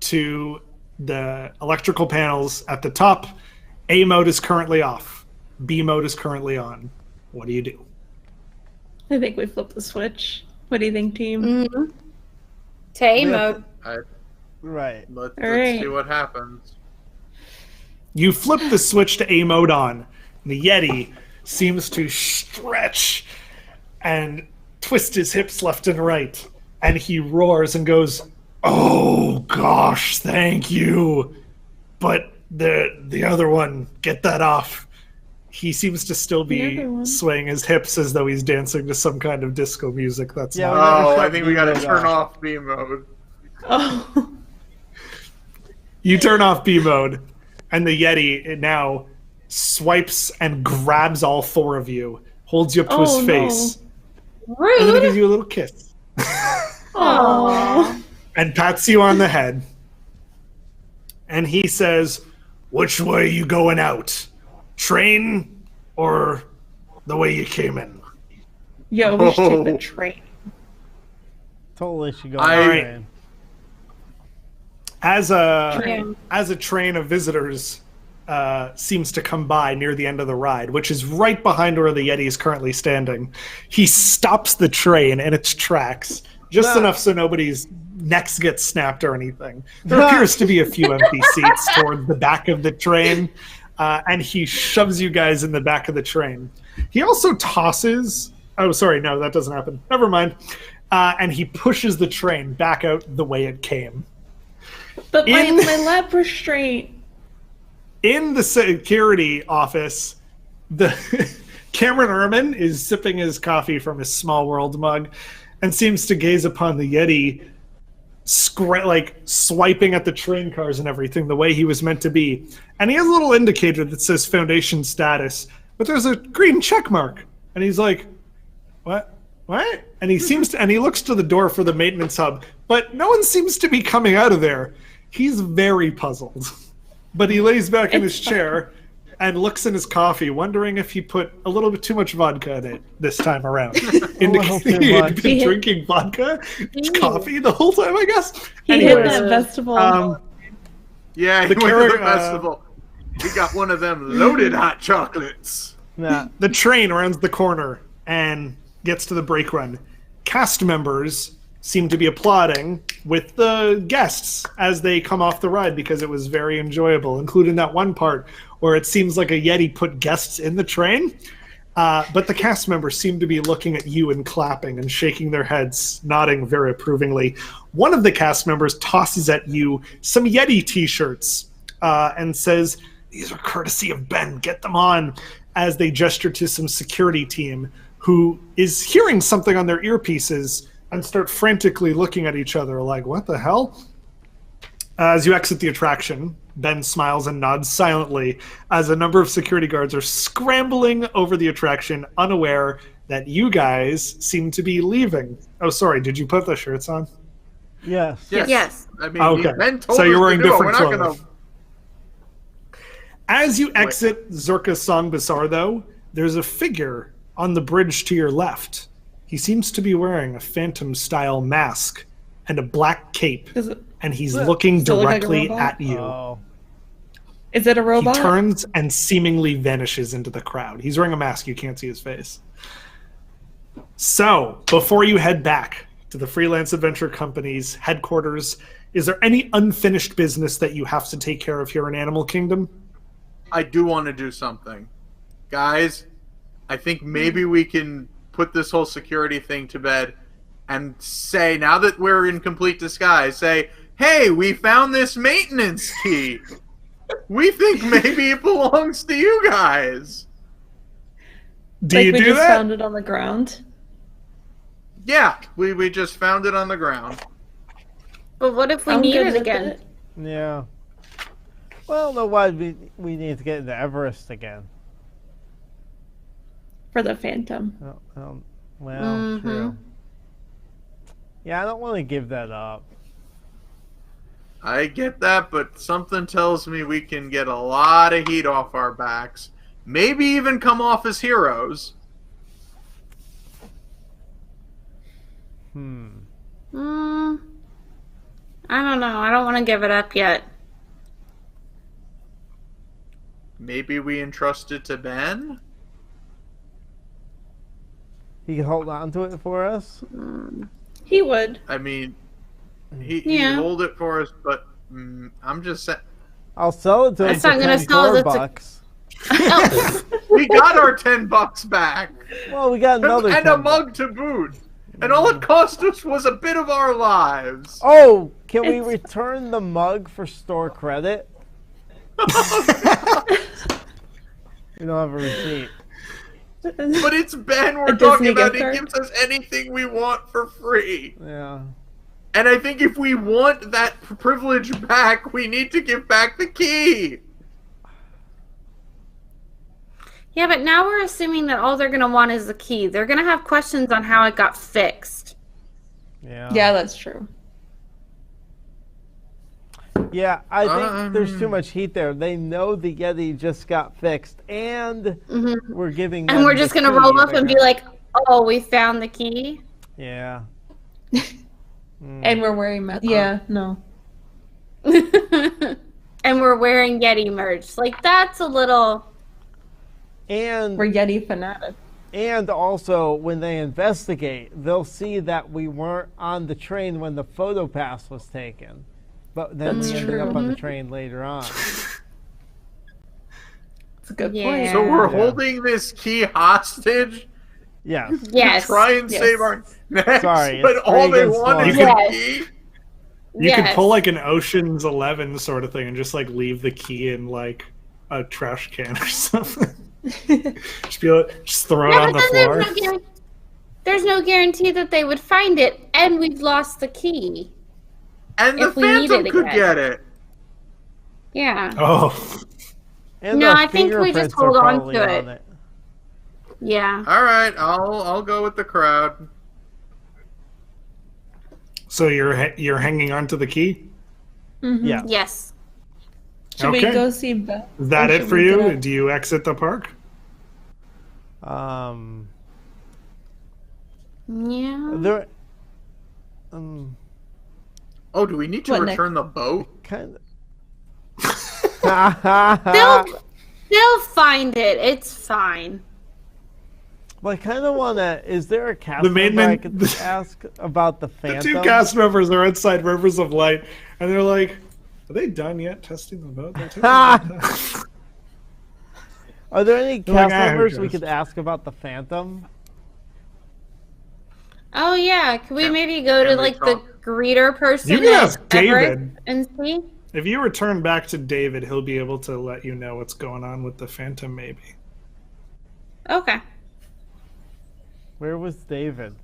to the electrical panels at the top. A mode is currently off. B mode is currently on. What do you do? I think we flipped the switch. What do you think, team? Mm-hmm. To A mode. Right. Let's right. see what happens. You flip the switch to A mode on. The Yeti seems to stretch and twist his hips left and right. And he roars and goes, "Oh gosh, thank you. But the other one, get that off." He seems to still The be other one? swaying his hips as though he's dancing to some kind of disco music. That's Yeah, not. we Oh, gotta I think we gotta shut B turn mode off B mode. Oh. You turn off B mode, and the Yeti now swipes and grabs all four of you, holds you up to his Oh, no. face, and then he Rude. gives you a little kiss Aww. and pats you on the head. And he says, "Which way are you going out? Train or the way you came in?" Yo, we should take the Oh. train. Totally should go. I- on Alright. train. As a Yeah. train of visitors seems to come by near the end of the ride, which is right behind where the Yeti is currently standing, he stops the train in its tracks, just No. enough so nobody's necks get snapped or anything. There appears to be a few empty seats toward the back of the train, and he shoves you guys in the back of the train. He also tosses... Oh, sorry, no, that doesn't happen. Never mind. And he pushes the train back out the way it came. But In- my lap restraint. In the security office, the Cameron Ehrman is sipping his coffee from his Small World mug and seems to gaze upon the Yeti swiping at the train cars and everything the way he was meant to be. And he has a little indicator that says Foundation status, but there's a green check mark. And he's like, "What? What?" And he he looks to the door for the maintenance hub, but no one seems to be coming out of there. He's very puzzled. But he lays back in his chair and looks in his coffee, wondering if he put a little bit too much vodka in it this time around. Indicating he had much. been drinking vodka, coffee the whole time, I guess. He hit Anyways, that festival. Yeah, he The went to the character- festival. He got one of them loaded hot chocolates. Nah. the train rounds the corner and gets to the brake run. Cast members seem to be applauding with the guests as they come off the ride because it was very enjoyable, including that one part where it seems like a Yeti put guests in the train. But the cast members seem to be looking at you and clapping and shaking their heads, nodding very approvingly. One of the cast members tosses at you some Yeti t-shirts and says, "These are courtesy of Ben, get them on," as they gesture to some security team who is hearing something on their earpieces and start frantically looking at each other like, what the hell? As you exit the attraction, Ben smiles and nods silently as a number of security guards are scrambling over the attraction, unaware that you guys seem to be leaving. Oh, sorry, did you put the shirts on? Yes. Yes. I mean, Okay, Ben told so us you're wearing to do it. different We're not clothes. gonna... As you exit Zerka's Song Bazaar, though, there's a figure on the bridge to your left. He seems to be wearing a Phantom-style mask and a black cape, Does it, and he's looking Does it look like a directly robot? at you. Oh. is it a He robot? turns and seemingly vanishes into the crowd. He's wearing a mask. You can't see his face. So, before you head back to the Freelance Adventure Company's headquarters, is there any unfinished business that you have to take care of here in Animal Kingdom? I do want to do something. Guys, I think maybe we can put this whole security thing to bed and say, now that we're in complete disguise, say, hey, we found this maintenance key. We think maybe it belongs to you guys. Do Like you we do just that? found it on the ground. Yeah, we just found it on the ground. But what if we I'm need good it with again? it. Yeah. Well, no, why we need to get into Everest again? For the Phantom. Well, true. Yeah, I don't want to give that up. I get that, but something tells me we can get a lot of heat off our backs. Maybe even come off as heroes. I don't know. I don't want to give it up yet. Maybe we entrust it to Ben? He can hold on to it for us. He would. I mean, he'd Yeah. hold it for us, but I'm just saying. I'll sell it to him That's for not gonna sell it, $10 that's bucks. We got our $10 back. Well, we got another And a $10. mug to boot. And all it cost us was a bit of our lives. Oh, can we return the mug for store credit? We don't have a receipt. But it's Ben we're A talking Disney about. gift He card? gives us anything we want for free. Yeah. And I think if we want that privilege back, we need to give back the key. Yeah, but now we're assuming that all they're going to want is the key. They're going to have questions on how it got fixed. Yeah. Yeah, that's true. Yeah, I think there's too much heat there. They know the Yeti just got fixed, and we're giving them And we're the just going to key. roll up They're and be gonna- like, oh, we found the key. Yeah. And we're wearing yeah, no. And we're wearing Yeti merch. Like, that's a little... And We're Yeti fanatics. And also, when they investigate, they'll see that we weren't on the train when the photo pass was taken. But then That's we ended up true. on the train later on. That's a good Yeah. point. So we're Yeah. holding this key hostage Yes. Yes. to try and Yes. save our necks, Sorry, but it's all pretty they good want is story. the Yes. key. You could Yes. pull like an Ocean's 11 sort of thing and just like leave the key in like a trash can or something. just throw it Yeah, on but the then floor. there's no guarantee that they would find it, and we've lost the key. And the If we need Phantom it could again. get it. Yeah. Oh, And No, our I think we just fingerprints are hold on probably to on it. Yeah. All right, I'll go with the crowd. so you're hanging on to the key? Yeah. Yes. Should we Okay. go see Beth? Is that Or it should for we get you? up? Do you exit the park? Yeah. There. Oh, do we need to What next? return the boat? Kind They'll find it. It's fine. Well, I kind of want to. Is there a cast member I could ask about the Phantom? The 2 cast members are outside Rivers of Light, and they're like, "Are they done yet testing the boat?" Are there any cast members we could ask about the Phantom? Oh yeah, could we maybe go to like the greeter person? You can ask David Everett and see. If you return back to David, he'll be able to let you know what's going on with the Phantom, maybe. Okay. Where was David?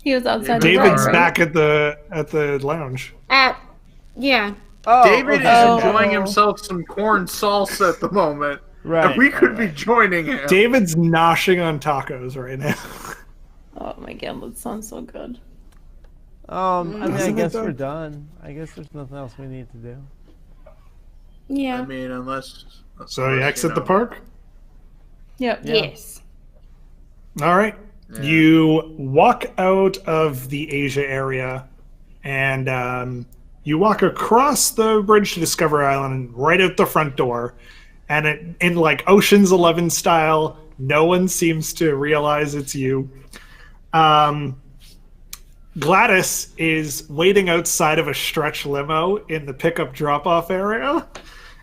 He was outside. David's the back at the lounge. Yeah. Oh, David is enjoying himself some corn salsa at the moment. Right. And we could be joining him. David's noshing on tacos right now. Oh my god, that sounds so good. I mean, I Isn't it guess though? we're done. I guess there's nothing else we need to do. Yeah. I mean, unless So you exit the park? Yep. Yeah. Yes. All right. Yeah. You walk out of the Asia area, and you walk across the bridge to Discovery Island, and right out the front door. And in like Ocean's 11 style, no one seems to realize it's you. Gladys is waiting outside of a stretch limo in the pickup drop-off area,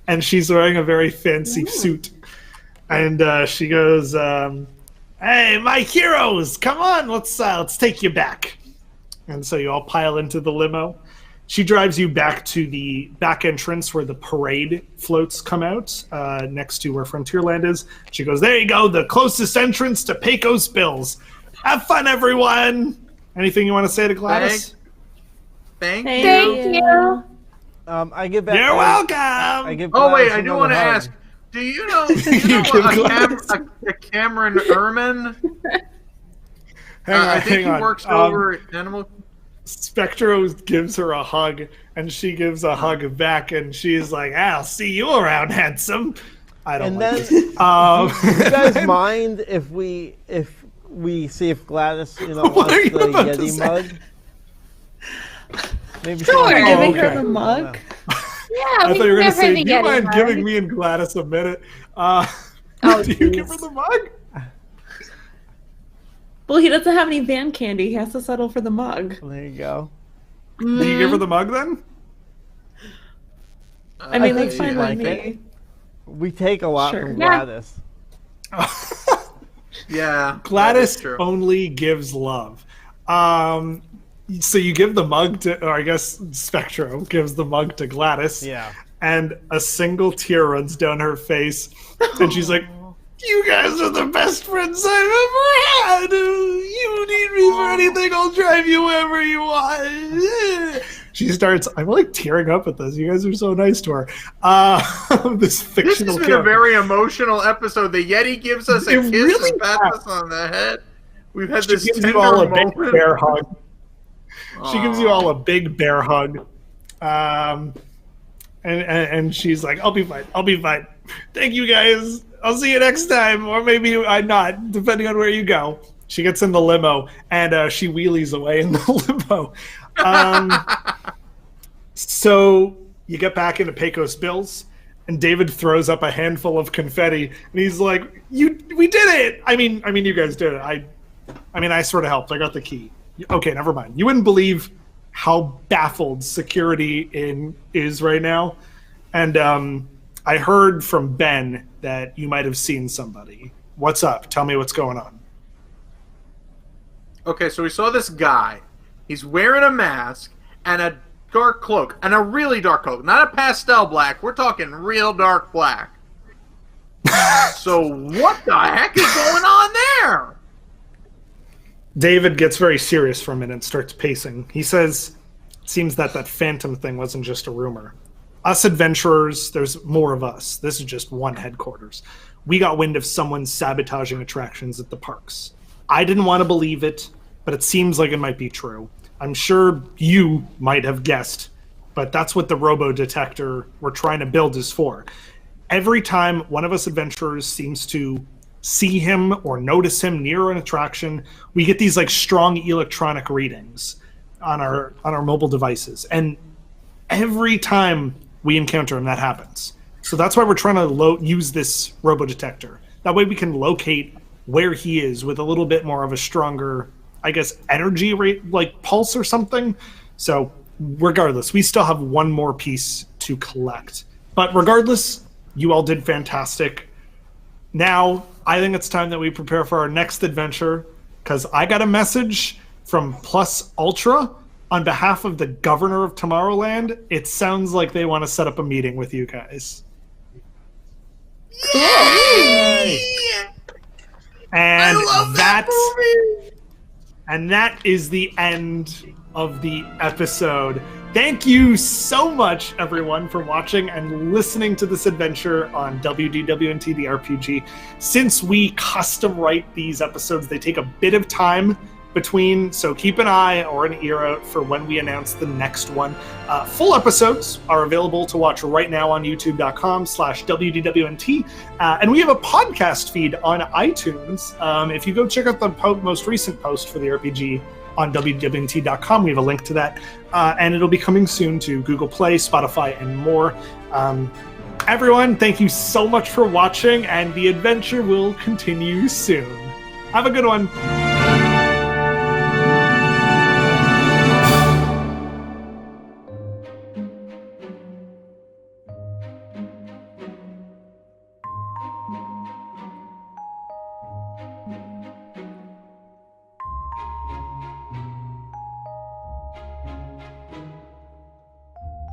and she's wearing a very fancy suit. And she goes, "Hey, my heroes, come on, let's take you back." And so you all pile into the limo. She drives you back to the back entrance where the parade floats come out, next to where Frontierland is. She goes, "There you go, the closest entrance to Pecos Bills. Have fun, everyone." Anything you want to say to Gladys? Thank Thank you. I give back. You're welcome. I give Oh wait, Gladys I do another want to hug. ask. Do you know a Cameron Ehrman? I think he works over at Animal. Spectro gives her a hug, and she gives a hug back, and she's like, "I'll see you around, handsome." I don't And like then, it. you guys mind if we see if Gladys, What wants are the you about to Yeti say? mug? Maybe Sure, she- giving okay. her the mug. Yeah, I we thought you were can going to give her say, the "Do you Yeti mind mug." giving me and Gladys a minute?" Oh, do you give her jeez. the mug? Well, he doesn't have any van candy. He has to settle for the mug. There you go. Do you give her the mug then? I mean, think that's fine she'd with like me. it. We take a lot Sure. from Yeah. Gladys. Yeah, Gladys that is true. only gives love. So you give the mug to, or I guess Spectro gives the mug to Gladys. Yeah. And a single tear runs down her face, and she's like, "You guys are the best friends I've ever had. You need me for anything, I'll drive you wherever you want." She starts, I'm like tearing up at this. You guys are so nice to her. This This fictional has been character. a very emotional episode. The Yeti gives us a It kiss really and pats has. us on the head. We've had She this gives tender you all a big moment. bear hug. She gives you Aw. all a big bear hug. And she's like, I'll be fine. Thank you guys. I'll see you next time. Or maybe I'm not, depending on where you go. She gets in the limo, and she wheelies away in the limo. So you get back into Pecos Bills, and David throws up a handful of confetti, and he's like, we did it! I mean, you guys did it. I sort of helped. I got the key. Okay, never mind. You wouldn't believe how baffled security is right now. And I heard from Ben that you might have seen somebody. What's up? Tell me what's going on. Okay, so we saw this guy. He's wearing a mask and a dark cloak, and a really dark cloak, not a pastel black. We're talking real dark black. So what the heck is going on there? David gets very serious for a minute and starts pacing. He says, it seems that phantom thing wasn't just a rumor. Us adventurers, there's more of us. This is just one headquarters. We got wind of someone sabotaging attractions at the parks. I didn't want to believe it, but it seems like it might be true. I'm sure you might have guessed, but that's what the robo-detector we're trying to build is for. Every time one of us adventurers seems to see him or notice him near an attraction, we get these like strong electronic readings on our mobile devices. And every time we encounter him, that happens. So that's why we're trying to use this robo-detector. That way we can locate where he is with a little bit more of a stronger, I guess, energy rate, like pulse or something. So regardless, we still have one more piece to collect. But regardless, you all did fantastic. Now, I think it's time that we prepare for our next adventure, because I got a message from Plus Ultra on behalf of the governor of Tomorrowland. It sounds like they want to set up a meeting with you guys. Yay! And I love that movie! And that is the end of the episode. Thank you so much, everyone, for watching and listening to this adventure on WDWNT The RPG. Since we custom write these episodes, they take a bit of time between, so keep an eye or an ear out for when we announce the next one. Full episodes are available to watch right now on youtube.com/WDWNT. And we have a podcast feed on iTunes. If you go check out the most recent post for the RPG on WDWNT.com, we have a link to that. And it'll be coming soon to Google Play, Spotify, and more. Everyone, thank you so much for watching, and the adventure will continue soon. Have a good one.